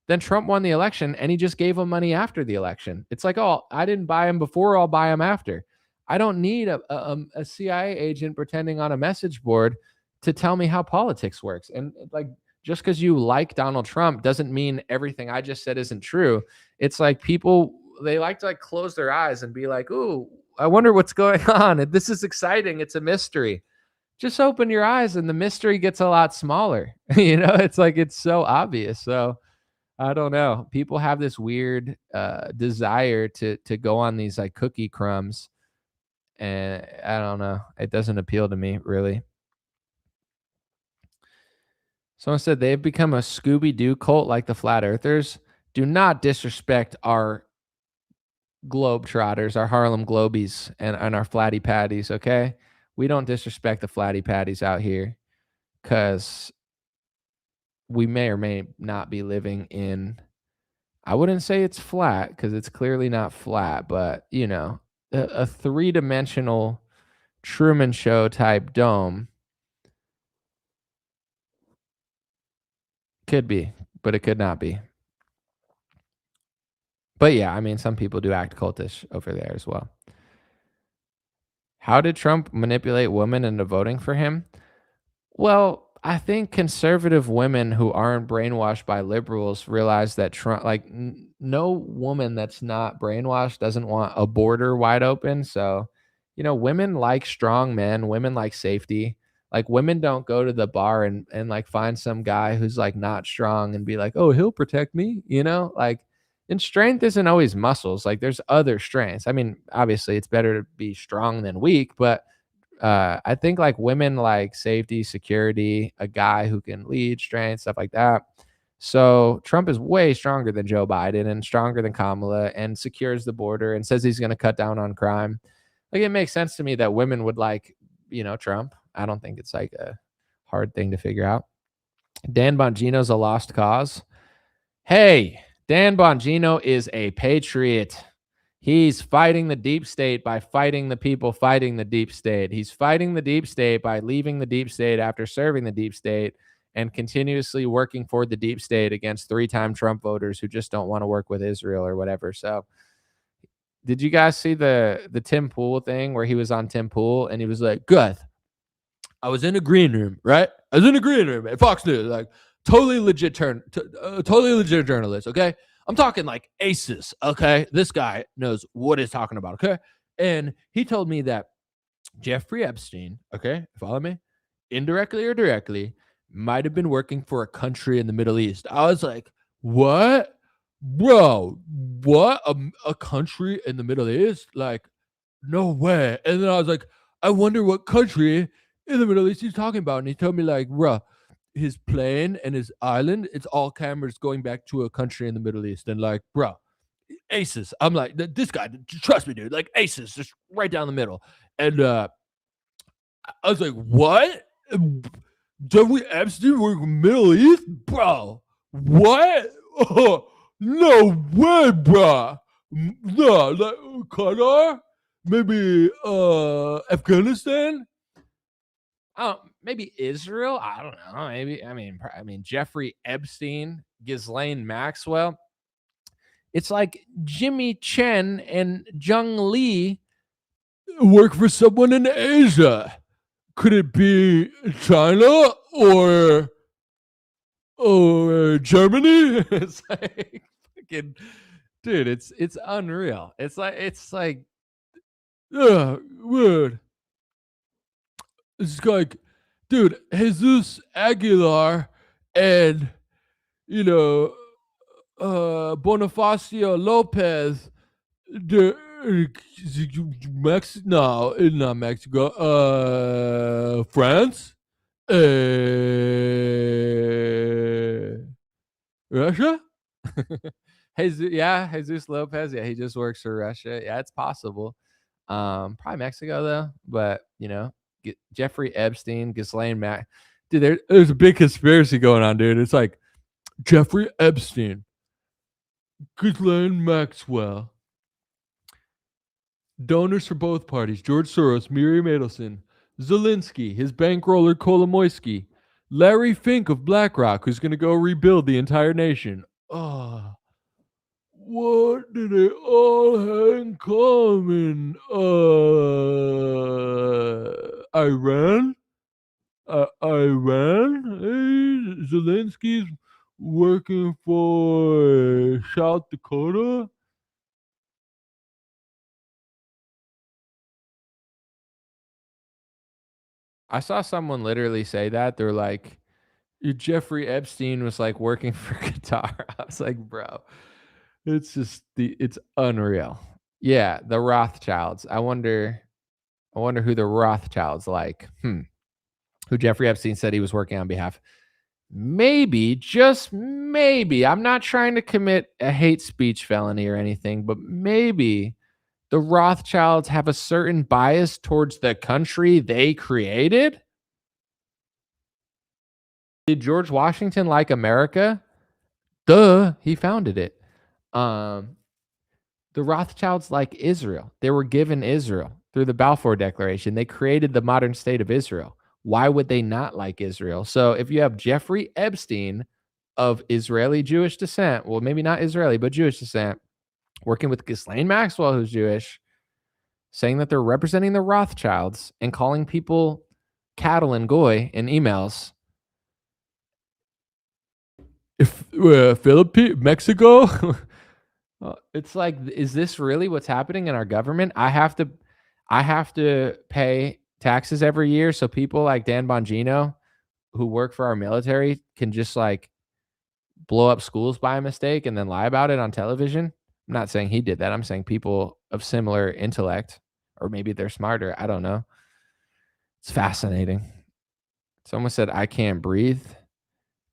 Then Trump won the election, and he just gave him money after the election. It's like, oh, I didn't buy him before, I'll buy him after. I don't need a CIA agent pretending on a message board to tell me how politics works. And like, just because you like Donald Trump doesn't mean everything I just said isn't true. It's like people, they like to like close their eyes and be like, ooh, I wonder what's going on. This is exciting. It's a mystery. Just open your eyes and the mystery gets a lot smaller. It's like, it's so obvious. So I don't know. People have this weird desire to go on these like cookie crumbs. And I don't know. It doesn't appeal to me, really. Someone said they've become a Scooby-Doo cult like the Flat Earthers. Do not disrespect our Globetrotters, our Harlem Globies, and our Flatty Patties, okay? We don't disrespect the Flatty Patties out here, because we may or may not be living in, I wouldn't say it's flat, because it's clearly not flat, but, a three-dimensional Truman Show type dome. Could be, but it could not be. But yeah, I mean, some people do act cultish over there as well. How did Trump manipulate women into voting for him? Well, I think conservative women who aren't brainwashed by liberals realize that Trump, like no woman that's not brainwashed doesn't want a border wide open. So, women like strong men, women like safety. Like women don't go to the bar and like find some guy who's like not strong and be like, oh, he'll protect me, like, and strength isn't always muscles. Like there's other strengths. I mean, obviously it's better to be strong than weak, but I think like women like safety, security, a guy who can lead, strength, stuff like that. So Trump is way stronger than Joe Biden and stronger than Kamala, and secures the border and says he's going to cut down on crime. Like it makes sense to me that women would like, Trump. I don't think it's like a hard thing to figure out. Dan Bongino's a lost cause. Hey, Dan Bongino is a patriot. He's fighting the deep state by fighting the people fighting the deep state. He's fighting the deep state by leaving the deep state after serving the deep state and continuously working for the deep state against 3-time Trump voters who just don't want to work with Israel or whatever. So did you guys see the Tim Pool thing where he was on Tim Pool and he was like, "Good, I was in a green room, right? I was in a green room at Fox News, like totally legit totally legit journalist, okay? I'm talking like aces, okay? This guy knows what he's talking about, okay? And he told me that Jeffrey Epstein, okay, follow me, indirectly or directly, might have been working for a country in the Middle East." I was like, what? Bro, what? A country in the Middle East? Like, no way. And then I was like, I wonder what country in the Middle East he's talking about. And he told me, like, bro, his plane and his island, it's all cameras going back to a country in the Middle East. And like, bro, aces. I'm like, this guy, trust me, dude, like aces, just right down the middle. And I was like, what? Jeffrey Epstein working Middle East? Bro, what? Oh, no way, bro. No, like Qatar? Maybe Afghanistan? Maybe Israel. I don't know. Maybe. I mean, Jeffrey Epstein, Ghislaine Maxwell. It's like Jimmy Chen and Jung Lee work for someone in Asia. Could it be China or Germany? It's like fucking, dude. It's unreal. It's like weird. It's like, dude, Jesus Aguilar and, Bonifacio Lopez, no, not Mexico, France, Russia? Jesus Lopez. Yeah, he just works for Russia. Yeah, it's possible. Probably Mexico though, but Jeffrey Epstein, Ghislaine Mac. Dude, there's a big conspiracy going on, dude. It's like Jeffrey Epstein, Ghislaine Maxwell, donors for both parties: George Soros, Miriam Adelson, Zelensky, his bankroller Kolomoisky, Larry Fink of BlackRock, who's going to go rebuild the entire nation. Oh, what do they all have in common? Iran? Iran? Zelensky's working for South Dakota? I saw someone literally say that. They're like, Jeffrey Epstein was like working for Qatar. I was like, bro, it's unreal. Yeah, the Rothschilds. I wonder who the Rothschilds like. Who Jeffrey Epstein said he was working on behalf. Maybe, just maybe, I'm not trying to commit a hate speech felony or anything, but maybe the Rothschilds have a certain bias towards the country they created. Did George Washington like America? Duh, he founded it. The Rothschilds like Israel. They were given Israel through the Balfour Declaration. They created the modern state of Israel. Why would they not like Israel? So if you have Jeffrey Epstein of Israeli Jewish descent, well, maybe not Israeli, but Jewish descent, working with Ghislaine Maxwell, who's Jewish, saying that they're representing the Rothschilds and calling people cattle and goy in emails. If Philippines, Mexico, it's like, is this really what's happening in our government? I have to pay taxes every year so people like Dan Bongino who work for our military can just like blow up schools by mistake and then lie about it on television. I'm not saying he did that. I'm saying people of similar intellect, or maybe they're smarter. I don't know. It's fascinating. Someone said, I can't breathe.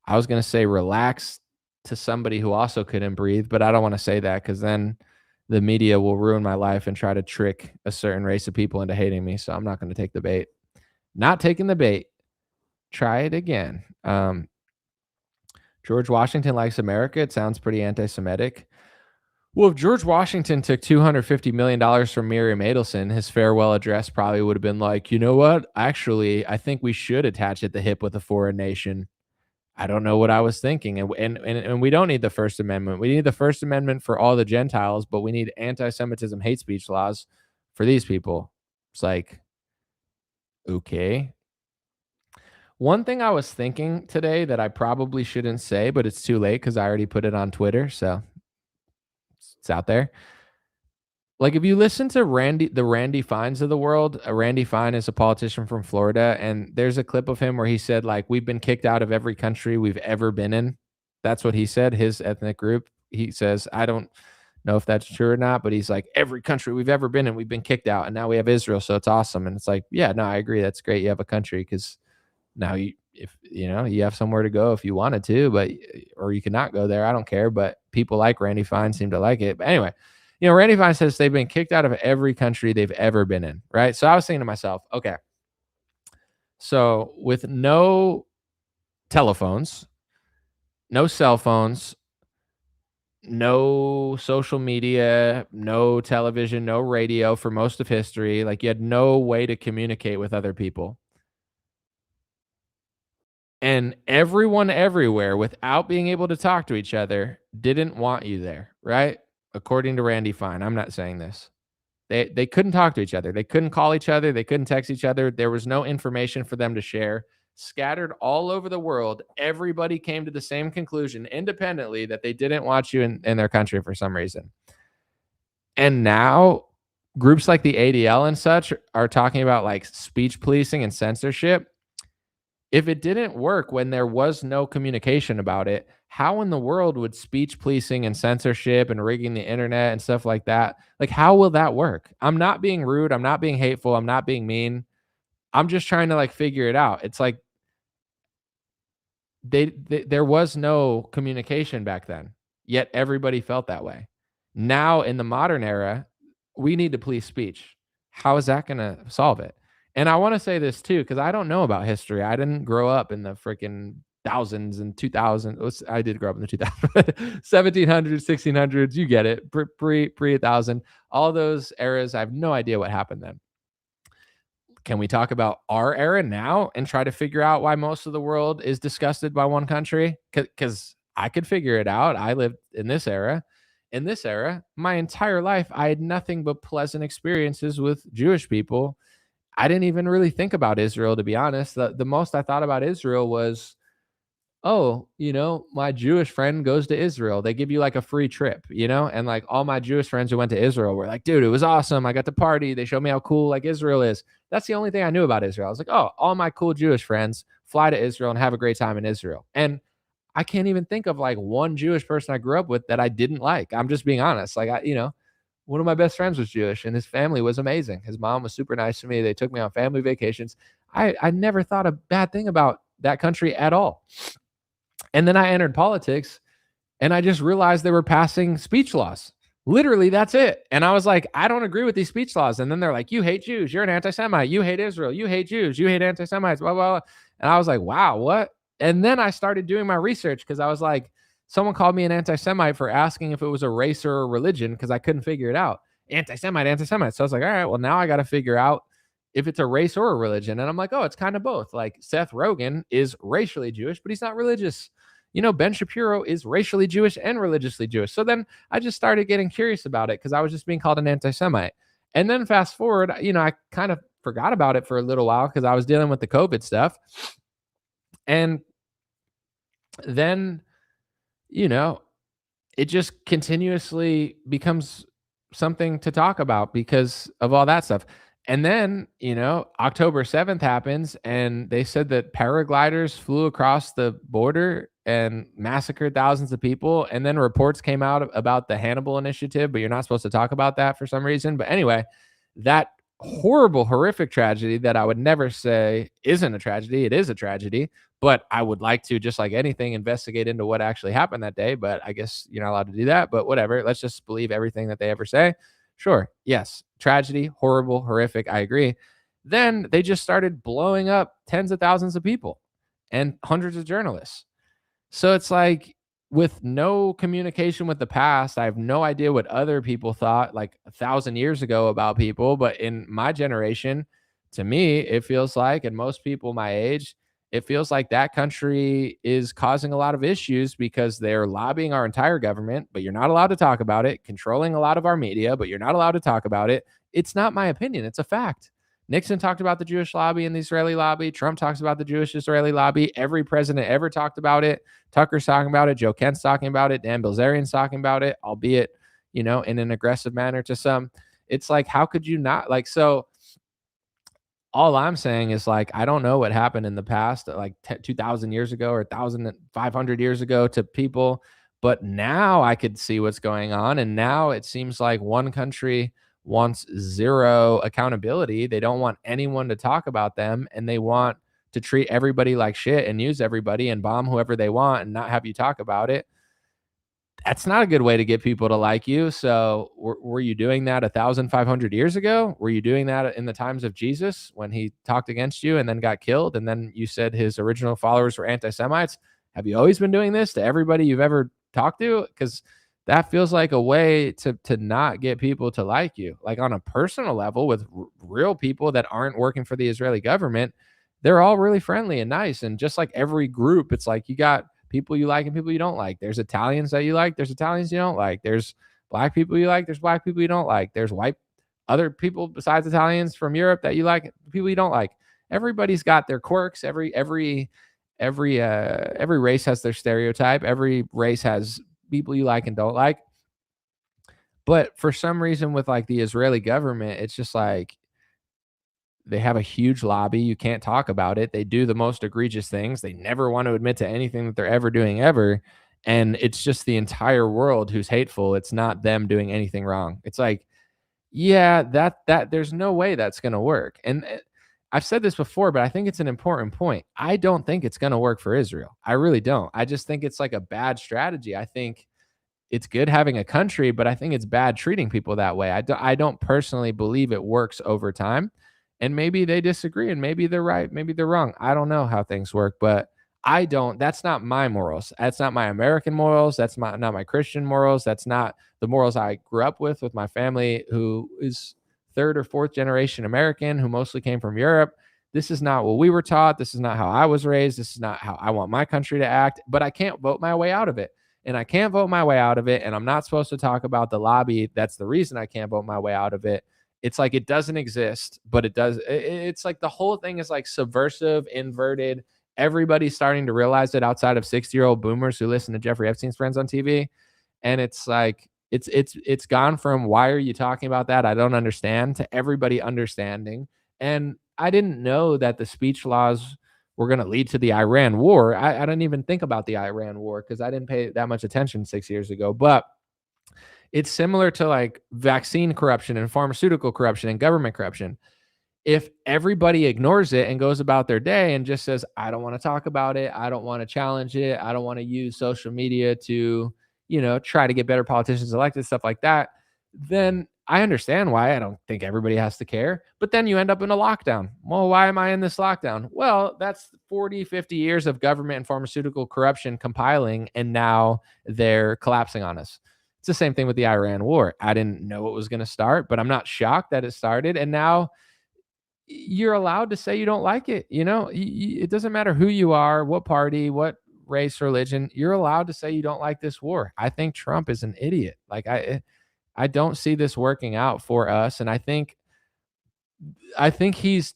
I was going to say relax to somebody who also couldn't breathe, but I don't want to say that because then the media will ruin my life and try to trick a certain race of people into hating me. So I'm not going to take the bait. Not taking the bait. Try it again. George Washington likes America. It sounds pretty anti-Semitic. Well, if George Washington took $250 million from Miriam Adelson, his farewell address probably would have been like, you know what? Actually, I think we should attach at the hip with a foreign nation. I don't know what I was thinking. And we don't need the First Amendment. We need the First Amendment for all the Gentiles, but we need anti-Semitism hate speech laws for these people. It's like, okay. One thing I was thinking today that I probably shouldn't say, but it's too late because I already put it on Twitter, so it's out there. Like, if you listen to the Randy Fines of the world, Randy Fine is a politician from Florida, and there's a clip of him where he said, like, we've been kicked out of every country we've ever been in. That's what he said, his ethnic group. He says, I don't know if that's true or not, but he's like, every country we've ever been in, we've been kicked out, and now we have Israel, so it's awesome. And it's like, yeah, no, I agree. That's great. You have a country because now you have somewhere to go if you wanted to, or you cannot go there. I don't care, but people like Randy Fine seem to like it. But anyway, Randy Fine says they've been kicked out of every country they've ever been in, right? So I was thinking to myself, okay, so with no telephones, no cell phones, no social media, no television, no radio for most of history, like you had no way to communicate with other people. And everyone everywhere, without being able to talk to each other, didn't want you there, right? According to Randy Fine. I'm not saying this. They couldn't talk to each other. They couldn't call each other. They couldn't text each other. There was no information for them to share. Scattered all over the world, everybody came to the same conclusion independently that they didn't want you in their country for some reason. And now groups like the ADL and such are talking about like speech policing and censorship. If it didn't work when there was no communication about it, how in the world would speech policing and censorship and rigging the internet and stuff like that, like how will that work? I'm not being rude. I'm not being hateful. I'm not being mean. I'm just trying to like figure it out. It's like there was no communication back then, yet everybody felt that way. Now in the modern era, we need to police speech. How is that going to solve it? And I want to say this too, because I don't know about history. I didn't grow up in the freaking thousands and 2000s. I did grow up in the 2000s, 1700s, 1600s. You get it. Pre 1000. All those eras. I have no idea what happened then. Can we talk about our era now and try to figure out why most of the world is disgusted by one country? Because I could figure it out. I lived in this era. In this era, my entire life, I had nothing but pleasant experiences with Jewish people. I didn't even really think about Israel, to be honest. The most I thought about Israel was, oh, my Jewish friend goes to Israel. They give you like a free trip, and like all my Jewish friends who went to Israel were like, dude, it was awesome. I got to party. They showed me how cool like Israel is. That's the only thing I knew about Israel. I was like, oh, all my cool Jewish friends fly to Israel and have a great time in Israel. And I can't even think of like one Jewish person I grew up with that I didn't like. I'm just being honest. Like, one of my best friends was Jewish and his family was amazing. His mom was super nice to me. They took me on family vacations. I never thought a bad thing about that country at all. And then I entered politics and I just realized they were passing speech laws. Literally, that's it. And I was like, I don't agree with these speech laws. And then they're like, you hate Jews. You're an anti-Semite. You hate Israel. You hate Jews. You hate anti-Semites, blah, blah, blah. And I was like, wow, what? And then I started doing my research because I was like, someone called me an anti-Semite for asking if it was a race or a religion because I couldn't figure it out. Anti-Semite, anti-Semite. So I was like, all right, well, now I got to figure out if it's a race or a religion. And I'm like, oh, it's kind of both. Like Seth Rogen is racially Jewish, but he's not religious. Ben Shapiro is racially Jewish and religiously Jewish. So then I just started getting curious about it because I was just being called an anti-Semite. And then fast forward, I kind of forgot about it for a little while because I was dealing with the COVID stuff. And then, it just continuously becomes something to talk about because of all that stuff. And then, October 7th happens and they said that paragliders flew across the border and massacred thousands of people. And then reports came out about the Hannibal Initiative, but you're not supposed to talk about that for some reason. But anyway, that horrible, horrific tragedy that I would never say isn't a tragedy. It is a tragedy, but I would like to, just like anything, investigate into what actually happened that day. But I guess you're not allowed to do that, but whatever. Let's just believe everything that they ever say. Sure. Yes. Tragedy, horrible, horrific. I agree. Then they just started blowing up tens of thousands of people and hundreds of journalists. So it's like, with no communication with the past, I have no idea what other people thought like 1,000 years ago about people. But in my generation, to me, it feels like, and most people my age, it feels like that country is causing a lot of issues because they're lobbying our entire government, but you're not allowed to talk about it, controlling a lot of our media, but you're not allowed to talk about it. It's not my opinion, it's a fact. Nixon talked about the Jewish lobby and the Israeli lobby. Trump talks about the Jewish Israeli lobby. Every president ever talked about it. Tucker's talking about it. Joe Kent's talking about it. Dan Bilzerian's talking about it, albeit, in an aggressive manner to some. It's like, how could you not? Like, so all I'm saying is, like, I don't know what happened in the past, like 2,000 years ago or 1,500 years ago to people. But now I could see what's going on. And now it seems like one country wants zero accountability. They don't want anyone to talk about them, and they want to treat everybody like shit and use everybody and bomb whoever they want and not have you talk about it. That's not a good way to get people to like you. So were you doing that 1,500 years ago? Were you doing that in the times of Jesus when he talked against you and then got killed? And then you said his original followers were anti-Semites. Have you always been doing this to everybody you've ever talked to? Because that feels like a way to not get people to like you. Like, on a personal level, with real people that aren't working for the Israeli government, they're all really friendly and nice. And just like every group, it's like you got people you like and people you don't like. There's Italians that you like. There's Italians you don't like. There's black people you like. There's black people you don't like. There's other people besides Italians from Europe that you like, people you don't like. Everybody's got their quirks. Every race has their stereotype. Every race has people you like and don't like. But for some reason with like the Israeli government, it's just like, they have a huge lobby. You can't talk about it. They do the most egregious things. They never want to admit to anything that they're ever doing ever. And it's just the entire world who's hateful. It's not them doing anything wrong. It's like, yeah, that there's no way that's going to work. And I've said this before, but I think it's an important point. I don't think it's going to work for Israel. I really don't. I just think it's like a bad strategy. I think it's good having a country, but I think it's bad treating people that way. I don't personally believe it works over time. And maybe they disagree and maybe they're right, maybe they're wrong. I don't know how things work, but that's not my morals. That's not my American morals. That's not my Christian morals. That's not the morals I grew up with my family, who is third or fourth generation American, who mostly came from Europe. This is not what we were taught. This is not how I was raised. This is not how I want my country to act, but I can't vote my way out of it. And I can't vote my way out of it. And I'm not supposed to talk about the lobby. That's the reason I can't vote my way out of it. It's like it doesn't exist, but it does. It's like the whole thing is like subversive, inverted. Everybody's starting to realize it outside of 60-year-old boomers who listen to Jeffrey Epstein's friends on TV. And it's like, it's gone from why are you talking about that? I don't understand, to everybody understanding. And I didn't know that the speech laws were going to lead to the Iran war. I didn't even think about the Iran war because I didn't pay that much attention 6 years ago. But it's similar to like vaccine corruption and pharmaceutical corruption and government corruption. If everybody ignores it and goes about their day and just says, I don't want to talk about it, I don't want to challenge it, I don't want to use social media to, try to get better politicians elected, stuff like that, then I understand why. I don't think everybody has to care. But then you end up in a lockdown. Well, why am I in this lockdown? Well, that's 40, 50 years of government and pharmaceutical corruption compiling, and now they're collapsing on us. It's the same thing with the Iran war. I didn't know it was going to start, but I'm not shocked that it started. And now you're allowed to say you don't like it. It doesn't matter who you are, what party, what race, religion. You're allowed to say you don't like this war. I think Trump is an idiot. Like I don't see this working out for us. And I think he's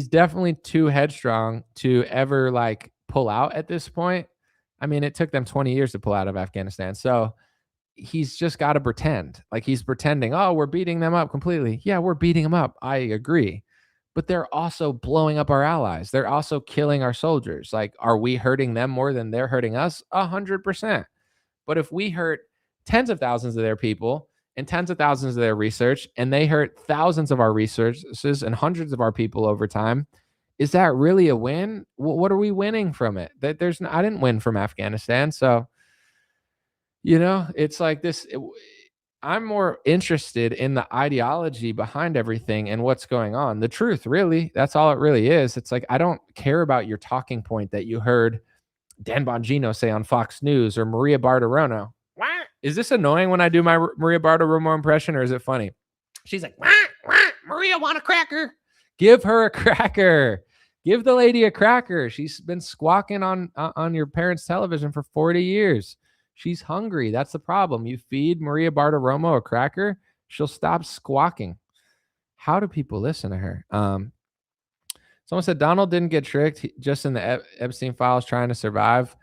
definitely too headstrong to ever like pull out at this point. I mean, it took them 20 years to pull out of Afghanistan. So he's just got to pretend. Like he's pretending, oh, we're beating them up completely. Yeah, we're beating them up. I agree. But they're also blowing up our allies. They're also killing our soldiers. Like, are we hurting them more than they're hurting us? 100%. But if we hurt tens of thousands of their people and tens of thousands of their research, and they hurt thousands of our resources and hundreds of our people over time, is that really a win? What are we winning from it? I didn't win from Afghanistan. So, it's like this. I'm more interested in the ideology behind everything and what's going on. The truth, really, that's all it really is. It's like, I don't care about your talking point that you heard Dan Bongino say on Fox News, or Maria Bartiromo. What? Is this annoying when I do my Maria Bartiromo impression, or is it funny? She's like, Maria want a cracker. Give her a cracker. Give the lady a cracker. She's been squawking on your parents' television for 40 years. She's hungry. That's the problem. You feed Maria Bartiromo a cracker, she'll stop squawking. How do people listen to her? Someone said Donald didn't get tricked just in the Epstein files trying to survive.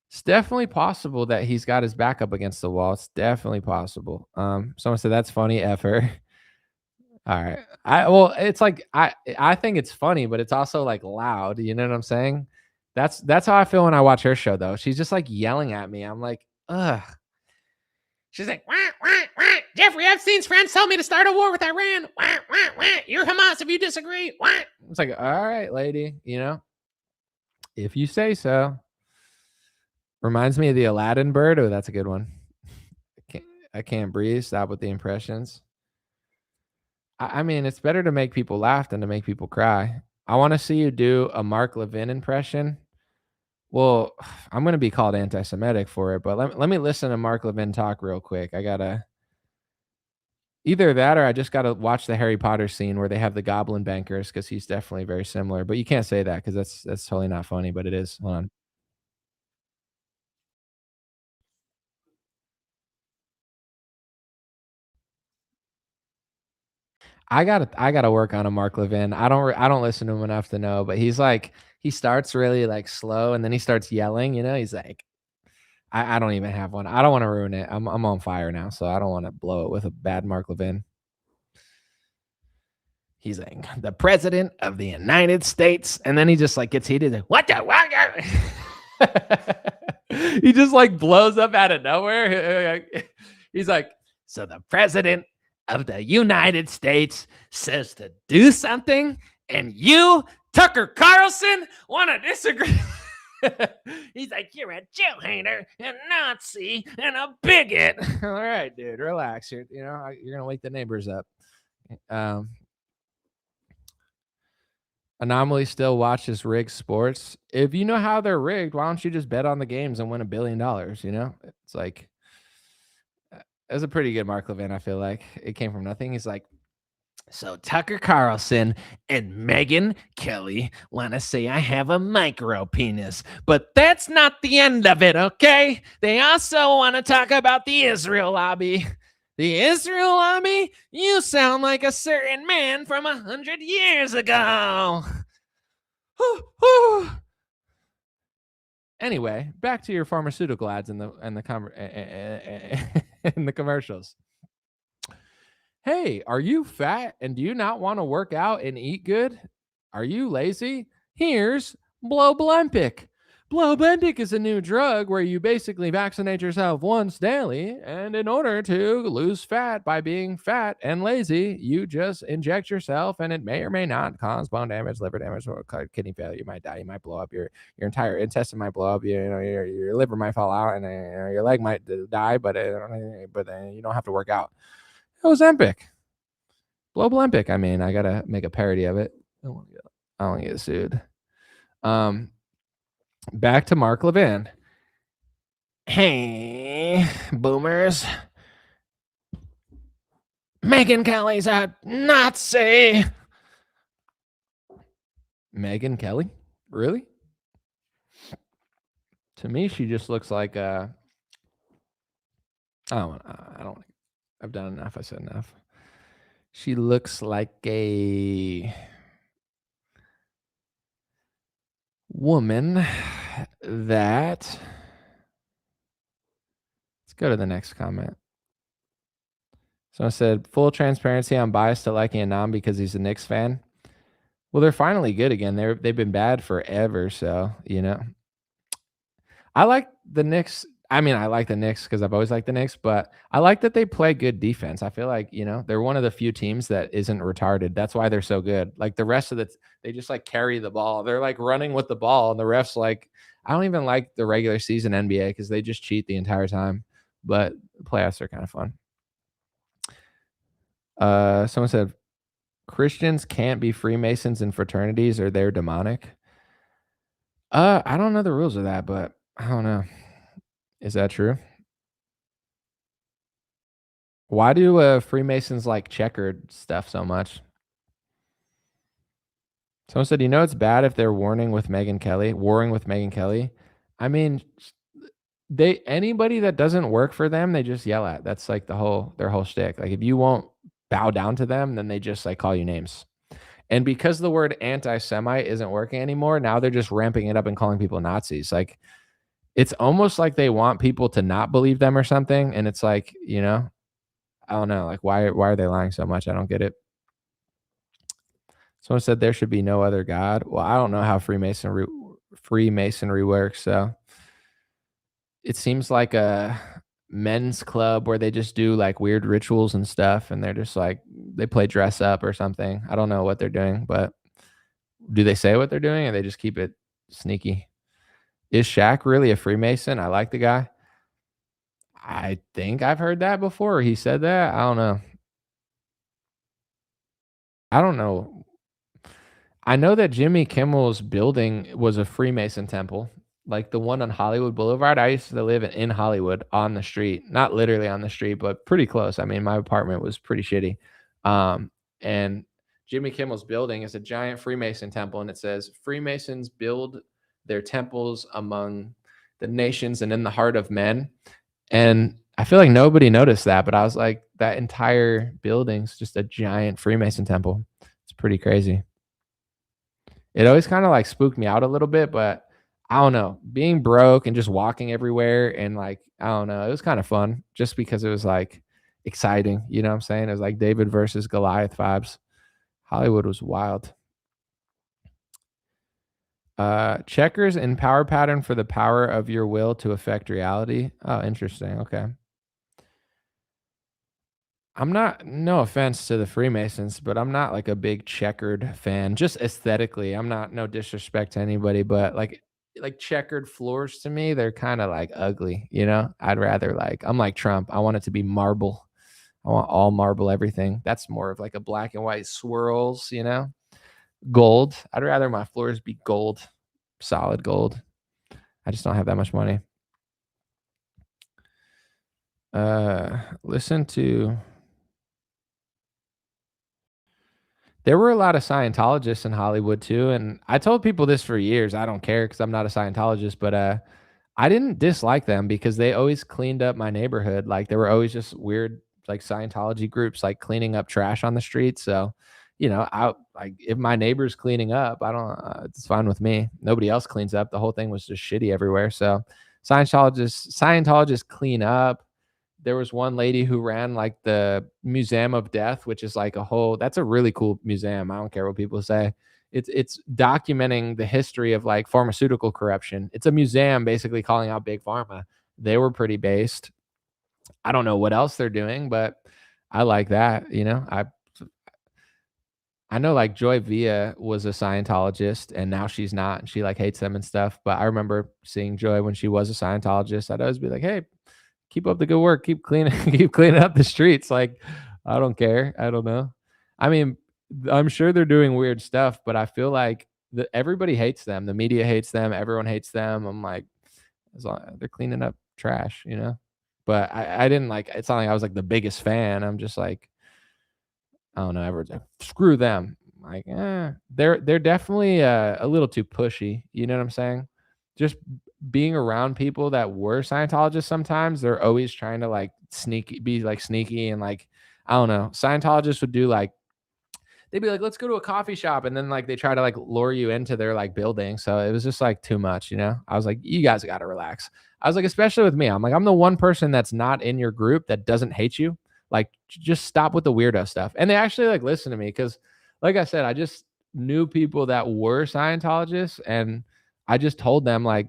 It's definitely possible that he's got his back up against the wall. It's definitely possible. Someone said that's funny, F her. All right. It's like I think it's funny, but it's also like loud. You know what I'm saying? That's how I feel when I watch her show, though. She's just like yelling at me. I'm like, ugh. She's like, wah, wah, wah. Jeffrey Epstein's friends told me to start a war with Iran. Wah, wah, wah. You're Hamas if you disagree. Wah. It's like, all right, lady, you know, if you say so. Reminds me of the Aladdin bird. Oh, that's a good one. I can't breathe. Stop with the impressions. I mean, it's better to make people laugh than to make people cry. I want to see you do a Mark Levin impression. Well, I'm going to be called anti-Semitic for it, but let me listen to Mark Levin talk real quick. I got to either that or I just got to watch the Harry Potter scene where they have the goblin bankers, because he's definitely very similar. But you can't say that because that's totally not funny, but it is. Hold on. I gotta work on a Mark Levin. I don't listen to him enough to know, but he's like, he starts really like slow and then he starts yelling, you know, he's like, I don't even have one. I don't want to ruin it. I'm on fire now, so I don't want to blow it with a bad Mark Levin. He's like, the president of the United States, and then he just like gets heated. Like, what the? He just like blows up out of nowhere. He's like, so the president of the United States says to do something, and you, Tucker Carlson, want to disagree. He's like, you're a Jew hater, a Nazi, and a bigot. All right, dude, relax. You're gonna wake the neighbors up. Anomaly still watches rigged sports. If you know how they're rigged, why don't you just bet on the games and win $1 billion? You know, it's like, that's a pretty good Mark Levin. I feel like it came from nothing. He's like, so Tucker Carlson and Megyn Kelly want to say I have a micro penis, but that's not the end of it, okay? They also want to talk about the Israel lobby. The Israel lobby? You sound like a certain man from 100 years ago. Anyway, back to your pharmaceutical ads in the commercials. Hey, are you fat and do you not want to work out and eat good? Are you lazy? Here's Bloblempic. Bloblempic is a new drug where you basically vaccinate yourself once daily, and in order to lose fat by being fat and lazy, you just inject yourself, and it may or may not cause bone damage, liver damage, or kidney failure. You might die. You might blow up. Your entire intestine might blow up. Your liver might fall out, and your leg might die. But you don't have to work out. Ozempic. Bloblempic. I mean, I gotta make a parody of it. I don't want to get sued. Back to Mark Levin. Hey, boomers. Megyn Kelly's a Nazi. Megyn Kelly? Really? To me, she just looks like I don't. I've done enough. I said enough. She looks like a woman that. Let's go to the next comment. Someone said, full transparency, I'm biased to liking Anam because he's a Knicks fan. Well, they're finally good again. They've been bad forever, so, you know. I like the Knicks. I mean, I like the Knicks because I've always liked the Knicks, but I like that they play good defense. I feel like, you know, they're one of the few teams that isn't retarded. That's why they're so good. Like the rest of they just like carry the ball. They're like running with the ball, and the refs like, I don't even like the regular season NBA because they just cheat the entire time. But the playoffs are kind of fun. Someone said, Christians can't be Freemasons and fraternities or they're demonic. I don't know the rules of that, but I don't know. Is that true? Why do Freemasons like checkered stuff so much? Someone said, it's bad if they're warring with Megyn Kelly. I mean, anybody that doesn't work for them, they just yell at. That's like their whole shtick. Like if you won't bow down to them, then they just like call you names. And because the word anti-Semite isn't working anymore, now they're just ramping it up and calling people Nazis. Like it's almost like they want people to not believe them or something. And it's like, I don't know. Like why are they lying so much? I don't get it. Someone said there should be no other God. Well, I don't know how Freemasonry works. So it seems like a men's club where they just do like weird rituals and stuff. And they're just like, they play dress up or something. I don't know what they're doing, but do they say what they're doing or they just keep it sneaky? Is Shaq really a Freemason? I like the guy. I think I've heard that before. He said that. I don't know. I know that Jimmy Kimmel's building was a Freemason temple, like the one on Hollywood Boulevard. I used to live in Hollywood on the street, not literally on the street, but pretty close. I mean, my apartment was pretty shitty. And Jimmy Kimmel's building is a giant Freemason temple, and it says Freemasons build their temples among the nations and in the heart of men. And I feel like nobody noticed that, but I was like, that entire building's just a giant Freemason temple. It's pretty crazy. It always kind of like spooked me out a little bit, but I don't know, being broke and just walking everywhere and like, I don't know, it was kind of fun just because it was like exciting. You know what I'm saying? It was like David versus Goliath vibes. Hollywood was wild. Checkers and power pattern for the power of your will to affect reality. Oh, interesting. Okay. No offense to the Freemasons, but I'm not like a big checkered fan, just aesthetically. No disrespect to anybody, but like checkered floors to me, they're kind of like ugly, I'd rather I'm like Trump. I want it to be marble. I want all marble everything. That's more of like a black and white swirls, gold. I'd rather my floors be gold, solid gold. I just don't have that much money. Listen to... There were a lot of Scientologists in Hollywood too, and I told people this for years. I don't care because I'm not a Scientologist, but I didn't dislike them because they always cleaned up my neighborhood. Like there were always just weird like Scientology groups like cleaning up trash on the street. So, I like if my neighbor's cleaning up, I don't. It's fine with me. Nobody else cleans up. The whole thing was just shitty everywhere. So, Scientologists clean up. There was one lady who ran like the Museum of Death, which is like that's a really cool museum. I don't care what people say. It's documenting the history of like pharmaceutical corruption. It's a museum basically calling out big pharma. They were pretty based. I don't know what else they're doing, but I like that. I know like Joy Villa was a Scientologist and now she's not, and she like hates them and stuff. But I remember seeing Joy when she was a Scientologist. I'd always be like, hey, keep up the good work. Keep cleaning up the streets. Like, I don't care. I don't know. I mean, I'm sure they're doing weird stuff, but I feel like everybody hates them. The media hates them. Everyone hates them. I'm like, they're cleaning up trash, But I didn't like. It's not like I was like the biggest fan. I'm just like, I don't know. Everyone's like, screw them. Like, they're definitely a little too pushy. You know what I'm saying? Just being around people that were Scientologists, sometimes they're always trying to like be like sneaky and like, I don't know. Scientologists would do like, they'd be like, let's go to a coffee shop. And then like, they try to like lure you into their like building. So it was just like too much, I was like, you guys got to relax. I was like, especially with me, I'm like, I'm the one person that's not in your group that doesn't hate you. Like, just stop with the weirdo stuff. And they actually like listen to me. Cause like I said, I just knew people that were Scientologists and I just told them like,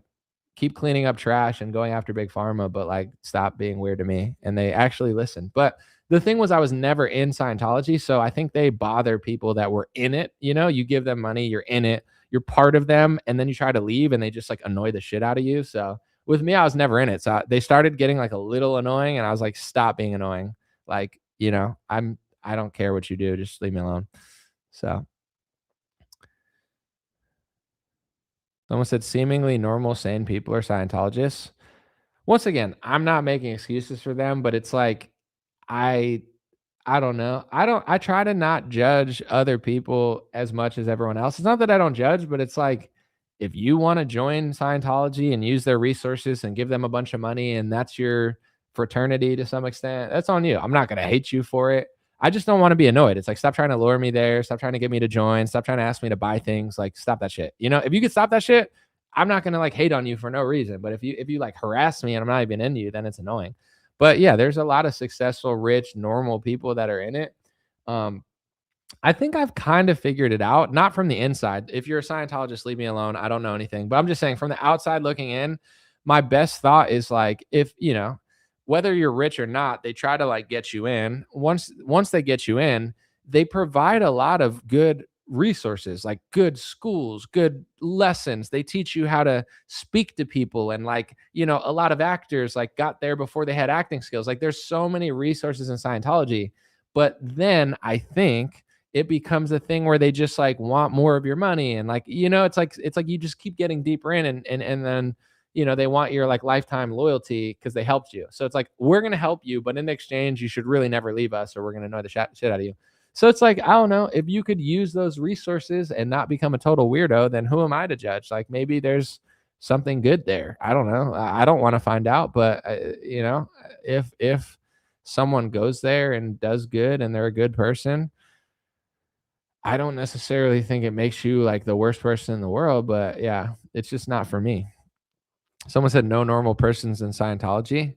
keep cleaning up trash and going after big pharma, but like stop being weird to me. And they actually listened. But the thing was, I was never in Scientology. So I think they bother people that were in it. You give them money, you're in it, you're part of them. And then you try to leave and they just like annoy the shit out of you. So with me, I was never in it. So they started getting like a little annoying and I was like, stop being annoying. Like, I don't care what you do. Just leave me alone. So Someone said seemingly normal, sane people are Scientologists. Once again, I'm not making excuses for them, but it's like, I I don't know. I try to not judge other people as much as everyone else. It's not that I don't judge, but it's like, if you want to join Scientology and use their resources and give them a bunch of money and that's your fraternity to some extent, that's on you. I'm not going to hate you for it. I just don't want to be annoyed. It's like, stop trying to lure me there. Stop trying to get me to join. Stop trying to ask me to buy things. Like, stop that shit. You know, if you could stop that shit, I'm not going to like hate on you for no reason. But if you like harass me and I'm not even into you, then it's annoying. But yeah, there's a lot of successful, rich, normal people that are in it. I think I've kind of figured it out, not from the inside. If you're a Scientologist, leave me alone. I don't know anything, but I'm just saying from the outside looking in, my best thought is like, if, you know, whether you're rich or not, they try to like get you in. Once they get you in, they provide a lot of good resources, like good schools, good lessons. They teach you how to speak to people, and like, you know, a lot of actors like got there before they had acting skills. Like there's so many resources in Scientology. But then I think it becomes a thing where they just like want more of your money, and like, you know, it's like you just keep getting deeper in, and then, you know, they want your like lifetime loyalty because they helped you. So it's like, we're going to help you, but in exchange, you should really never leave us or we're going to annoy the shit out of you. So it's like, I don't know, if you could use those resources and not become a total weirdo, then who am I to judge? Like maybe there's something good there. I don't know. I don't want to find out, but you know, if someone goes there and does good and they're a good person, I don't necessarily think it makes you like the worst person in the world, but yeah, it's just not for me. Someone said no normal persons in Scientology.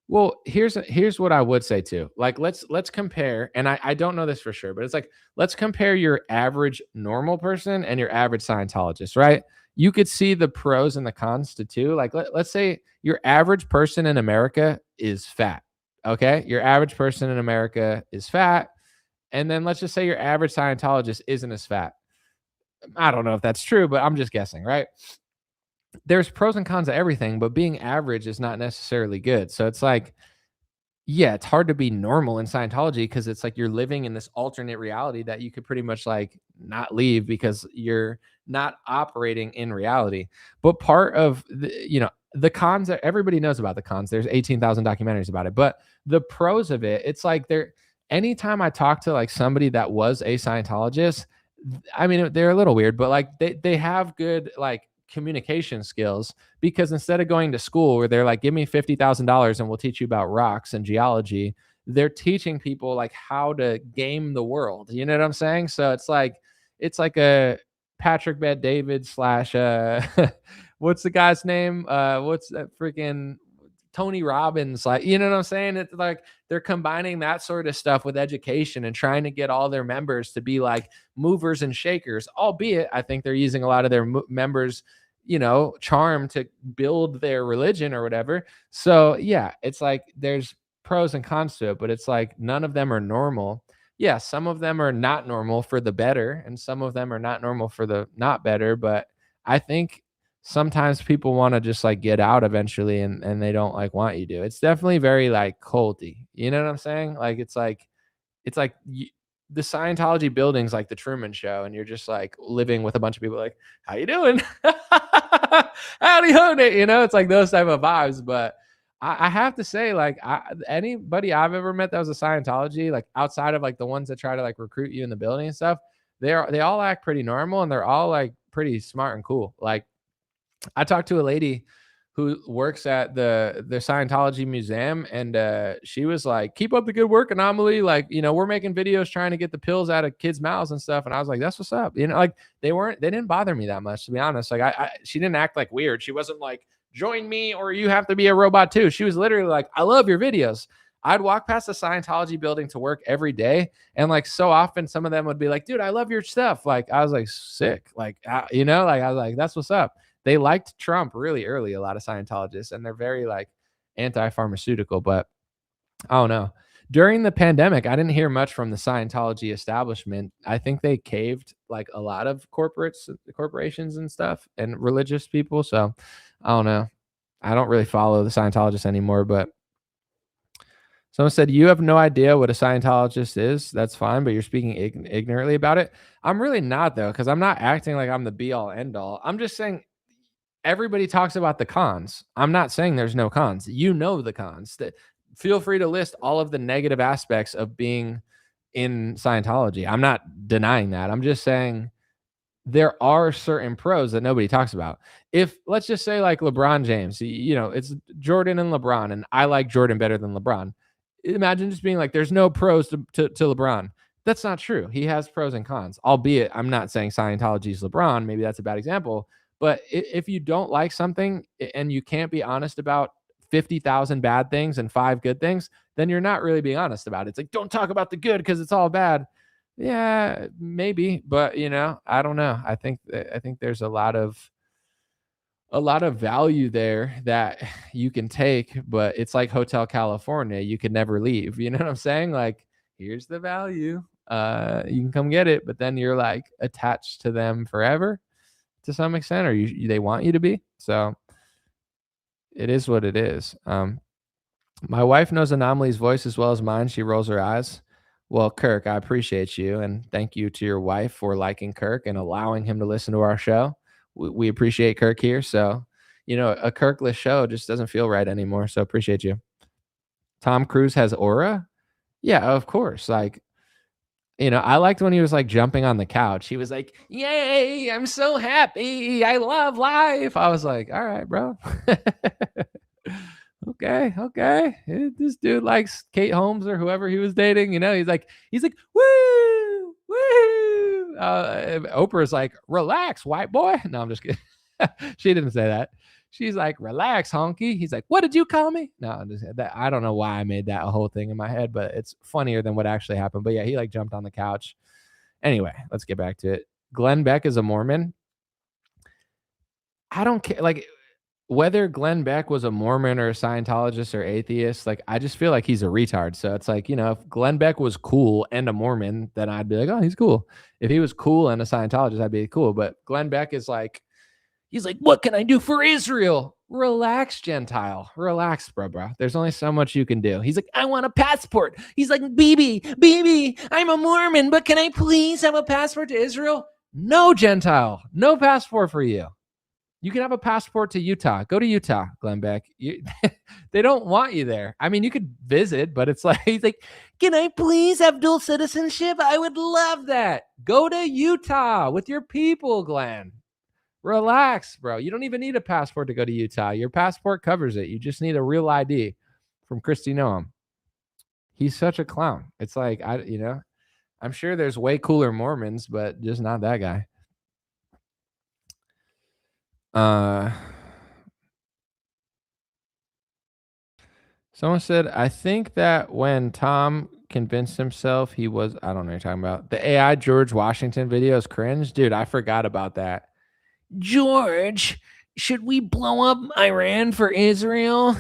Well, here's what I would say too. Like let's compare, and I don't know this for sure, but it's like, let's compare your average normal person and your average Scientologist, right? You could see the pros and the cons to two. Like let's say your average person in America is fat. Okay? Your average person in America is fat. And then let's just say your average Scientologist isn't as fat. I don't know if that's true, but I'm just guessing, right? There's pros and cons to everything, but being average is not necessarily good. So it's like, yeah, it's hard to be normal in Scientology because it's like you're living in this alternate reality that you could pretty much like not leave because you're not operating in reality. But part of the, you know, the cons, that everybody knows about the cons. There's 18,000 documentaries about it. But the pros of it, it's like anytime I talk to like somebody that was a Scientologist, I mean, they're a little weird, but like they have good like communication skills, because instead of going to school where they're like, give me $50,000 and we'll teach you about rocks and geology, they're teaching people like how to game the world. You know what I'm saying? So it's like a Patrick Bet David slash what's the guy's name? What's that freaking Tony Robbins? Like, you know what I'm saying? It's like they're combining that sort of stuff with education and trying to get all their members to be like movers and shakers, albeit I think they're using a lot of their members, you know, charm to build their religion or whatever. So yeah, it's like there's pros and cons to it, but it's like none of them are normal. Yeah, some of them are not normal for the better, and some of them are not normal for the not better. But I think sometimes people want to just like get out eventually, and they don't like want you to. It's definitely very like culty. You know what I'm saying? Like it's like the Scientology building's like the Truman Show, and you're just like living with a bunch of people like, how you doing? Howdy ho, it? You know, it's like those type of vibes. But I have to say, like anybody I've ever met that was a Scientology, like outside of like the ones that try to like recruit you in the building and stuff, they all act pretty normal, and they're all like pretty smart and cool. Like I talked to a lady who works at the Scientology museum, and she was like, keep up the good work, Anomaly. Like, you know, we're making videos trying to get the pills out of kids' mouths and stuff. And I was like, that's what's up. You know, like they didn't bother me that much, to be honest. Like she didn't act like weird. She wasn't like, join me or you have to be a robot too. She was literally like, I love your videos. I'd walk past the Scientology building to work every day. And like, so often some of them would be like, dude, I love your stuff. Like, I was like, sick. Like, you know, like I was like, that's what's up. They liked Trump really early, a lot of Scientologists, and they're very like anti-pharmaceutical, but I don't know. During the pandemic, I didn't hear much from the Scientology establishment. I think they caved like a lot of corporations and stuff and religious people. So I don't know. I don't really follow the Scientologists anymore, but someone said, you have no idea what a Scientologist is. That's fine, but you're speaking ignorantly about it. I'm really not, though, because I'm not acting like I'm the be all end all. I'm just saying everybody talks about the cons. I'm not saying there's no cons. You know the cons. Feel free to list all of the negative aspects of being in Scientology. I'm not denying that. I'm just saying there are certain pros that nobody talks about. If let's just say like LeBron James, it's Jordan and LeBron, and I like Jordan better than LeBron. Imagine just being like, there's no pros to LeBron. That's not true. He has pros and cons, albeit I'm not saying Scientology is LeBron. Maybe that's a bad example. But if you don't like something and you can't be honest about 50,000 bad things and 5 good things, then you're not really being honest about it. It's like, don't talk about the good because it's all bad. Yeah, maybe, but I don't know. I think there's a lot of value there that you can take, but it's like Hotel California. You could never leave. You know what I'm saying? Like, here's the value. You can come get it, but then you're like attached to them forever to some extent, or they want you to be. So it is what it is. My wife knows Anomaly's voice as well as mine. She rolls her eyes. Well, Kirk, I appreciate you, and thank you to your wife for liking Kirk and allowing him to listen to our show. We appreciate Kirk here. So, a Kirkless show just doesn't feel right anymore. So appreciate you. Tom Cruise has aura? Yeah, of course. Like, I liked when he was like jumping on the couch. He was like, yay, I'm so happy. I love life. I was like, all right, bro. Okay. This dude likes Kate Holmes or whoever he was dating. He's like, woo, woo. Oprah's like, relax, white boy. No, I'm just kidding. She didn't say that. She's like, relax, honky. He's like, what did you call me? No, I don't know why I made that a whole thing in my head, but it's funnier than what actually happened. But yeah, he like jumped on the couch. Anyway, let's get back to it. Glenn Beck is a Mormon. I don't care. Like, whether Glenn Beck was a Mormon or a Scientologist or atheist, like, I just feel like he's a retard. So it's like, if Glenn Beck was cool and a Mormon, then I'd be like, oh, he's cool. If he was cool and a Scientologist, I'd be cool. But Glenn Beck is like, he's like, what can I do for Israel? Relax, Gentile. Relax, bro. There's only so much you can do. He's like, I want a passport. He's like, BB, I'm a Mormon, but can I please have a passport to Israel? No, Gentile. No passport for you. You can have a passport to Utah. Go to Utah, Glenn Beck. They don't want you there. I mean, you could visit, but it's like, he's like, can I please have dual citizenship? I would love that. Go to Utah with your people, Glenn. Relax, bro. You don't even need a passport to go to Utah. Your passport covers it. You just need a real ID from Christy Noam. He's such a clown. It's like, I'm sure there's way cooler Mormons, but just not that guy. Someone said, I think that when Tom convinced himself he was, I don't know what you're talking about. The AI George Washington video is cringe. Dude, I forgot about that. George, should we blow up Iran for Israel?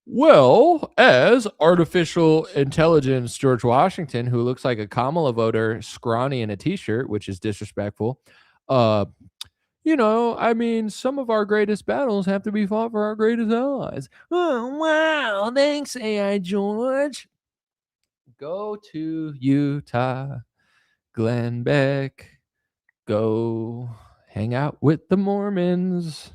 Well, as artificial intelligence George Washington, who looks like a Kamala voter, scrawny in a t-shirt, which is disrespectful, I mean, some of our greatest battles have to be fought for our greatest allies. Oh, wow. Thanks, AI George. Go to Utah, Glenn Beck. Go hang out with the Mormons,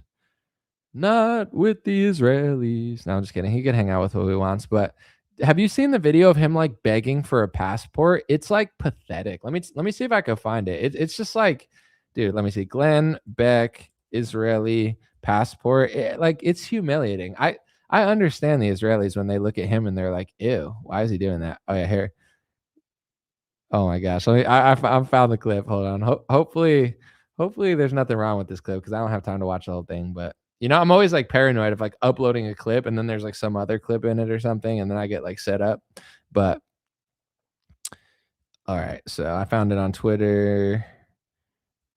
not with the Israelis. No, I'm just kidding. He can hang out with who he wants. But have you seen the video of him like begging for a passport? It's like pathetic. Let me see if I can find it. It's just like, dude, let me see. Glenn Beck, Israeli passport. It's humiliating. I understand the Israelis when they look at him and they're like, ew, why is he doing that? Oh, yeah, here. Oh, my gosh. I found the clip. Hold on. Hopefully there's nothing wrong with this clip because I don't have time to watch the whole thing. But, I'm always like paranoid of like uploading a clip and then there's like some other clip in it or something. And then I get like set up. But, all right. So I found it on Twitter.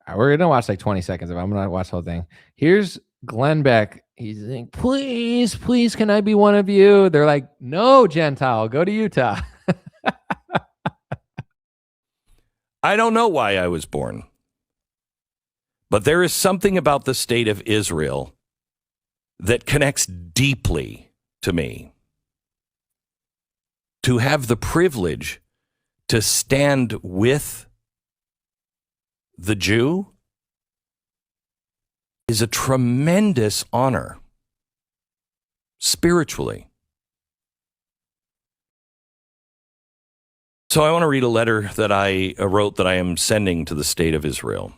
We're going to watch like 20 seconds of it. I'm going to watch the whole thing. Here's Glenn Beck. He's like, please, can I be one of you? They're like, no, Gentile, go to Utah. I don't know why I was born, but there is something about the state of Israel that connects deeply to me. To have the privilege to stand with the Jew is a tremendous honor spiritually. So I want to read a letter that I wrote that I am sending to the state of Israel.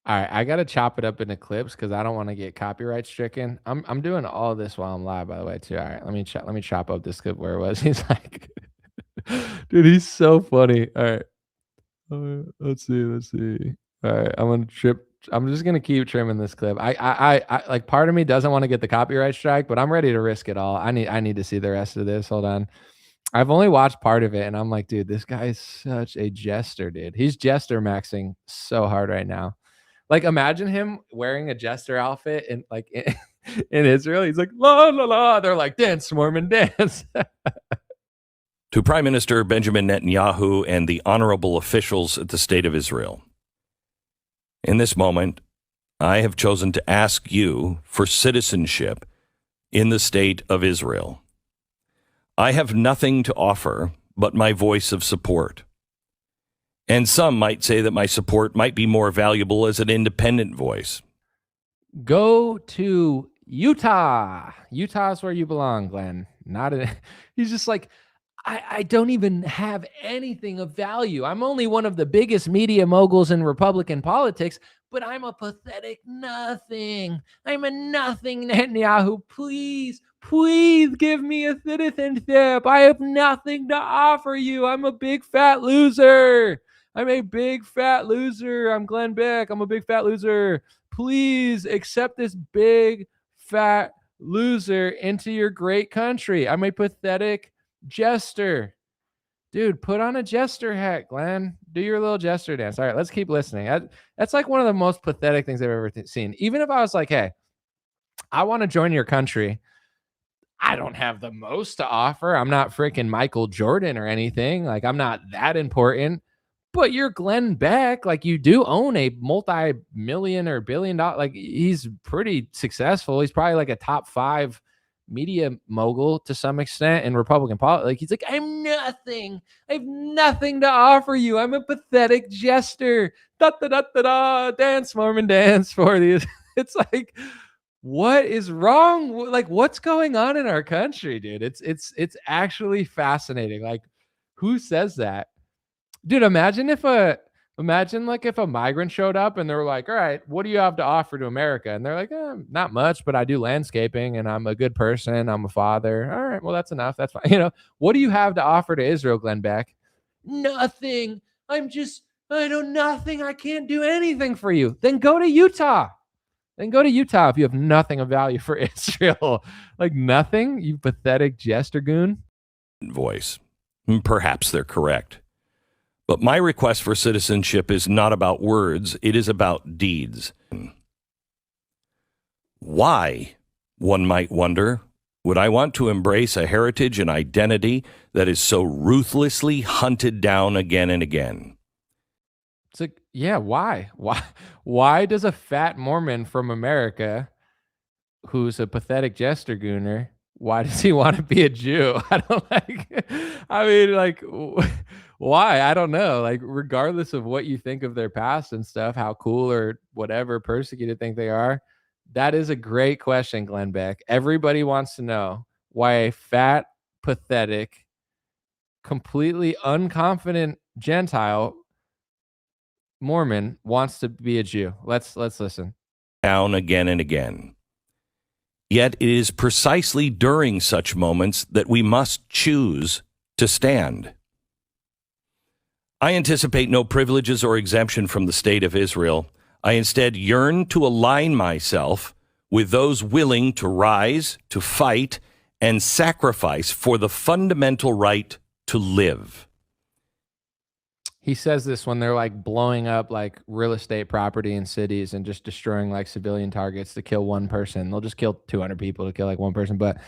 All right, I gotta chop it up into clips because I don't want to get copyright stricken. I'm doing all this while I'm live, by the way, too. All right, let me chop up this clip where it was. He's like, dude, he's so funny. All right, let's see. All right, I'm just gonna keep trimming this clip. I like, part of me doesn't want to get the copyright strike, but I'm ready to risk it all. I need to see the rest of this. Hold on. I've only watched part of it, and I'm like, dude, this guy is such a jester, dude. He's jester maxing so hard right now. Like, imagine him wearing a jester outfit in Israel. He's like, la, la, la. They're like, dance, Mormon, dance. To Prime Minister Benjamin Netanyahu and the honorable officials at the state of Israel. In this moment, I have chosen to ask you for citizenship in the state of Israel. I have nothing to offer but my voice of support. And some might say that my support might be more valuable as an independent voice. Go to Utah. Utah is where you belong, Glenn. He's just like, I don't even have anything of value. I'm only one of the biggest media moguls in Republican politics, but I'm a pathetic nothing. I'm a nothing, Netanyahu. Please give me a citizenship. I have nothing to offer you. I'm a big fat loser. I'm Glenn Beck. I'm a big fat loser. Please accept this big fat loser into your great country. I'm a pathetic jester. Dude, put on a jester hat, Glenn. Do your little jester dance. All right, let's keep listening. That's like one of the most pathetic things I've ever seen. Even if I was like, hey, I want to join your country, I don't have the most to offer. I'm not freaking Michael Jordan or anything. Like, I'm not that important. But you're Glenn Beck. Like, you do own a multi-million or billion-dollar. Like, he's pretty successful. He's probably like a top 5 media mogul to some extent in Republican politics. Like, he's like, I'm nothing. I have nothing to offer you. I'm a pathetic jester. Da da da da da. Dance, Mormon, dance for these. It's like, what is wrong? Like, what's going on in our country, dude? It's actually fascinating. Like, who says that? Dude, imagine if a migrant showed up and they were like, all right, what do you have to offer to America? And they're like, not much, but I do landscaping and I'm a good person. I'm a father. All right, well, that's enough. That's fine. What do you have to offer to Israel, Glenn Beck? Nothing. I know nothing. I can't do anything for you. Then go to Utah. If you have nothing of value for Israel. Like, nothing, you pathetic jester goon. Voice. Perhaps they're correct. But my request for citizenship is not about words, it is about deeds. Why, one might wonder, would I want to embrace a heritage and identity that is so ruthlessly hunted down again and again? It's like, yeah, why? Why does a fat Mormon from America who's a pathetic jester gooner, why does he want to be a Jew? Why? I don't know. Like, regardless of what you think of their past and stuff, how cool or whatever persecuted think they are, that is a great question, Glenn Beck. Everybody wants to know why a fat, pathetic, completely unconfident Gentile Mormon wants to be a Jew. Let's listen. Down again and again. Yet it is precisely during such moments that we must choose to stand. I anticipate no privileges or exemption from the state of Israel. I instead yearn to align myself with those willing to rise, to fight, and sacrifice for the fundamental right to live. He says this when they're like blowing up like real estate property in cities and just destroying like civilian targets to kill one person. They'll just kill 200 people to kill like one person. But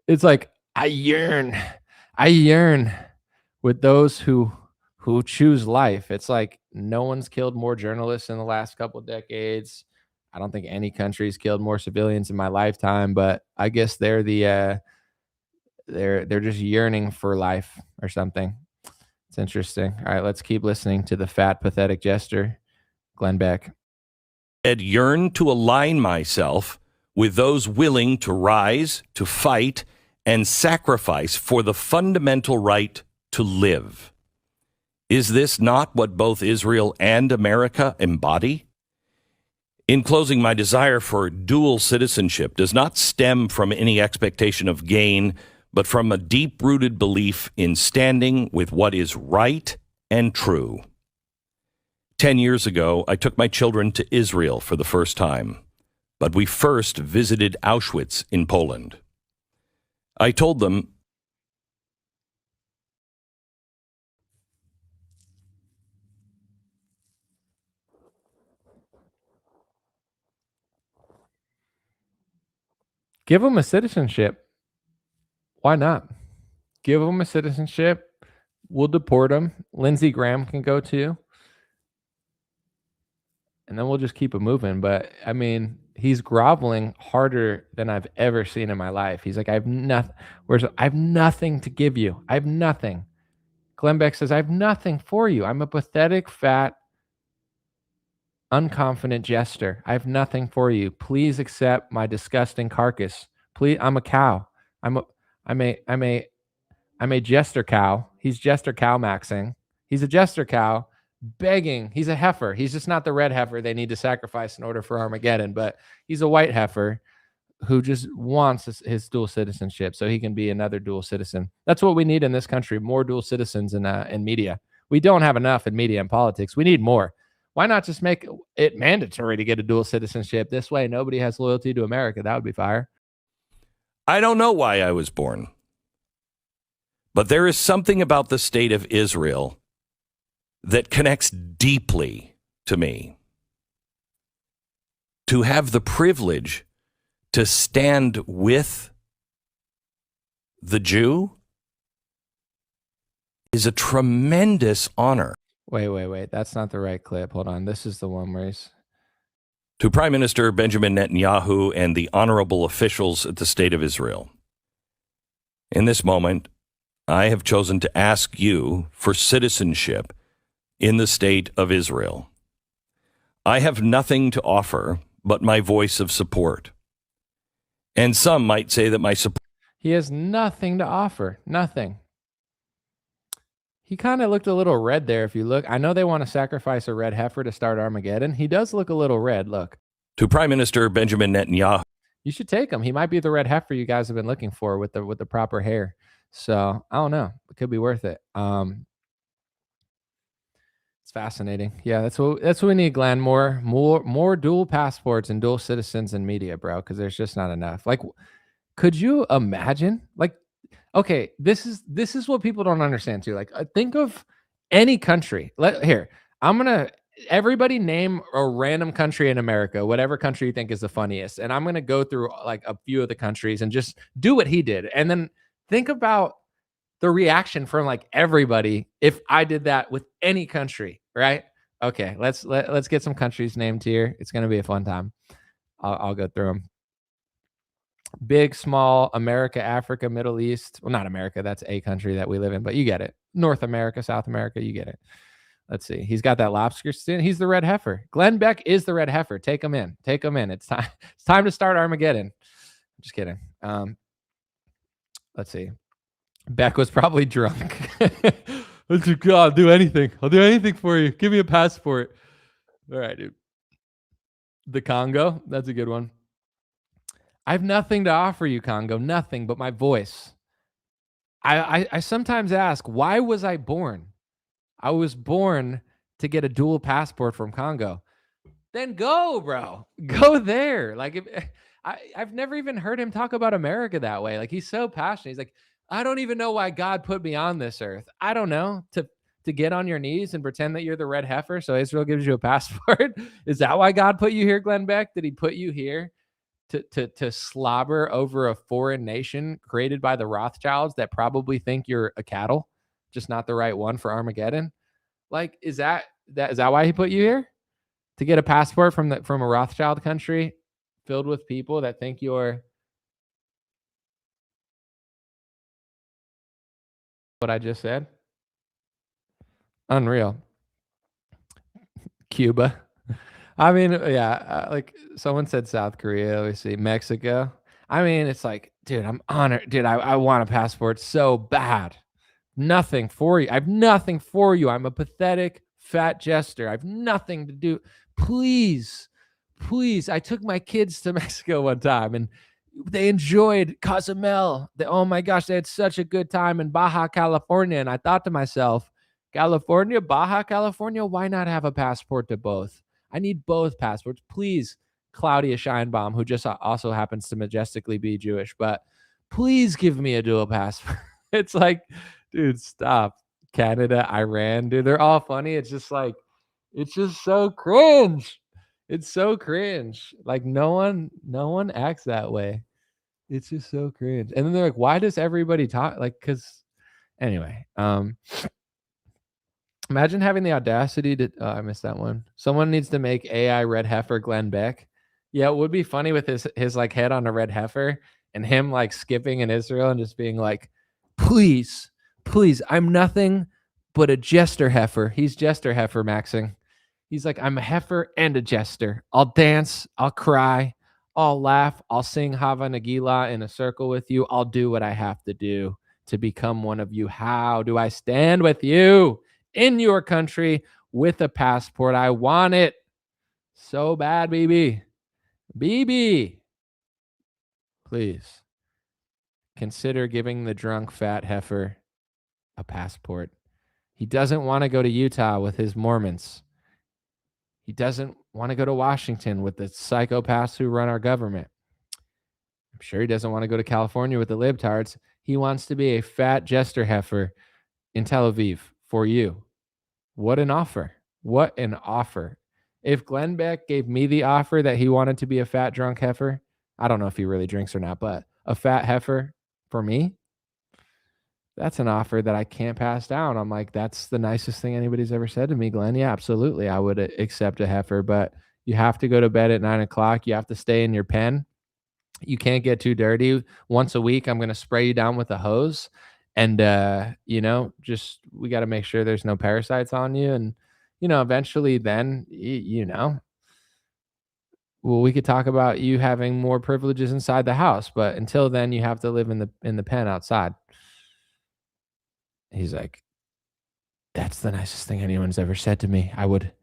it's like, I yearn with those who choose life. It's like, no one's killed more journalists in the last couple of decades. I don't think any country's killed more civilians in my lifetime, but I guess they're they're just yearning for life or something. It's interesting. All right, let's keep listening to the fat, pathetic jester, Glenn Beck. yearn to align myself with those willing to rise, to fight, and sacrifice for the fundamental right to live. Is this not what both Israel and America embody? In closing, my desire for dual citizenship does not stem from any expectation of gain, but from a deep-rooted belief in standing with what is right and true. 10 years ago, I took my children to Israel for the first time, but we first visited Auschwitz in Poland. I told them, Give them a citizenship. Why not? Give them a citizenship. We'll deport them. Lindsey Graham can go too. And then we'll just keep it moving. But I mean, he's groveling harder than I've ever seen in my life. He's like, I have nothing to give you. I have nothing. Glenn Beck says, I have nothing for you. I'm a pathetic, fat, unconfident jester. I have nothing for you. Please accept my disgusting carcass. Please, I'm a cow. I'm a jester cow. He's jester cow maxing. He's a jester cow begging. He's a heifer. He's just not the red heifer they need to sacrifice in order for Armageddon, but he's a white heifer who just wants his dual citizenship so he can be another dual citizen. That's what we need in this country, more dual citizens in media. We don't have enough in media and politics. We need more. Why not just make it mandatory to get a dual citizenship? This way, nobody has loyalty to America. That would be fire. I don't know why I was born, but there is something about the state of Israel that connects deeply to me. To have the privilege to stand with the Jew is a tremendous honor. Wait. That's not the right clip. Hold on. This is the one where he's... To Prime Minister Benjamin Netanyahu and the honorable officials at the State of Israel. In this moment, I have chosen to ask you for citizenship in the State of Israel. I have nothing to offer but my voice of support. And some might say that my support... He has nothing to offer. Nothing. He kind of looked a little red there if you look. I know they want to sacrifice a red heifer to start Armageddon. He does look a little red, look. To Prime Minister Benjamin Netanyahu. You should take him. He might be the red heifer you guys have been looking for with the proper hair. So, I don't know. It could be worth it. It's fascinating. Yeah, that's what we need, Glenn. More dual passports and dual citizens in media, bro, because there's just not enough. Like, could you imagine? Like, okay, this is what people don't understand too. Like, think of any country. Everybody name a random country in America, whatever country you think is the funniest. And I'm going to go through like a few of the countries and just do what he did. And then think about the reaction from like everybody if I did that with any country, right? Okay, let's get some countries named here. It's going to be a fun time. I'll go through them. Big, small, America, Africa, Middle East. Well, not America. That's a country that we live in, but you get it. North America, South America, you get it. Let's see. He's got that lobster skin. He's the red heifer. Glenn Beck is the red heifer. Take him in. Take him in. It's time. It's time to start Armageddon. Just kidding. Let's see. Beck was probably drunk. I'll do anything. I'll do anything for you. Give me a passport. All right, dude. The Congo. That's a good one. I have nothing to offer you, Congo. Nothing but my voice. I sometimes ask, why was I born? I was born to get a dual passport from Congo. Then go, bro. Go there. Like, I've never even heard him talk about America that way. Like, he's so passionate. He's like, I don't even know why God put me on this earth. I don't know. To get on your knees and pretend that you're the red heifer so Israel gives you a passport? Is that why God put you here, Glenn Beck? Did he put you here to slobber over a foreign nation created by the Rothschilds that probably think you're a cattle, just not the right one for Armageddon? Like, is that why he put you here? To get a passport from a Rothschild country filled with people that think you're what I just said? Unreal. Cuba. I mean, yeah, like someone said South Korea, we see Mexico. I mean, it's like, dude, I'm honored. Dude, I want a passport so bad. Nothing for you. I have nothing for you. I'm a pathetic fat jester. I have nothing to do. Please, please. I took my kids to Mexico one time and they enjoyed Cozumel. Oh my gosh, they had such a good time in Baja California. And I thought to myself, California, Baja California, why not have a passport to both? I need both passports. Please, Claudia Scheinbaum, who just also happens to majestically be Jewish, but please give me a dual passport. It's like, dude, stop. Canada, Iran, dude, they're all funny. It's just like, it's just so cringe. It's so cringe. Like no one acts that way. It's just so cringe. And then they're like, why does everybody talk like, cause anyway, imagine having the audacity to, I missed that one. Someone needs to make AI red heifer Glenn Beck. Yeah, it would be funny with his like head on a red heifer and him like skipping in Israel and just being like, please, I'm nothing but a jester heifer. He's jester heifer maxing. He's like, I'm a heifer and a jester. I'll dance, I'll cry, I'll laugh, I'll sing Hava Nagila in a circle with you. I'll do what I have to do to become one of you. How do I stand with you in your country with a passport? I want it so bad, BB. BB, please consider giving the drunk fat heifer a passport. He doesn't want to go to Utah with his Mormons. He doesn't want to go to Washington with the psychopaths who run our government. I'm sure he doesn't want to go to California with the libtards. He wants to be a fat jester heifer in Tel Aviv for you. What an offer. What an offer. If Glenn Beck gave me the offer that he wanted to be a fat drunk heifer, I don't know if he really drinks or not, but a fat heifer for me, that's an offer that I can't pass down. I'm like, that's the nicest thing anybody's ever said to me, Glenn. Yeah, absolutely. I would accept a heifer, but you have to go to bed at 9 o'clock. You have to stay in your pen. You can't get too dirty. Once a week, I'm going to spray you down with a hose. And, just we got to make sure there's no parasites on you. And, eventually then, well, we could talk about you having more privileges inside the house. But until then, you have to live in the pen outside. He's like, that's the nicest thing anyone's ever said to me. I would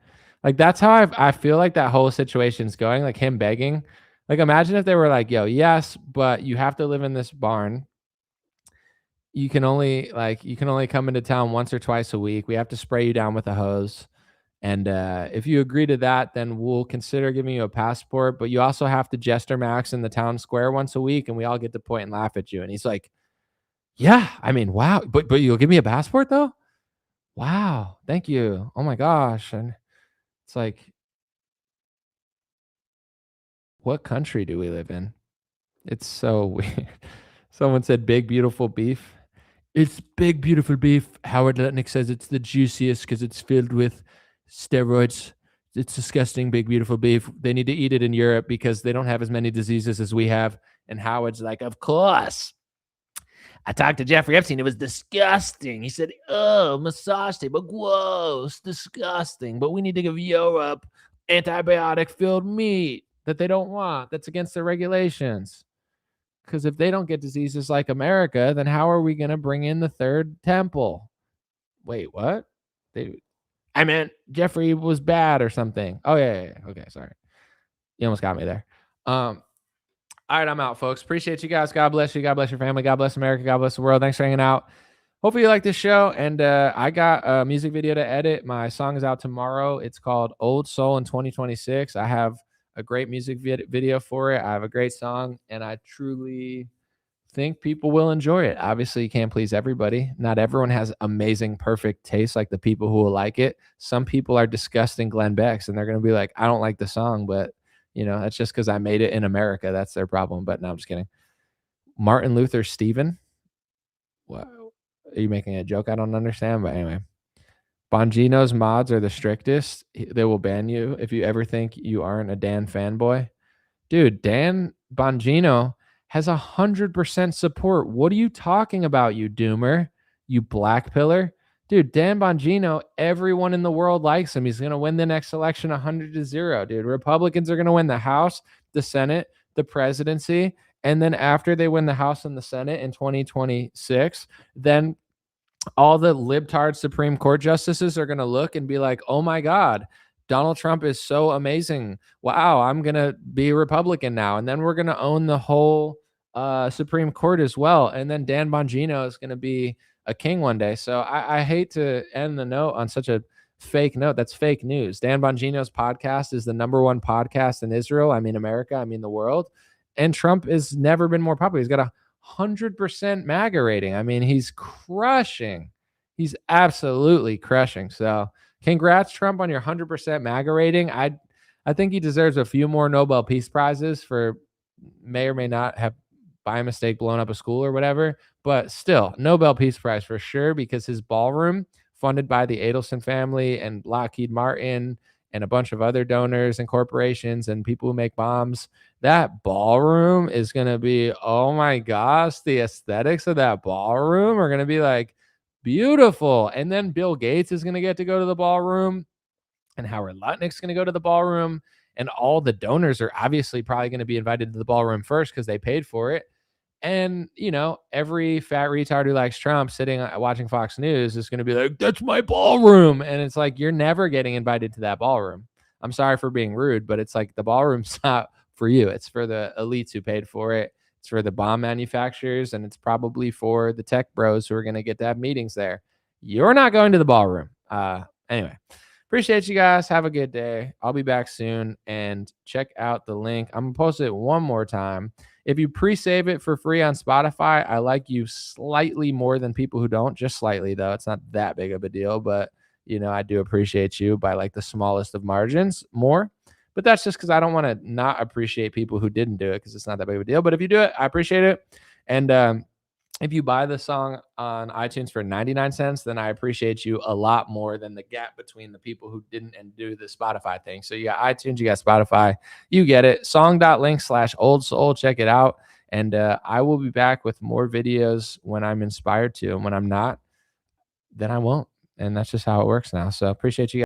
like, that's how I feel like that whole situation's going, like him begging. Like, imagine if they were like, yo, yes, but you have to live in this barn. You can only come into town once or twice a week. We have to spray you down with a hose. And if you agree to that, then we'll consider giving you a passport. But you also have to jester max in the town square once a week. And we all get to point and laugh at you. And he's like, yeah, I mean, wow. But you'll give me a passport though? Wow. Thank you. Oh my gosh. And it's like, what country do we live in? It's so weird. Someone said big, beautiful beef. It's big, beautiful beef. Howard Lutnick says it's the juiciest because it's filled with steroids. It's disgusting, big, beautiful beef. They need to eat it in Europe because they don't have as many diseases as we have. And Howard's like, of course. I talked to Jeffrey Epstein. It was disgusting. He said, oh, massage table. Gross, disgusting. But we need to give Europe antibiotic-filled meat that they don't want. That's against their regulations. Because if they don't get diseases like America, then how are we going to bring in the third temple? Wait, what? I meant Jeffrey was bad or something. Oh, yeah. Okay, sorry. You almost got me there. All right, I'm out, folks. Appreciate you guys. God bless you. God bless your family. God bless America. God bless the world. Thanks for hanging out. Hopefully you like this show. And I got a music video to edit. My song is out tomorrow. It's called Old Soul in 2026. I have a great music video for it. I have a great song, and I truly think people will enjoy it. Obviously, you can't please everybody. Not everyone has amazing, perfect taste like the people who will like it. Some people are disgusting Glenn Becks, and they're going to be like, I don't like the song, but that's just because I made it in America. That's their problem. But no, I'm just kidding. Martin Luther Stephen. What? Are you making a joke? I don't understand. But anyway, Bongino's mods are the strictest. They will ban you if you ever think you aren't a Dan fanboy. Dude, Dan Bongino has 100% support. What are you talking about, you doomer? You black pillar? Dude, Dan Bongino, everyone in the world likes him. He's going to win the next election 100-0, dude. Republicans are going to win the House, the Senate, the presidency. And then after they win the House and the Senate in 2026, then all the libtard Supreme Court justices are going to look and be like, oh my God, Donald Trump is so amazing. Wow, I'm going to be a Republican now. And then we're going to own the whole Supreme Court as well. And then Dan Bongino is going to be a king one day. So I hate to end the note on such a fake note. That's fake news. Dan Bongino's podcast is the #1 podcast in Israel. I mean, America. I mean, the world. And Trump has never been more popular. He's got 100% MAGA rating. I mean, he's crushing. He's absolutely crushing. So congrats, Trump, on your 100% MAGA rating. I think he deserves a few more Nobel Peace Prizes for may or may not have by mistake blown up a school or whatever. But still, Nobel Peace Prize for sure, because his ballroom, funded by the Adelson family and Lockheed Martin and a bunch of other donors and corporations and people who make bombs, that ballroom is going to be, oh my gosh, the aesthetics of that ballroom are going to be like beautiful. And then Bill Gates is going to get to go to the ballroom, and Howard Lutnick's going to go to the ballroom, and all the donors are obviously probably going to be invited to the ballroom first because they paid for it. And, you know, every fat retard who likes Trump sitting watching Fox News is going to be like, that's my ballroom. And it's like, you're never getting invited to that ballroom. I'm sorry for being rude, but it's like the ballroom's not for you. It's for the elites who paid for it. It's for the bomb manufacturers, and it's probably for the tech bros who are going to get to have meetings there. You're not going to the ballroom. Anyway, appreciate you guys. Have a good day. I'll be back soon, and check out the link. I'm going to post it one more time. If you pre-save it for free on Spotify, I like you slightly more than people who don't. Just slightly, though. It's not that big of a deal, but, you know, I do appreciate you by like the smallest of margins more. But that's just because I don't want to not appreciate people who didn't do it, because it's not that big of a deal. But if you do it, I appreciate it. And if you buy the song on iTunes for 99 cents, then I appreciate you a lot more than the gap between the people who didn't and do the Spotify thing. So you got iTunes, you got Spotify, you get it. Song.link/oldsoul. Check it out. And I will be back with more videos when I'm inspired to. And when I'm not, then I won't. And that's just how it works now. So appreciate you guys.